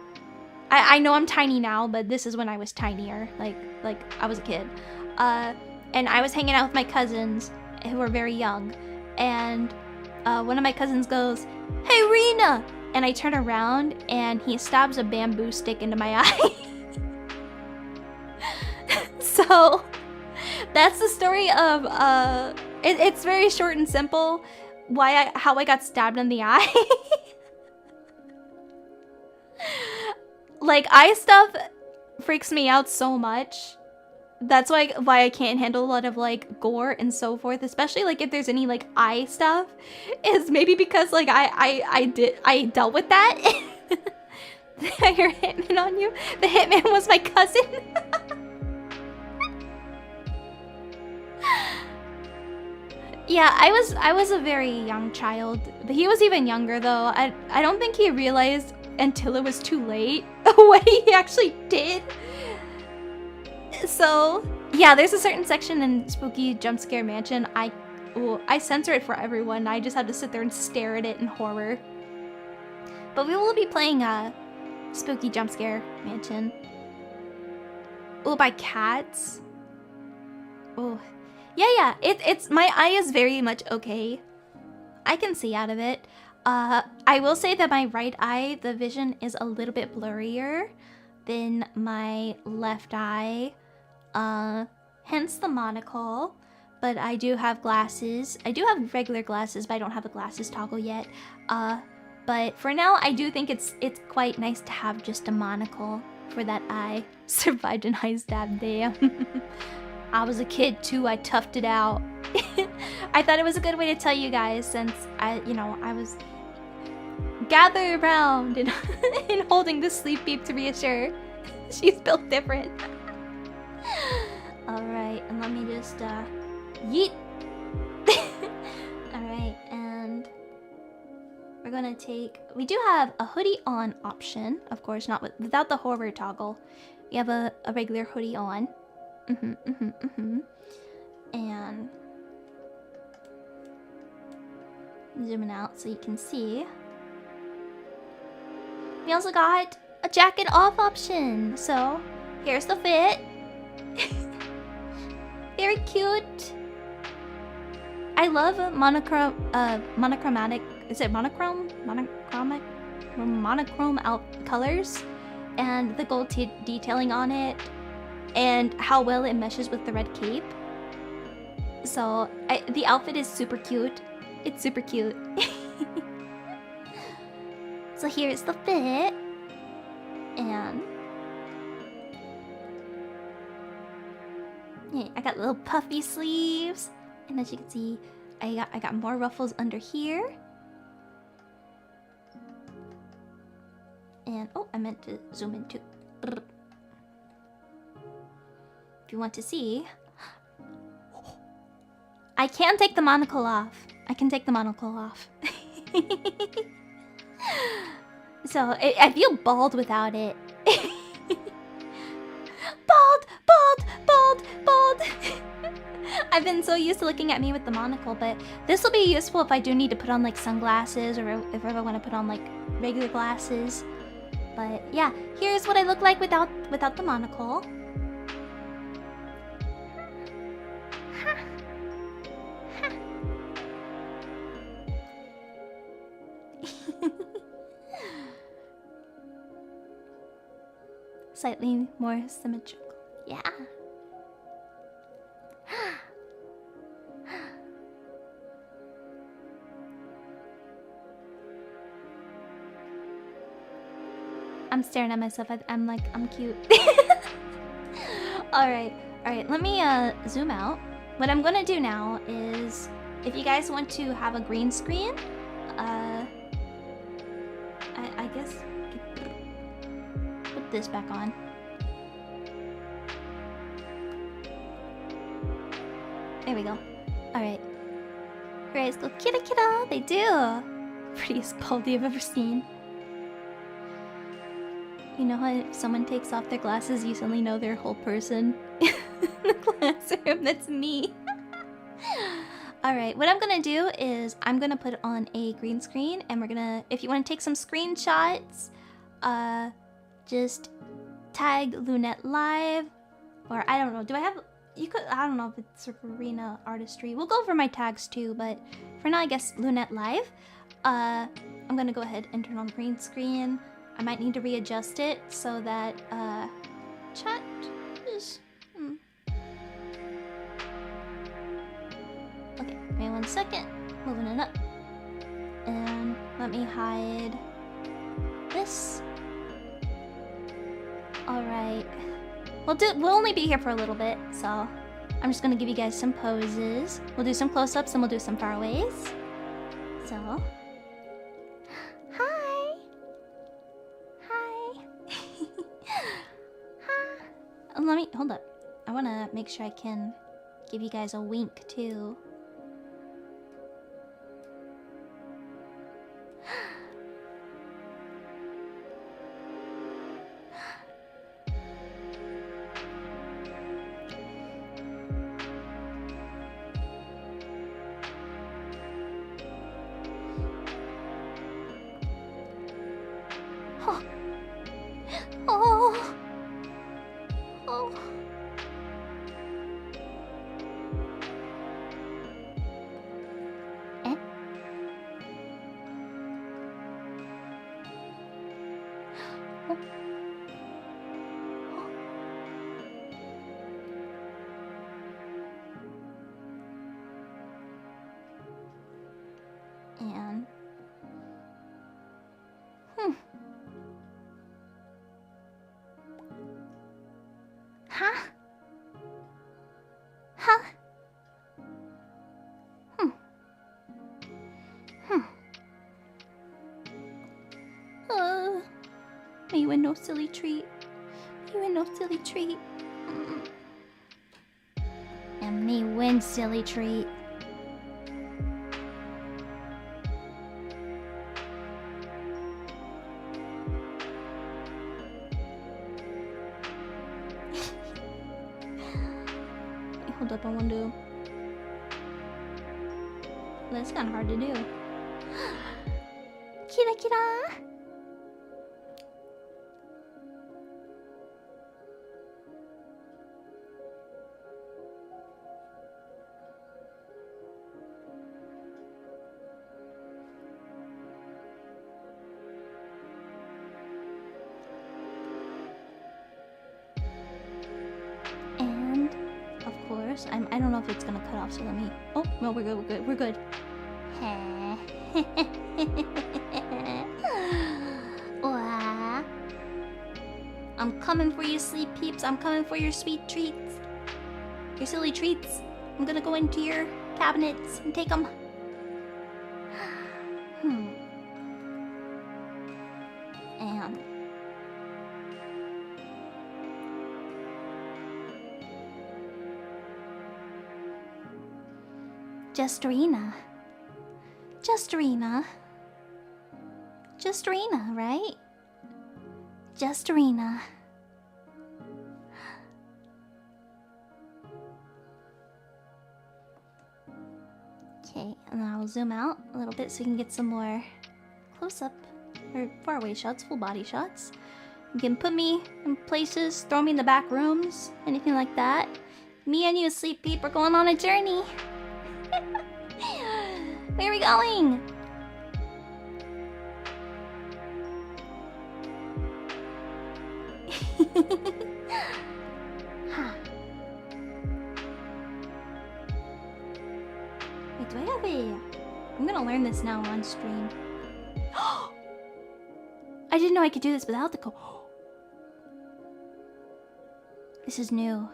I know I'm tiny now, but this is when I was tinier. Like I was a kid. And I was hanging out with my cousins who were very young. And one of my cousins goes, "Hey, Rina!" And I turn around and he stabs a bamboo stick into my eye. So that's the story of it's very short and simple how I got stabbed in the eye. Like, eye stuff freaks me out so much. That's why I can't handle a lot of like gore and so forth, especially like if there's any like eye stuff, is maybe because like I dealt with that. Did I hear hitman on you? The hitman was my cousin. Yeah, I was a very young child, but he was even younger though. I don't think he realized until it was too late what he actually did. So yeah, there's a certain section in Spooky Jump Scare Mansion. I censor it for everyone. I just have to sit there and stare at it in horror. But we will be playing Spooky Jump Scare Mansion. Oh, by cats. Oh, yeah. It's my eye is very much okay. I can see out of it. I will say that my right eye, the vision is a little bit blurrier than my left eye. Hence the monocle. But I do have glasses. I do have regular glasses, but I don't have a glasses toggle yet. But for now, I do think it's quite nice to have just a monocle for that eye. Survived an eye stab, damn. I was a kid too, I toughed it out. I thought it was a good way to tell you guys since I was gathered around and, and holding the Sleep Beep to reassure. She's built different. Alright, and let me just yeet. Alright, and we're gonna take, we do have a hoodie on option, of course, not without the horror toggle. We have a regular hoodie on. And zooming out so you can see. We also got a jacket off option. So here's the fit. Very cute. I love monochromatic. Is it monochrome? Monochrome out colors, and the gold detailing on it, and how well it meshes with the red cape. So the outfit is super cute. It's super cute. So here's the fit, and yeah, I got little puffy sleeves, and as you can see, I got more ruffles under here. And oh, I meant to zoom in too. If you want to see, I can take the monocle off. I can take the monocle off. So I feel bald without it. Bald. I've been so used to looking at me with the monocle, but this will be useful if I do need to put on like sunglasses, or if I want to put on like regular glasses. But yeah, here's what I look like without the monocle. Slightly more symmetrical. Yeah. I'm staring at myself. I'm like, I'm cute. Alright, let me zoom out. What I'm gonna do now is, if you guys want to have a green screen, I guess put this back on. There we go. Alright. Your eyes go kitty kitty. They do. Prettiest baldy I've ever seen. You know how if someone takes off their glasses, you suddenly know their whole person in the classroom? That's me. Alright, what I'm gonna do is I'm gonna put on a green screen, and we're gonna, if you want to take some screenshots, just tag Lunette live, or I don't know, do I have, you could, I don't know if it's Rina artistry. We'll go over my tags too, but for now I guess Lunette live. I'm gonna go ahead and turn on green screen. I might need to readjust it so that chat is okay, give me 1 second. Moving it up. And let me hide this. Alright. We'll only be here for a little bit, so I'm just gonna give you guys some poses. We'll do some close-ups and we'll do some faraways. So hi. Let me hold up. I wanna make sure I can give you guys a wink too. And you win no silly treat. You win no silly treat. me win, silly treat. Wait, hold up, I want to... That's kind of hard to do. Kira kira! And of course, I don't know if it's gonna cut off, so let me... Oh, no, we're good, we're good. Wah. I'm coming for you, sleep peeps. I'm coming for your sweet treats. Your silly treats. I'm gonna go into your cabinets and take them. And... Just Rina. Just Rina. Just Rina, right? Just Rina. Okay, and then I'll zoom out a little bit so you can get some more close-up or far-away shots, full body shots. You can put me in places, throw me in the back rooms, anything like that. Me and you, Sleep Peep, are going on a journey. Where are we going? Huh. Wait, do I have a... I'm gonna learn this now on stream. I didn't know I could do this without the code. This is new.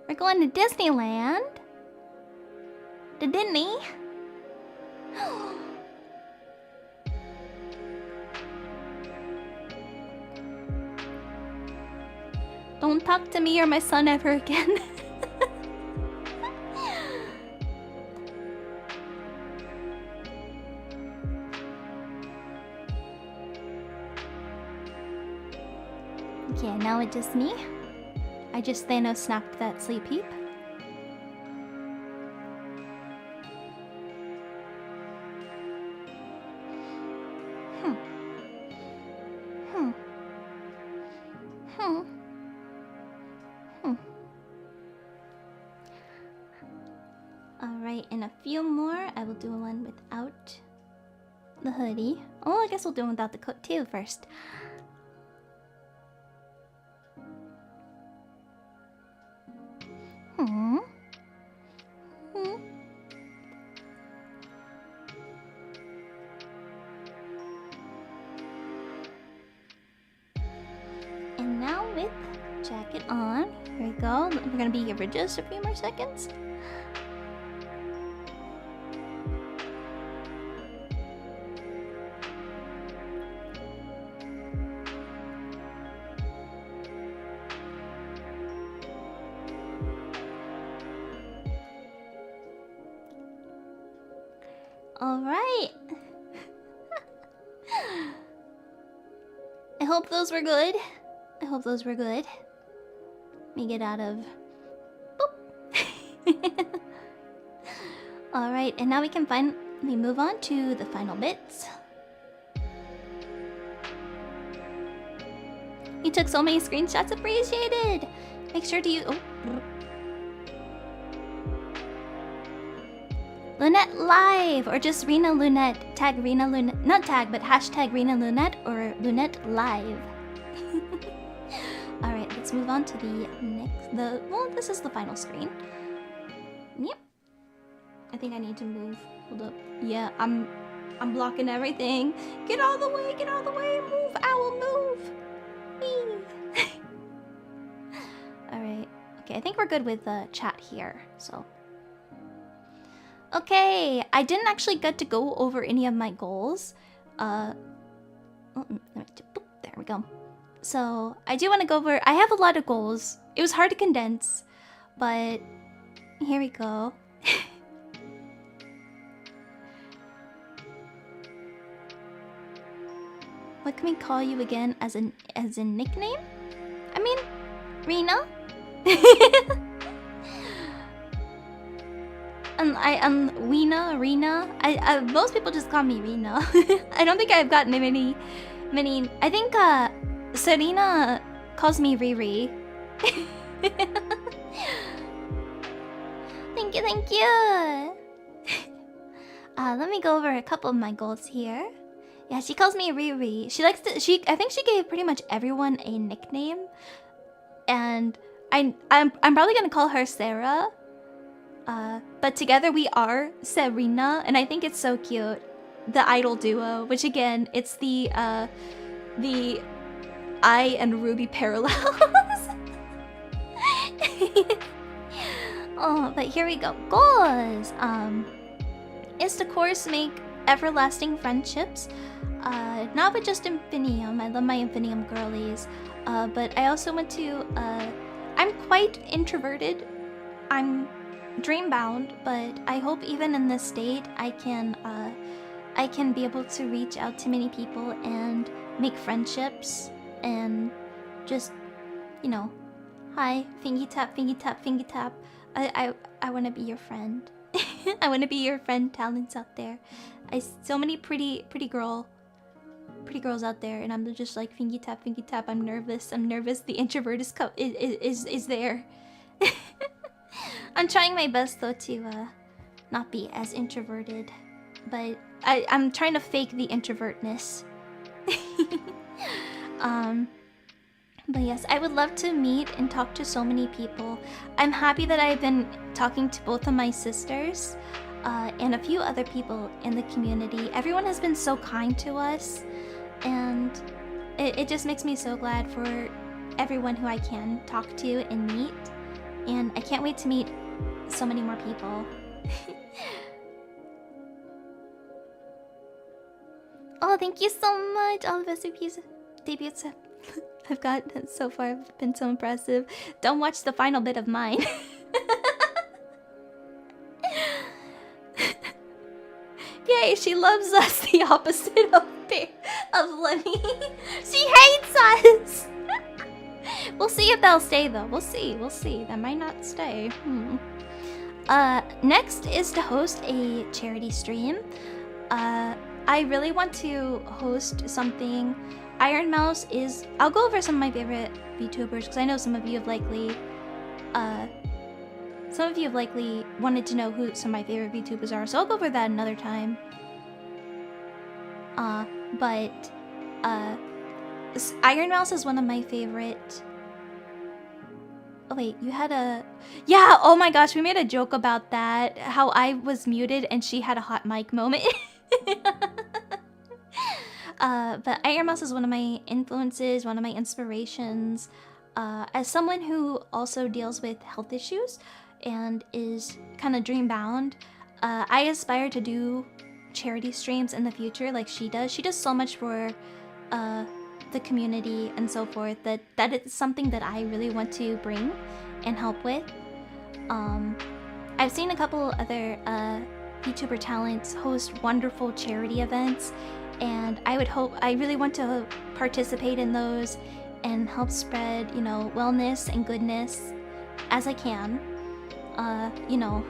We're going to Disneyland. To Disney. Don't talk to me or my son ever again. Okay, now it's just me. I just Thanos snapped that sleep heap. Alright, in a few more, I will do one without the hoodie. Oh, I guess we'll do one without the coat too first. And now with jacket on, here we go. We're gonna be here for just a few more seconds. Alright. I hope those were good. I hope those were good. Let me get out of... Boop. Alright, and now we can finally move on to the final bits. You took so many screenshots, appreciated! Make sure to use... Oh. Lunette Live, or just Rina Lunette. Tag Rina Lunette, not tag, but hashtag Rina Lunette or Lunette Live. Alright, let's move on to the next, well, this is the final screen. Yep. I think I need to move, hold up. Yeah, I'm blocking everything. Get out of the way, move, owl, move. Whee. Alright, okay, I think we're good with chat here, so. Okay, I didn't actually get to go over any of my goals. Oh, let me do, boop, there we go. So I do want to go over. I have a lot of goals. It was hard to condense, but here we go. What can we call you again as a nickname? I mean, Rina. Rina. Most people just call me Rina. I don't think I've gotten many. I think Serena calls me Riri. Thank you. Let me go over a couple of my goals here. Yeah, she calls me Riri. She likes to. I think she gave pretty much everyone a nickname, and I'm probably gonna call her Sarah. But together we are Serena, and I think it's so cute. The idol duo, which again, it's the I and Ruby parallels. Oh, but here we go. Goals. Is to course make everlasting friendships. Not with just Infinium. I love my Infinium girlies. But I also want to. I'm quite introverted. I'm dreambound, but I hope even in this state I can be able to reach out to many people and make friendships and just, you know, hi, fingy tap, fingy tap, fingy tap. I want to be your friend. I want to be your friend, talents out there. So many pretty girls out there, and I'm just like fingy tap, fingy tap. I'm nervous. The introvert is there. I'm trying my best though to not be as introverted, but I'm trying to fake the introvertness. But yes, I would love to meet and talk to so many people. I'm happy that I've been talking to both of my sisters and a few other people in the community. Everyone has been so kind to us, and it just makes me so glad for everyone who I can talk to and meet. And I can't wait to meet so many more people. Oh, thank you so much. All the best debuts I've got so far have been so impressive. Don't watch the final bit of mine. Yay, she loves us, the opposite of Lenny. She hates us. We'll see if they'll stay though. We'll see. That might not stay. Next is to host a charity stream. I really want to host something. Iron Mouse is. I'll go over some of my favorite VTubers because I know some of you have likely wanted to know who some of my favorite VTubers are. So I'll go over that another time. But Iron Mouse is one of my favorite. Oh wait, you had a... Yeah, oh my gosh, we made a joke about that. How I was muted and she had a hot mic moment. But Iron Mouse is one of my influences, one of my inspirations. As someone who also deals with health issues and is kind of dream-bound, I aspire to do charity streams in the future like she does. She does so much for the community and so forth that is something that I really want to bring and help with. I've seen a couple other VTuber talents host wonderful charity events, and I really want to participate in those and help spread, you know, wellness and goodness as I can. You know,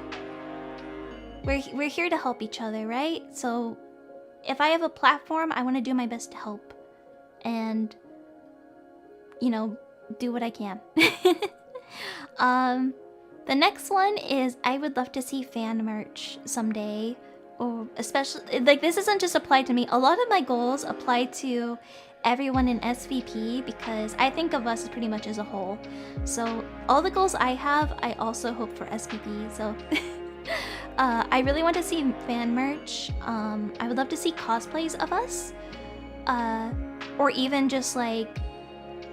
we're here to help each other, right? So if I have a platform, I want to do my best to help and, you know, do what I can. The next one is I would love to see fan merch someday. Or especially, like, this doesn't just apply to me. A lot of my goals apply to everyone in SVP because I think of us pretty much as a whole. So all the goals I have, I also hope for SVP. So I really want to see fan merch. I would love to see cosplays of us. Or even just like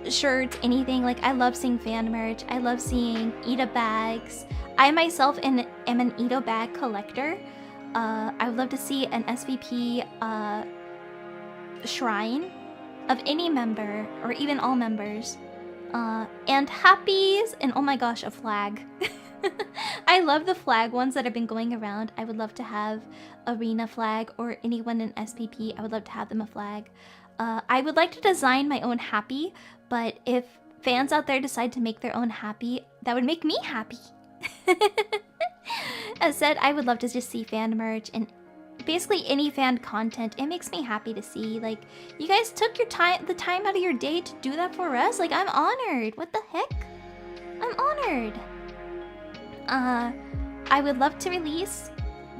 shirts, anything. Like, I love seeing fan merch. I love seeing Ida bags. I myself am an Ida bag collector. I would love to see an SVP shrine of any member, or even all members. And Hobbies, and oh my gosh, a flag. I love the flag ones that have been going around. I would love to have a Rina flag, or anyone in SPP. I would love to have them a flag. I would like to design my own happy, but if fans out there decide to make their own happy, that would make me happy. As said, I would love to just see fan merch and basically any fan content. It makes me happy to see, like, you guys took the time out of your day to do that for us. Like, I'm honored. What the heck? I'm honored. I would love to release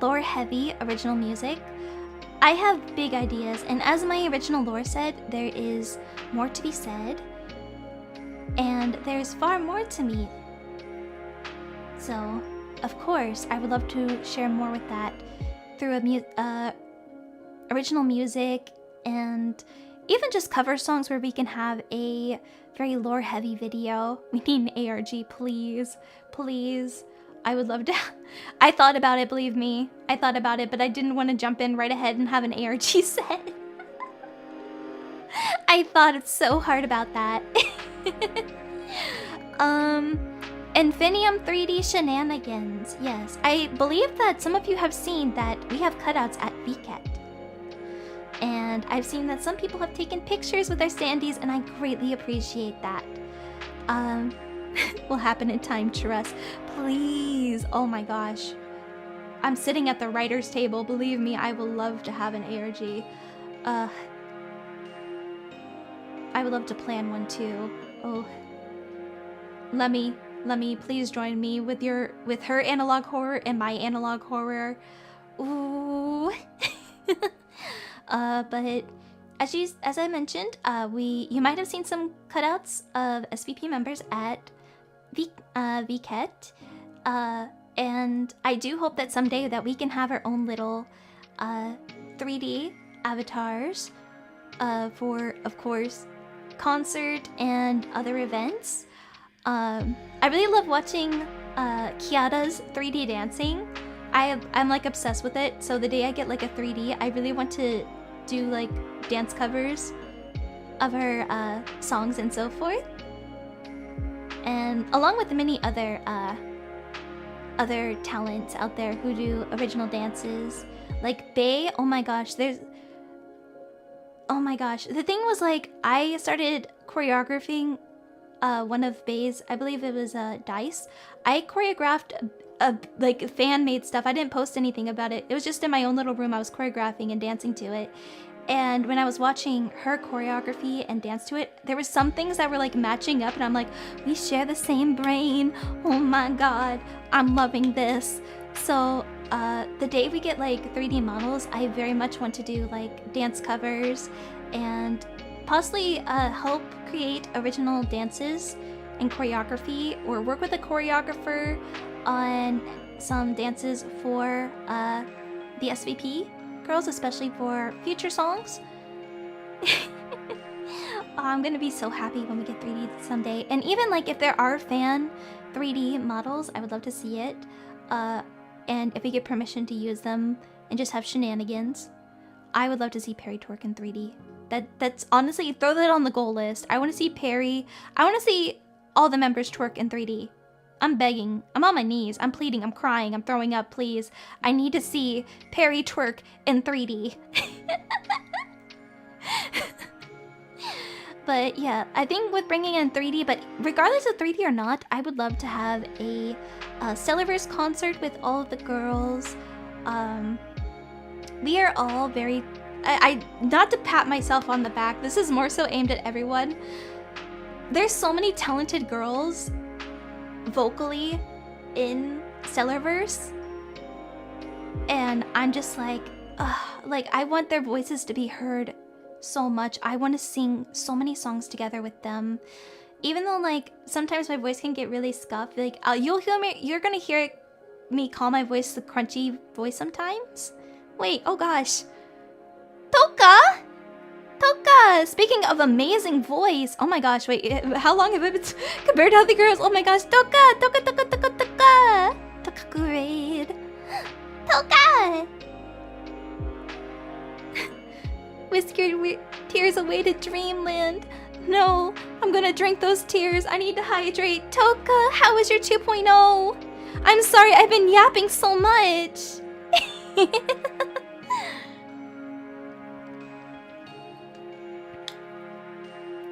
lore heavy original music. I have big ideas, and as my original lore said, there is more to be said, and there's far more to me. So, of course, I would love to share more with that through original music, and even just cover songs where we can have a very lore heavy video. We need an ARG, please. Please. I would love to. I thought about it, believe me. I thought about it, but I didn't want to jump in right ahead and have an ARG set. I thought so hard about that. Infinium 3D shenanigans. Yes, I believe that some of you have seen that we have cutouts at VCAT. And I've seen that some people have taken pictures with their standees, and I greatly appreciate that. Will happen in time, trust. Please. Oh my gosh. I'm sitting at the writer's table. Believe me, I will love to have an ARG. I would love to plan one too. Oh. Let me please join me with her analog horror and my analog horror. Ooh. But as I mentioned, you might have seen some cutouts of SVP members at VCAT, and I do hope that someday that we can have our own little 3D avatars for, of course, concert and other events. I really love watching Kiara's 3D dancing. I'm like obsessed with it, so the day I get like a 3D, I really want to do like dance covers of her songs and so forth. And along with many other talents out there who do original dances, like Bae. Oh my gosh, the thing was, like, I started choreographing one of Bae's, I believe it was Dice. I choreographed like fan-made stuff. I didn't post anything about it. It was just in my own little room. I was choreographing and dancing to it. And when I was watching her choreography and dance to it, there were some things that were like matching up, and I'm like, we share the same brain. Oh my god, I'm loving this. So the day we get like 3D models, I very much want to do like dance covers and possibly help create original dances and choreography, or work with a choreographer on some dances for the SVP girls, especially for future songs. I'm gonna be so happy when we get 3D someday. And even like if there are fan 3D models, I would love to see it. And if we get permission to use them and just have shenanigans, I would love to see Perry twerk in 3D. That's honestly, throw that on the goal list. I want to see Perry. I want to see all the members twerk in 3D. I'm begging. I'm on my knees. I'm pleading. I'm crying. I'm throwing up. Please. I need to see Perry twerk in 3D. But yeah, I think with bringing in 3D, but regardless of 3D or not, I would love to have a Stellarverse concert with all of the girls. We are all very... I not to pat myself on the back. This is more so aimed at everyone. There's so many talented girls vocally in Stellarverse, and I'm just like I want their voices to be heard so much. I want to sing so many songs together with them, even though like sometimes my voice can get really scuffed. Like you're gonna hear me call my voice the crunchy voice sometimes. Wait, oh gosh, Toka, speaking of amazing voice, oh my gosh, wait, how long have I been compared to other girls? Oh my gosh, Toka, great, Toka. whisk your tears away to dreamland. No, I'm gonna drink those tears. I need to hydrate. Toka, how was your 2.0? I'm sorry, I've been yapping so much.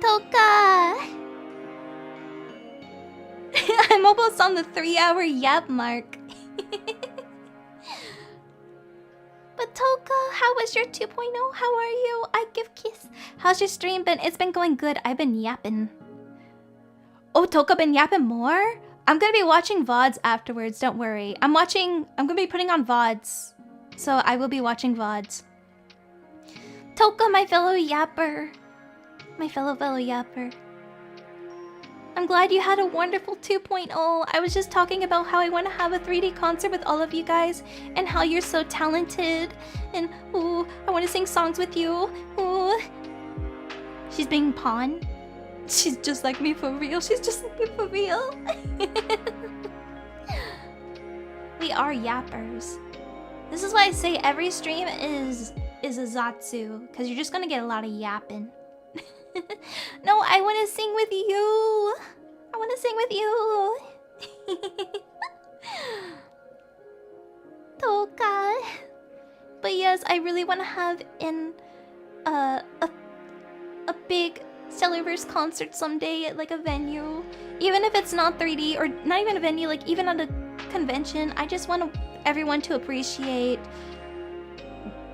Toka! I'm almost on the 3-hour yap mark. But Toka, how was your 2.0? How are you? I give kiss. How's your stream been? It's been going good. I've been yapping. Oh, Toka been yapping more? I'm gonna be watching VODs afterwards, don't worry. I'm gonna be putting on VODs. So I will be watching VODs. Toka, my fellow yapper. My fellow yapper. I'm glad you had a wonderful 2.0. I was just talking about how I want to have a 3D concert with all of you guys and how you're so talented. And ooh, I want to sing songs with you. Ooh. She's being Pawn. She's just like me for real. She's just like me for real. We are yappers. This is why I say every stream is a Zatsu, because you're just gonna get a lot of yapping. No, I want to sing with you. I want to sing with you. Toka. But yes, I really want to have a big Stellarverse concert someday at like a venue. Even if it's not 3D or not even a venue, like even at a convention. I just want everyone to appreciate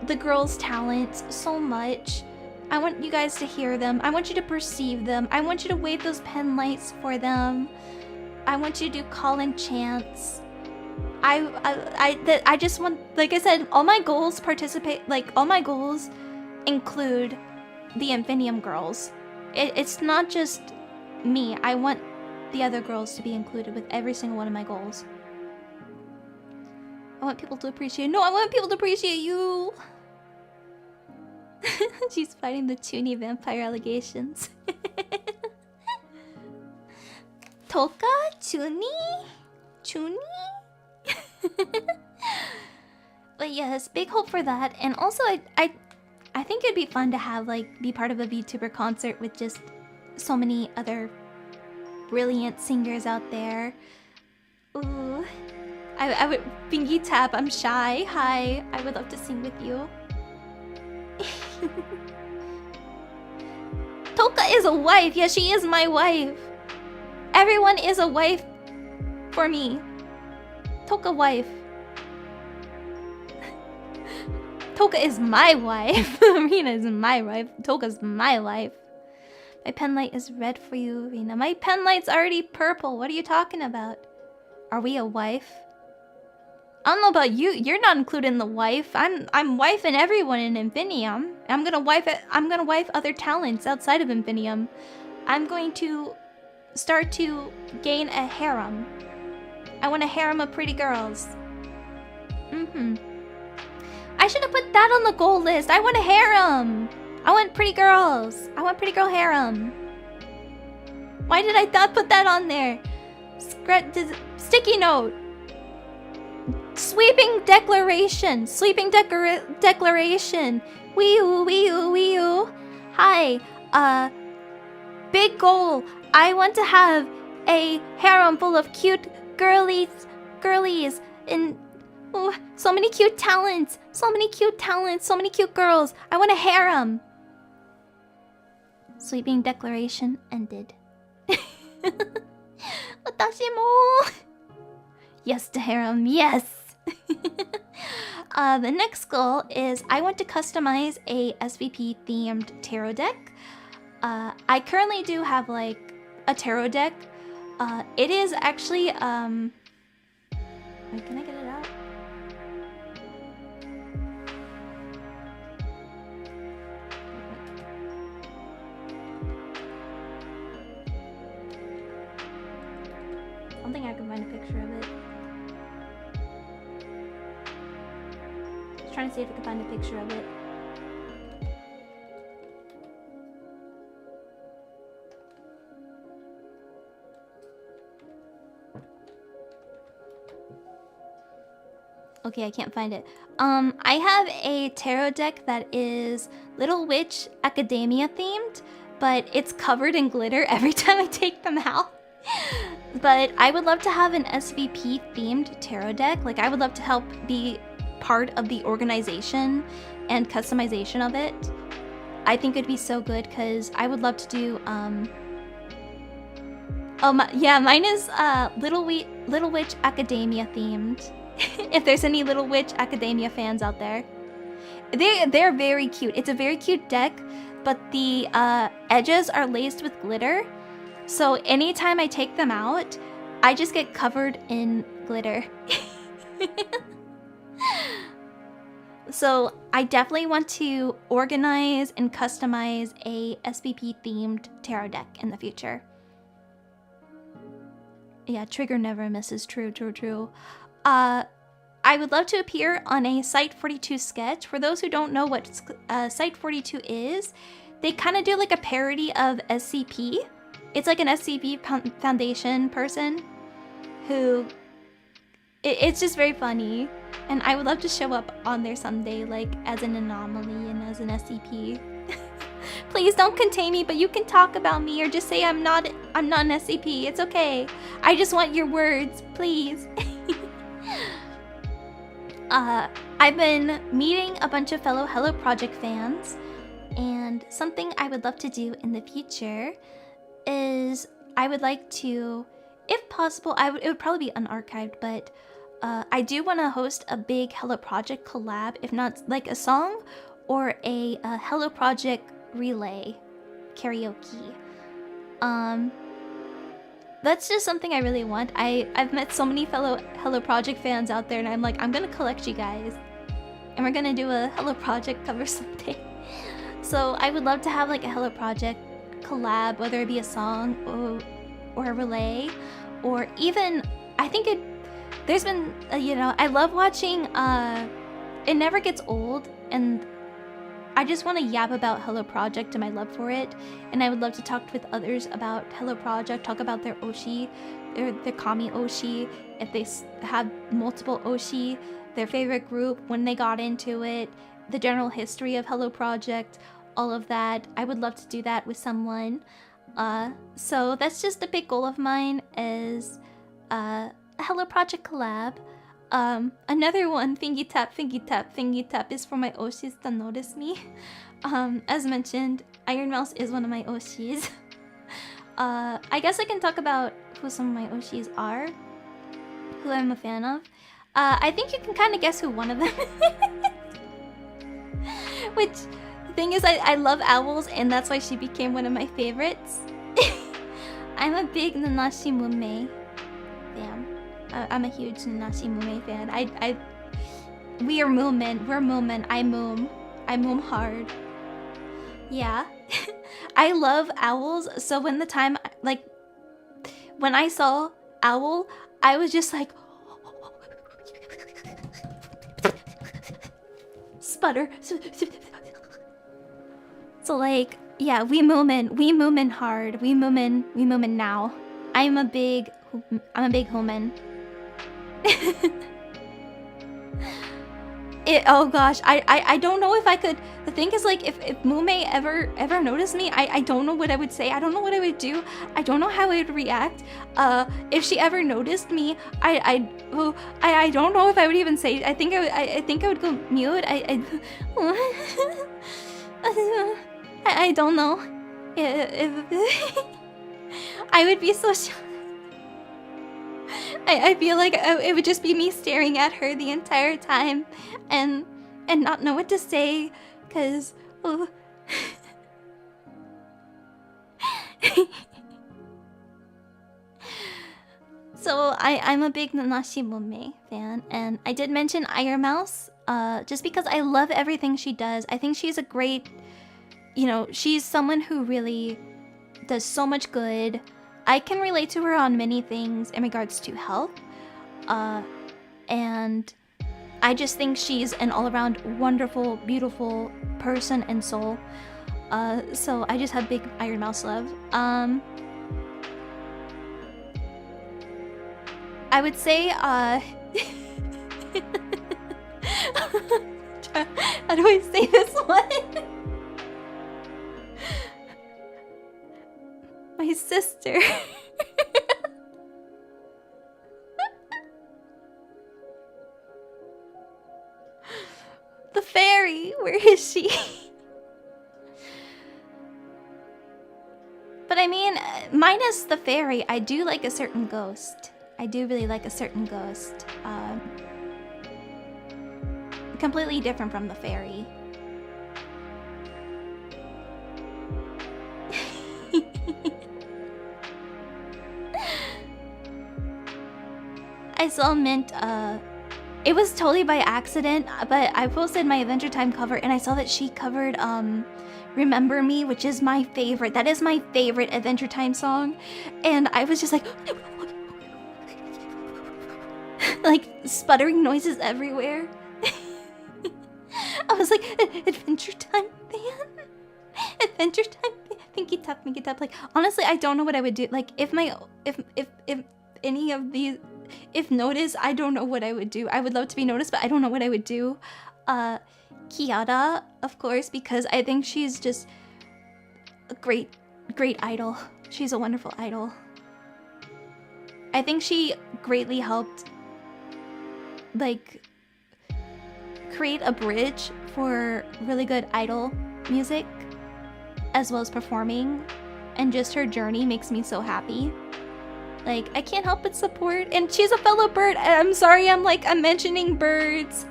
the girls' talents so much. I want you guys to hear them. I want you to perceive them. I want you to wave those pen lights for them. I want you to do call-in chants. I just want, like I said, all my goals include the Infinium girls. It's not just me. I want the other girls to be included with every single one of my goals. I want people to appreciate. No, I want people to appreciate you. She's fighting the Toonie vampire allegations. Toka? Toonie? But yes, big hope for that. And also, I think it'd be fun to have, like, be part of a VTuber concert with just so many other brilliant singers out there. Ooh. I would... Bingy Tap, I'm shy. Hi. I would love to sing with you. Toka is a wife. Yeah, she is my wife. Everyone is a wife for me. Toka wife. Toka is my wife. Rina is my wife. Toka's my wife. My pen light is red for you, Rina. My pen light's already purple. What are you talking about? Are we a wife? I don't know about you. You're not included in the wife. I'm wifing everyone in Infinium. I'm gonna wife other talents outside of Infinium. I'm going to start to gain a harem. I want a harem of pretty girls. I should have put that on the goal list. I want a harem. I want pretty girls. I want pretty girl harem. Why did I not put that on there? Sticky note. Sweeping declaration. Sweeping declaration. Wee-oo. Hi. Big goal. I want to have a harem full of cute girlies and so many cute talents. So many cute girls. I want a harem. Sweeping declaration ended. Watashi mo. Yes to harem. Yes. The next goal is I want to customize a SVP themed tarot deck. I currently do have like a tarot deck. It is actually wait, can I get it out? I don't think I can find a picture of it. Just trying to see if I can find a picture of it. Okay, I can't find it. I have a tarot deck that is Little Witch Academia themed, but it's covered in glitter every time I take them out. But I would love to have an SVP themed tarot deck. Like, I would love to help be part of the organization and customization of it. I think it'd be so good because I would love to do yeah, mine is Little Witch Academia themed. If there's any Little Witch Academia fans out there, they're very cute. It's a very cute deck, but the edges are laced with glitter. So anytime I take them out, I just get covered in glitter. So I definitely want to organize and customize a SVP themed tarot deck in the future. Yeah, trigger never misses. True. I would love to appear on a Site 42 sketch. For those who don't know what Site 42 is, they kind of do like a parody of SCP. It's like an SCP Foundation person who... It's just very funny. And I would love to show up on there someday, like as an anomaly and as an SCP. Please don't contain me, but you can talk about me or just say I'm not an SCP. It's okay. I just want your words, please. I've been meeting a bunch of fellow Hello Project fans, and something I would love to do in the future is I would like to, if possible, it would probably be unarchived, but I do want to host a big Hello Project collab, if not like a song or a Hello Project relay karaoke. That's just something I really want. I've met so many fellow Hello Project fans out there, and I'm like, I'm gonna collect you guys, and we're gonna do a Hello Project cover someday. So I would love to have like a Hello Project collab, whether it be a song or a relay, or even I think there's been you know, I love watching It Never Gets Old, and I just want to yap about Hello Project and my love for it, and I would love to talk with others about Hello Project, talk about their Oshi, their Kami Oshi, if they have multiple Oshi, their favorite group, when they got into it, the general history of Hello Project, all of that. I would love to do that with someone. So that's just a big goal of mine, is a Hello Project collab. Another one, Fingy Tap is for my Oshis that notice me. As mentioned, Iron Mouse is one of my Oshis. I guess I can talk about who some of my Oshis are, who I'm a fan of. I think you can kind of guess who one of them is. Which, the thing is, I love owls, and that's why she became one of my favorites. I'm a big Nanashi Mume fan. I'm a huge Nanashi Mume fan. We are moomin. We're moomin. I moom hard. Yeah. I love owls. So when I saw owl, I was just like, sputter. So like, yeah, we moomin hard. We moomin now. I'm a big human. Oh gosh, I don't know if I could. The thing is, like, if Mume ever noticed me, I don't know what I would say. I don't know what I would do. I don't know how I would react. If she ever noticed me, I don't know if I would even say. I think I would go mute. I don't know. If I would be so shy. I feel like it would just be me staring at her the entire time and not know what to say, because So I'm a big Nanashi Mume fan, and I did mention Iron Mouse just because I love everything she does. I think she's a great, she's someone who really does so much good. I can relate to her on many things in regards to health, and I just think she's an all-around wonderful, beautiful person and soul. So I just have big Iron Mouse love. I would say How do I say this one? My sister. The fairy, where is she? But I mean, minus the fairy, I do like a certain ghost. I do really like a certain ghost. Completely different from the fairy. I saw Mint, it was totally by accident, but I posted my Adventure Time cover and I saw that she covered, Remember Me, which is my favorite. That is my favorite Adventure Time song. And I was just like, like sputtering noises everywhere. I was like, Adventure Time fan? Adventure Time fan? Pinky tap, pinky tap. Like, honestly, I don't know what I would do. Like, if any of these, if noticed, I don't know what I would do. I would love to be noticed, but I don't know what I would do. Kiara, of course, because I think she's just a great idol. She's a wonderful idol. I think she greatly helped, like, create a bridge for really good idol music, as well as performing, and just her journey makes me so happy. Like, I can't help but support, and she's a fellow bird. I'm sorry, I'm mentioning birds.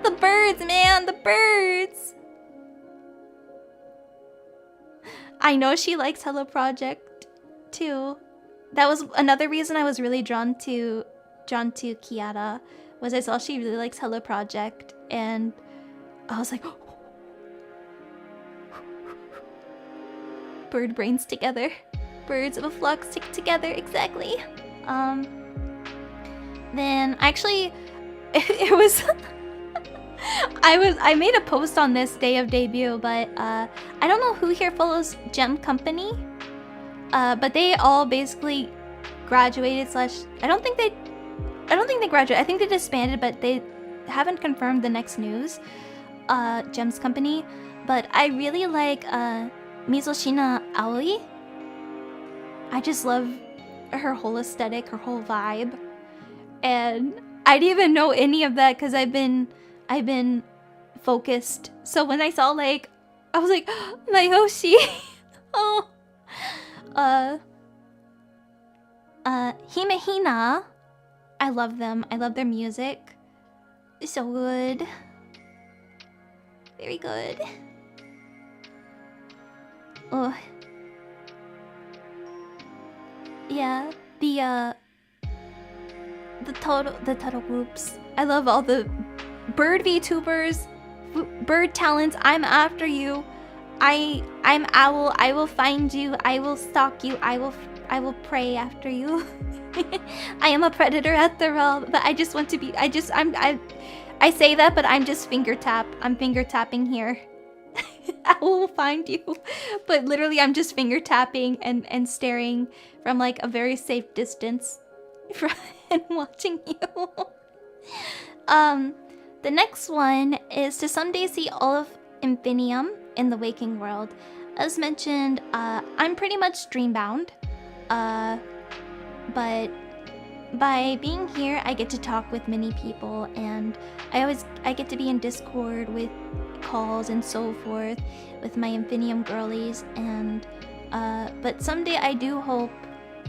The birds, man, the birds. I know she likes Hello Project too. That was another reason I was really drawn to Kiara, was I saw she really likes Hello Project, and I was like, bird brains together. Birds of a flock stick together, exactly. Then actually, it was I made a post on this day of debut, but I don't know who here follows Gem Company, but they all basically graduated slash I don't think they graduated. I think they disbanded, but they haven't confirmed the next news. Gem's Company, but I really like Mizoshina Aoi. I just love her whole aesthetic, her whole vibe. And I didn't even know any of that because I've been focused. So when I saw, like, I was like, Nayoshi. Oh. Himehina. I love them. I love their music. It's so good. Very good. Oh. Yeah, the total groups. I love all the bird VTubers, bird talents. I'm after you. I'm owl. I will find you. I will stalk you. I will pray after you. I am a predator after all. But I just want to be. I say that, but I'm just finger tap. I'm finger tapping here. I will find you, but literally I'm just finger tapping and staring from like a very safe distance and watching you. The next one is to someday see all of Infinium in the waking world. As mentioned, I'm pretty much dreambound, but by being here I get to talk with many people, and I get to be in Discord with calls and so forth with my Infinium girlies, and but someday I do hope,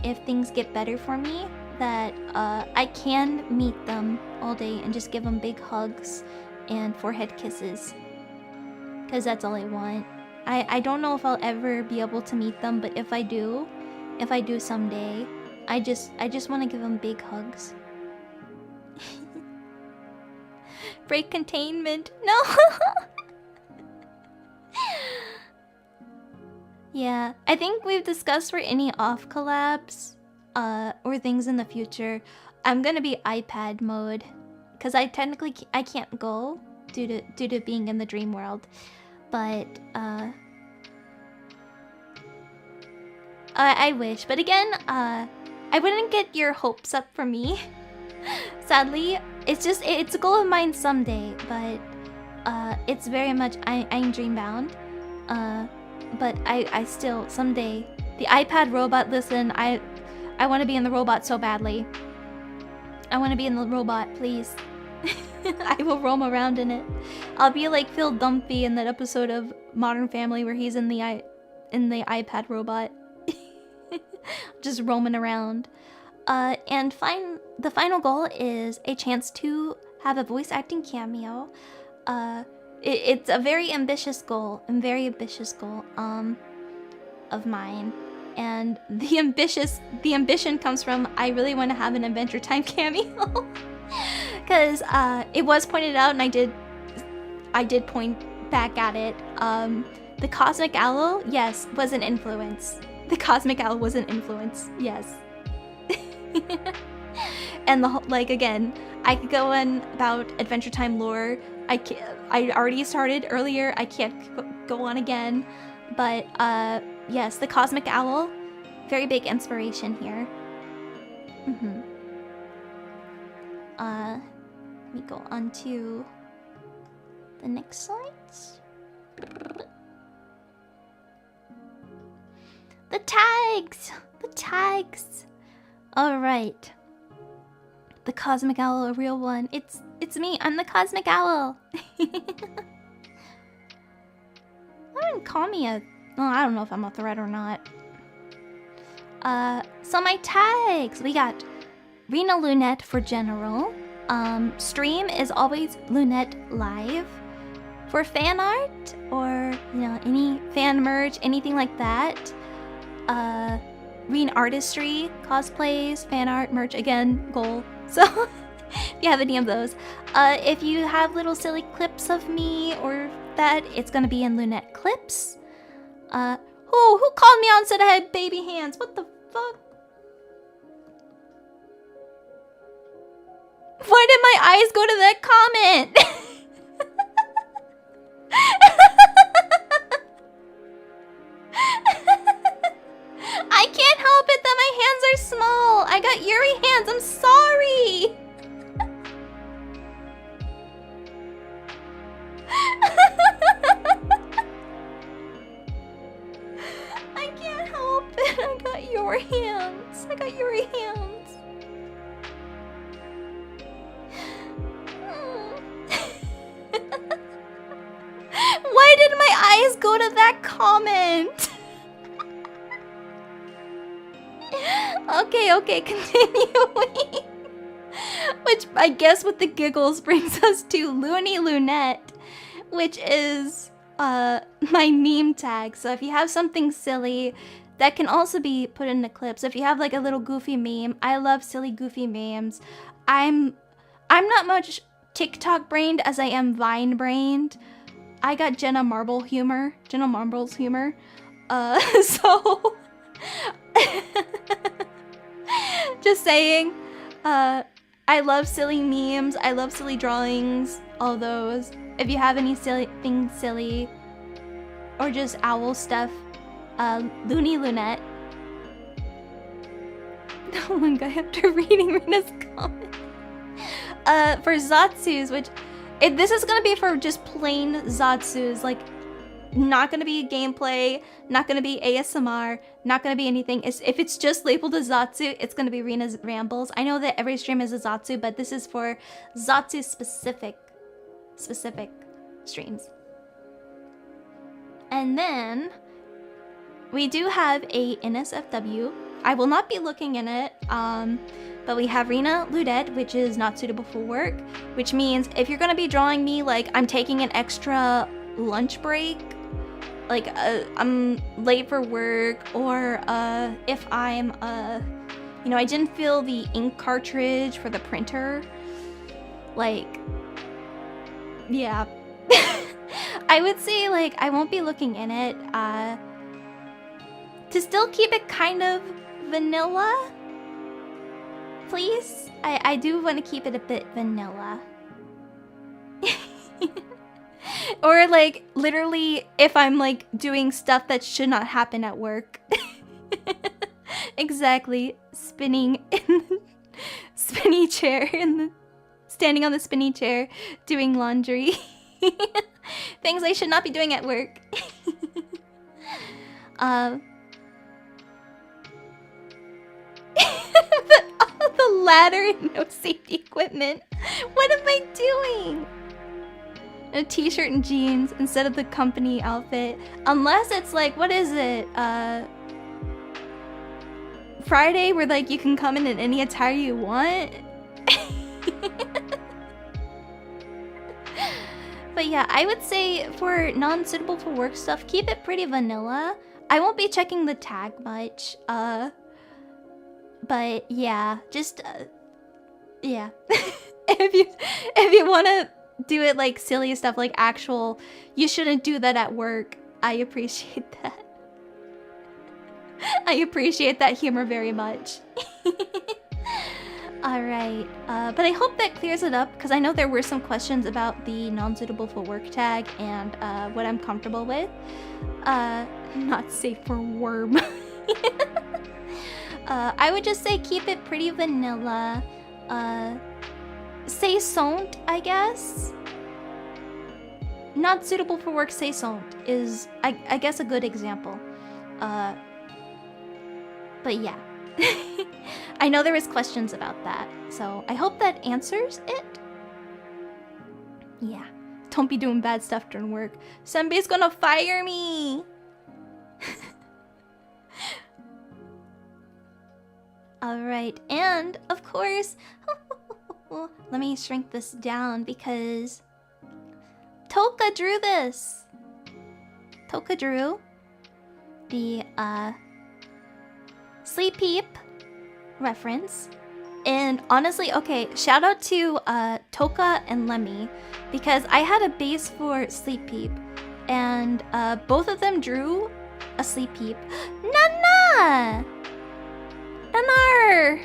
if things get better for me, that I can meet them all day and just give them big hugs and forehead kisses, because that's all I want. I don't know if I'll ever be able to meet them, but if I do someday, I just want to give them big hugs. Break containment. No. Yeah, I think we've discussed for any off collabs or things in the future, I'm gonna be iPad mode, because I can't go due to being in the dream world, but I wish. But again, I I wouldn't get your hopes up for me. Sadly, it's a goal of mine someday, but it's very much I'm dreambound. But I still someday the iPad robot. Listen, I want to be in the robot so badly. I want to be in the robot, please. I will roam around in it. I'll be like Phil Dunphy in that episode of Modern Family where he's in the iPad robot, just roaming around. And the final goal is a chance to have a voice acting cameo. It's a very ambitious goal, of mine. And the ambition comes from I really want to have an Adventure Time cameo. Because it was pointed out, and I did point back at it. The Cosmic Owl, yes, was an influence. The Cosmic Owl was an influence, yes. And again, I could go on about Adventure Time lore. I already started earlier. I can't go on again. But yes, the Cosmic Owl, very big inspiration here. Let me go on to the next slides. The tags. All right. The Cosmic Owl, a real one. It's me. I'm the Cosmic Owl. I wouldn't call me a. Well, I don't know if I'm a threat or not. So my tags. We got Rina Lunette for general. Stream is always Lunette live. For fan art or any fan merch, anything like that. Rina artistry, cosplays, fan art, merch, again, goal. So if you have any of those. If you have little silly clips of me or that, it's gonna be in Lunette clips. Who called me out and said I had baby hands? What the fuck? Why did my eyes go to that comment? I can't help it that my hands are small. I got Yuri hands. I'm sorry. I can't help it. I got your hands. I got Yuri hands. Why did my eyes go to that comment? Okay, continuing. Which I guess with the giggles brings us to Looney Lunette, which is my meme tag. So if you have something silly, that can also be put in the clip. So if you have like a little goofy meme, I love silly goofy memes. I'm not much TikTok brained as I am Vine brained. I got Jenna Marbles humor. So just saying, I love silly memes, I love silly drawings, all those. If you have any silly or just owl stuff, Looney Lunette. Oh my god, after reading Rina's comment. For Zatsus, which this is gonna be for just plain Zatsus, like not gonna be gameplay, not gonna be ASMR, not gonna be anything. If it's just labeled as Zatsu, it's gonna be Rina's rambles. I know that every stream is a Zatsu, but this is for Zatsu specific streams. And then we do have a NSFW. I will not be looking in it, but we have Rina Lunette, which is not suitable for work, which means if you're gonna be drawing me like I'm taking an extra lunch break, like I'm late for work, or if I'm I didn't fill the ink cartridge for the printer, like, yeah. I would say like I won't be looking in it, to still keep it kind of vanilla, please. I do want to keep it a bit vanilla. Or like literally if I'm like doing stuff that should not happen at work. Exactly. Spinning in the spinny chair standing on the spinny chair doing laundry. Things I should not be doing at work. The ladder and no safety equipment. What am I doing? A t-shirt and jeans instead of the company outfit. Unless it's like, what is it? Friday where like you can come in any attire you want. But yeah, I would say for non-suitable for work stuff, keep it pretty vanilla. I won't be checking the tag much. But yeah, just yeah. if you want to do it like silly stuff, like actual, you shouldn't do that at work. I appreciate that. I appreciate that humor very much. Alright, but I hope that clears it up, because I know there were some questions about the non-suitable for work tag and what I'm comfortable with. Not safe for worm. I would just say keep it pretty vanilla. Say sont, I guess. Not suitable for work say sont is, I guess, a good example. But yeah. I know there was questions about that, so I hope that answers it. Yeah. Don't be doing bad stuff during work. Somebody's gonna fire me! Alright, and of course, let me shrink this down because Toka drew this. Toka drew the Sleep Peep reference. And honestly, okay, shout out to Toka and Lemmy, because I had a base for Sleep Peep and both of them drew a Sleep Peep. Nana! Nanar!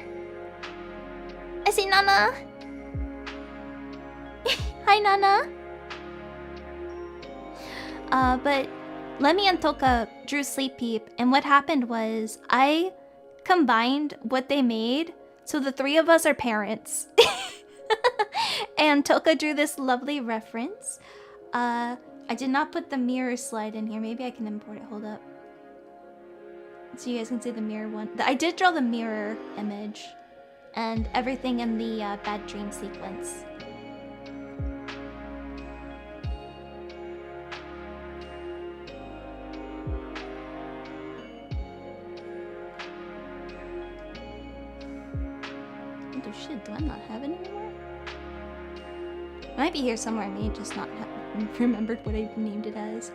I see Nana. Hi, Nana. But Lemmy and Toka drew Sleep Peep, and what happened was I combined what they made, so the three of us are parents. And Toka drew this lovely reference. I did not put the mirror slide in here. Maybe I can import it. Hold up. So you guys can see the mirror one. I did draw the mirror image and everything in the bad dream sequence. Oh shit, do I not have it anymore? It might be here somewhere. I may just not have remembered what I named it as.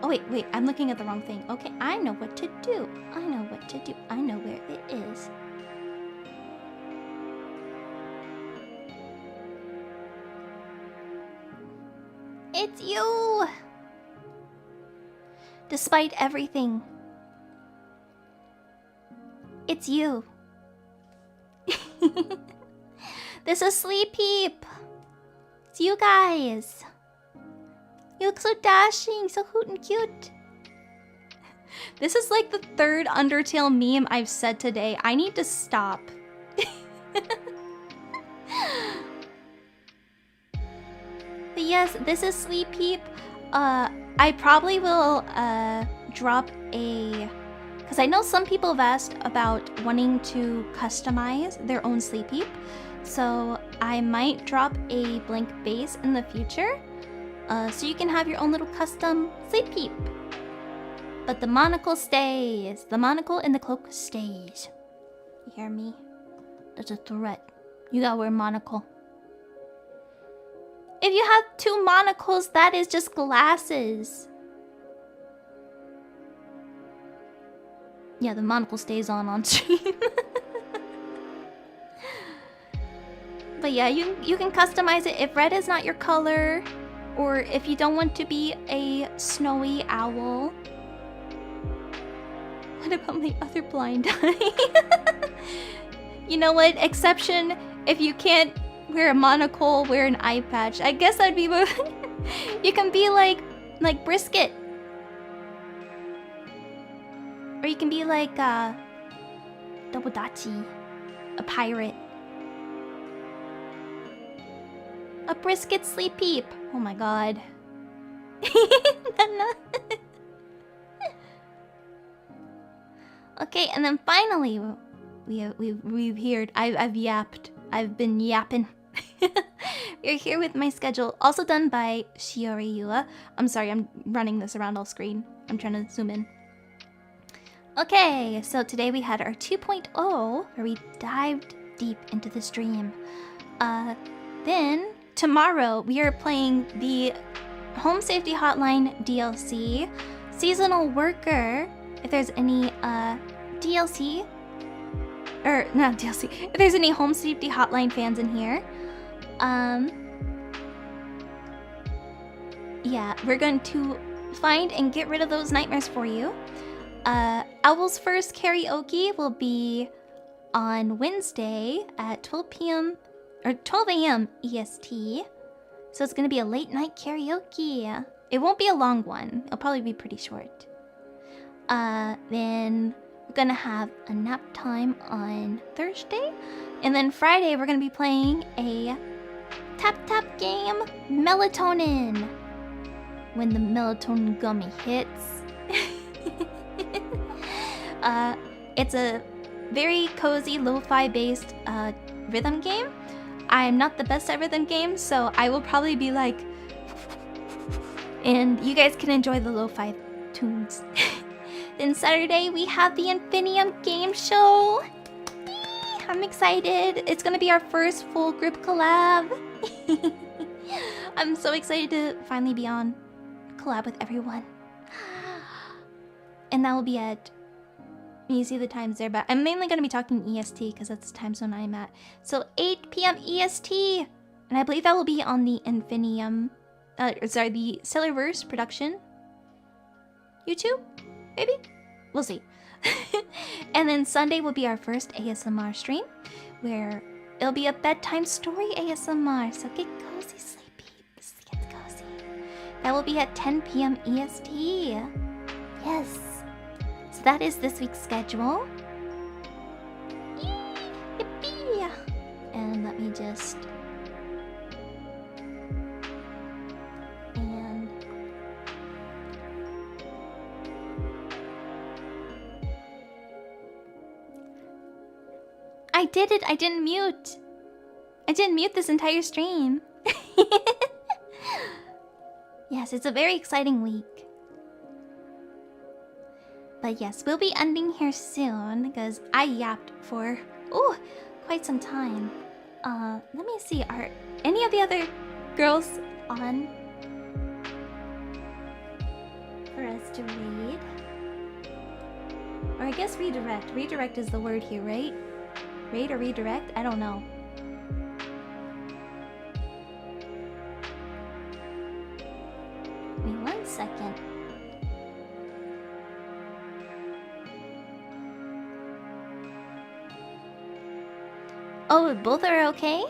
Oh wait, I'm looking at the wrong thing. Okay, I know what to do. I know what to do. I know where it is. It's you! Despite everything. It's you. This is Sleep Peep. It's you guys. You look so dashing, so hoot and cute. This is like the third Undertale meme I've said today. I need to stop. But yes, this is Sleep Peep. I probably will drop a... Because I know some people have asked about wanting to customize their own Sleep Peep. So I might drop a blank base in the future. So you can have your own little custom Sleep Peep. But the monocle stays. The monocle and the cloak stays. You hear me? That's a threat. You gotta wear a monocle. If you have two monocles, that is just glasses. Yeah, the monocle stays on stream. But yeah, you can customize it if red is not your color, or if you don't want to be a snowy owl. What about my other blind eye? You know what? Exception, if you can't wear a monocle, wear an eye patch. I guess I'd be... You can be like Brisket. Or you can be like Dobodachi. A pirate. A brisket sleep peep. Oh my god. Okay, and then finally, we've heard. I've yapped. I've been yapping. We're here with my schedule, also done by Shiori Yua. I'm sorry, I'm running this around all screen. I'm trying to zoom in. Okay, so today we had our 2.0, where we dived deep into the stream. Then tomorrow we are playing the Home Safety Hotline DLC, Seasonal Worker. If there's any DLC, or not DLC, if there's any Home Safety Hotline fans in here, yeah, we're going to find and get rid of those nightmares for you. Owl's First Karaoke will be on Wednesday at 12 p.m. or 12 a.m. EST. So it's gonna be a late night karaoke. It won't be a long one. It'll probably be pretty short. Then we're gonna have a nap time on Thursday. And then Friday we're gonna be playing a tap game, Melatonin. When the melatonin gummy hits. It's a very cozy lo-fi based rhythm game. I'm not the best at rhythm games, so I will probably be like, and you guys can enjoy the lo-fi tunes. Then Saturday we have the Infinium game show. I'm excited. It's gonna be our first full group collab. I'm so excited to finally be on collab with everyone. And that will be at, you see the times there, but I'm mainly going to be talking EST because that's the time zone I'm at. So 8 p.m. EST, and I believe that will be on the Infinium, sorry, the Cellarverse production YouTube, maybe? We'll see. And then Sunday will be our first ASMR stream, where it'll be a bedtime story ASMR, so get cozy, sleepy, get cozy. That will be at 10 p.m. EST. Yes. So that is this week's schedule. Yippee! And let me just... And... I did it! I didn't mute! I didn't mute this entire stream. Yes, it's a very exciting week. But yes, we'll be ending here soon because I yapped for quite some time. Let me see, are any of the other girls on for us to read? Or I guess redirect. Redirect is the word here, right? Raid or redirect? I don't know. Give me 1 second. Oh, both are okay?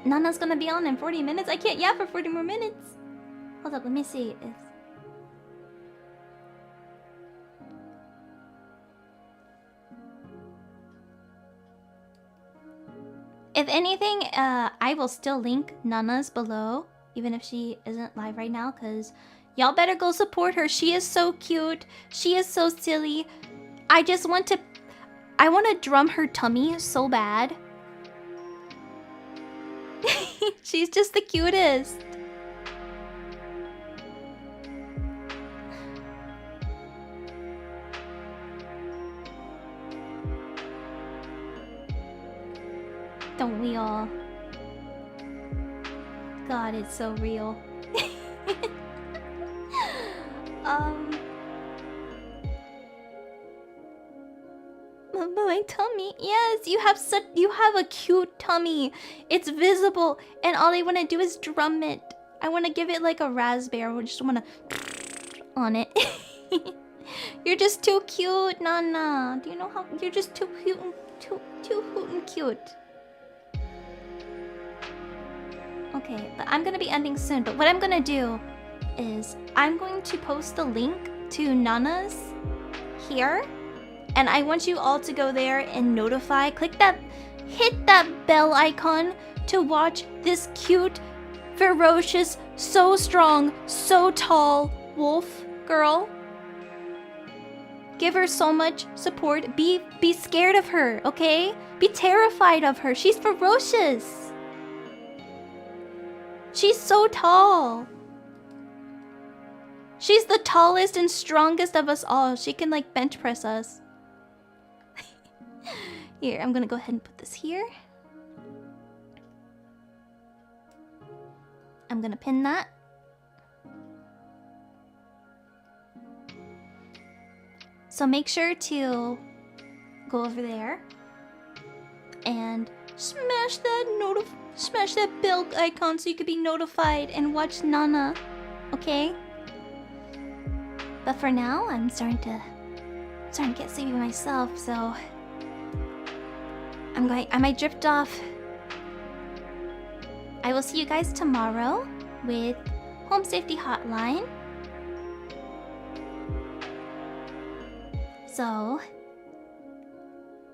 Nana's gonna be on in 40 minutes? I can't yap for 40 more minutes. Hold up, let me see if anything, I will still link Nana's below, even if she isn't live right now, because y'all better go support her. She is so cute. She is so silly. I want to drum her tummy so bad. She's just the cutest. Don't we all? God, it's so real. My tummy. Yes, you have a cute tummy. It's visible, and all I want to do is drum it. I want to give it like a raspberry. I just want to on it. You're just too cute, Nana. Do you know how you're just too cute and too hoot and cute? Okay, but I'm gonna be ending soon. But what I'm gonna do is I'm going to post the link to Nana's here. And I want you all to go there and notify. Hit that bell icon to watch this cute, ferocious, so strong, so tall wolf girl. Give her so much support. Be scared of her, okay? Be terrified of her. She's ferocious. She's so tall. She's the tallest and strongest of us all. She can like bench press us. Here, I'm gonna go ahead and put this here. I'm gonna pin that. So make sure to go over there and smash that bell icon so you can be notified and watch Nana, okay? But for now, I'm starting to get sleepy myself, so I might drift off. I will see you guys tomorrow with Home Safety Hotline. So,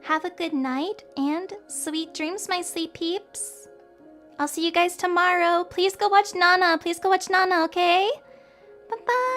have a good night and sweet dreams, my sleep peeps. I'll see you guys tomorrow. Please go watch Nana. Please go watch Nana, okay? Bye-bye.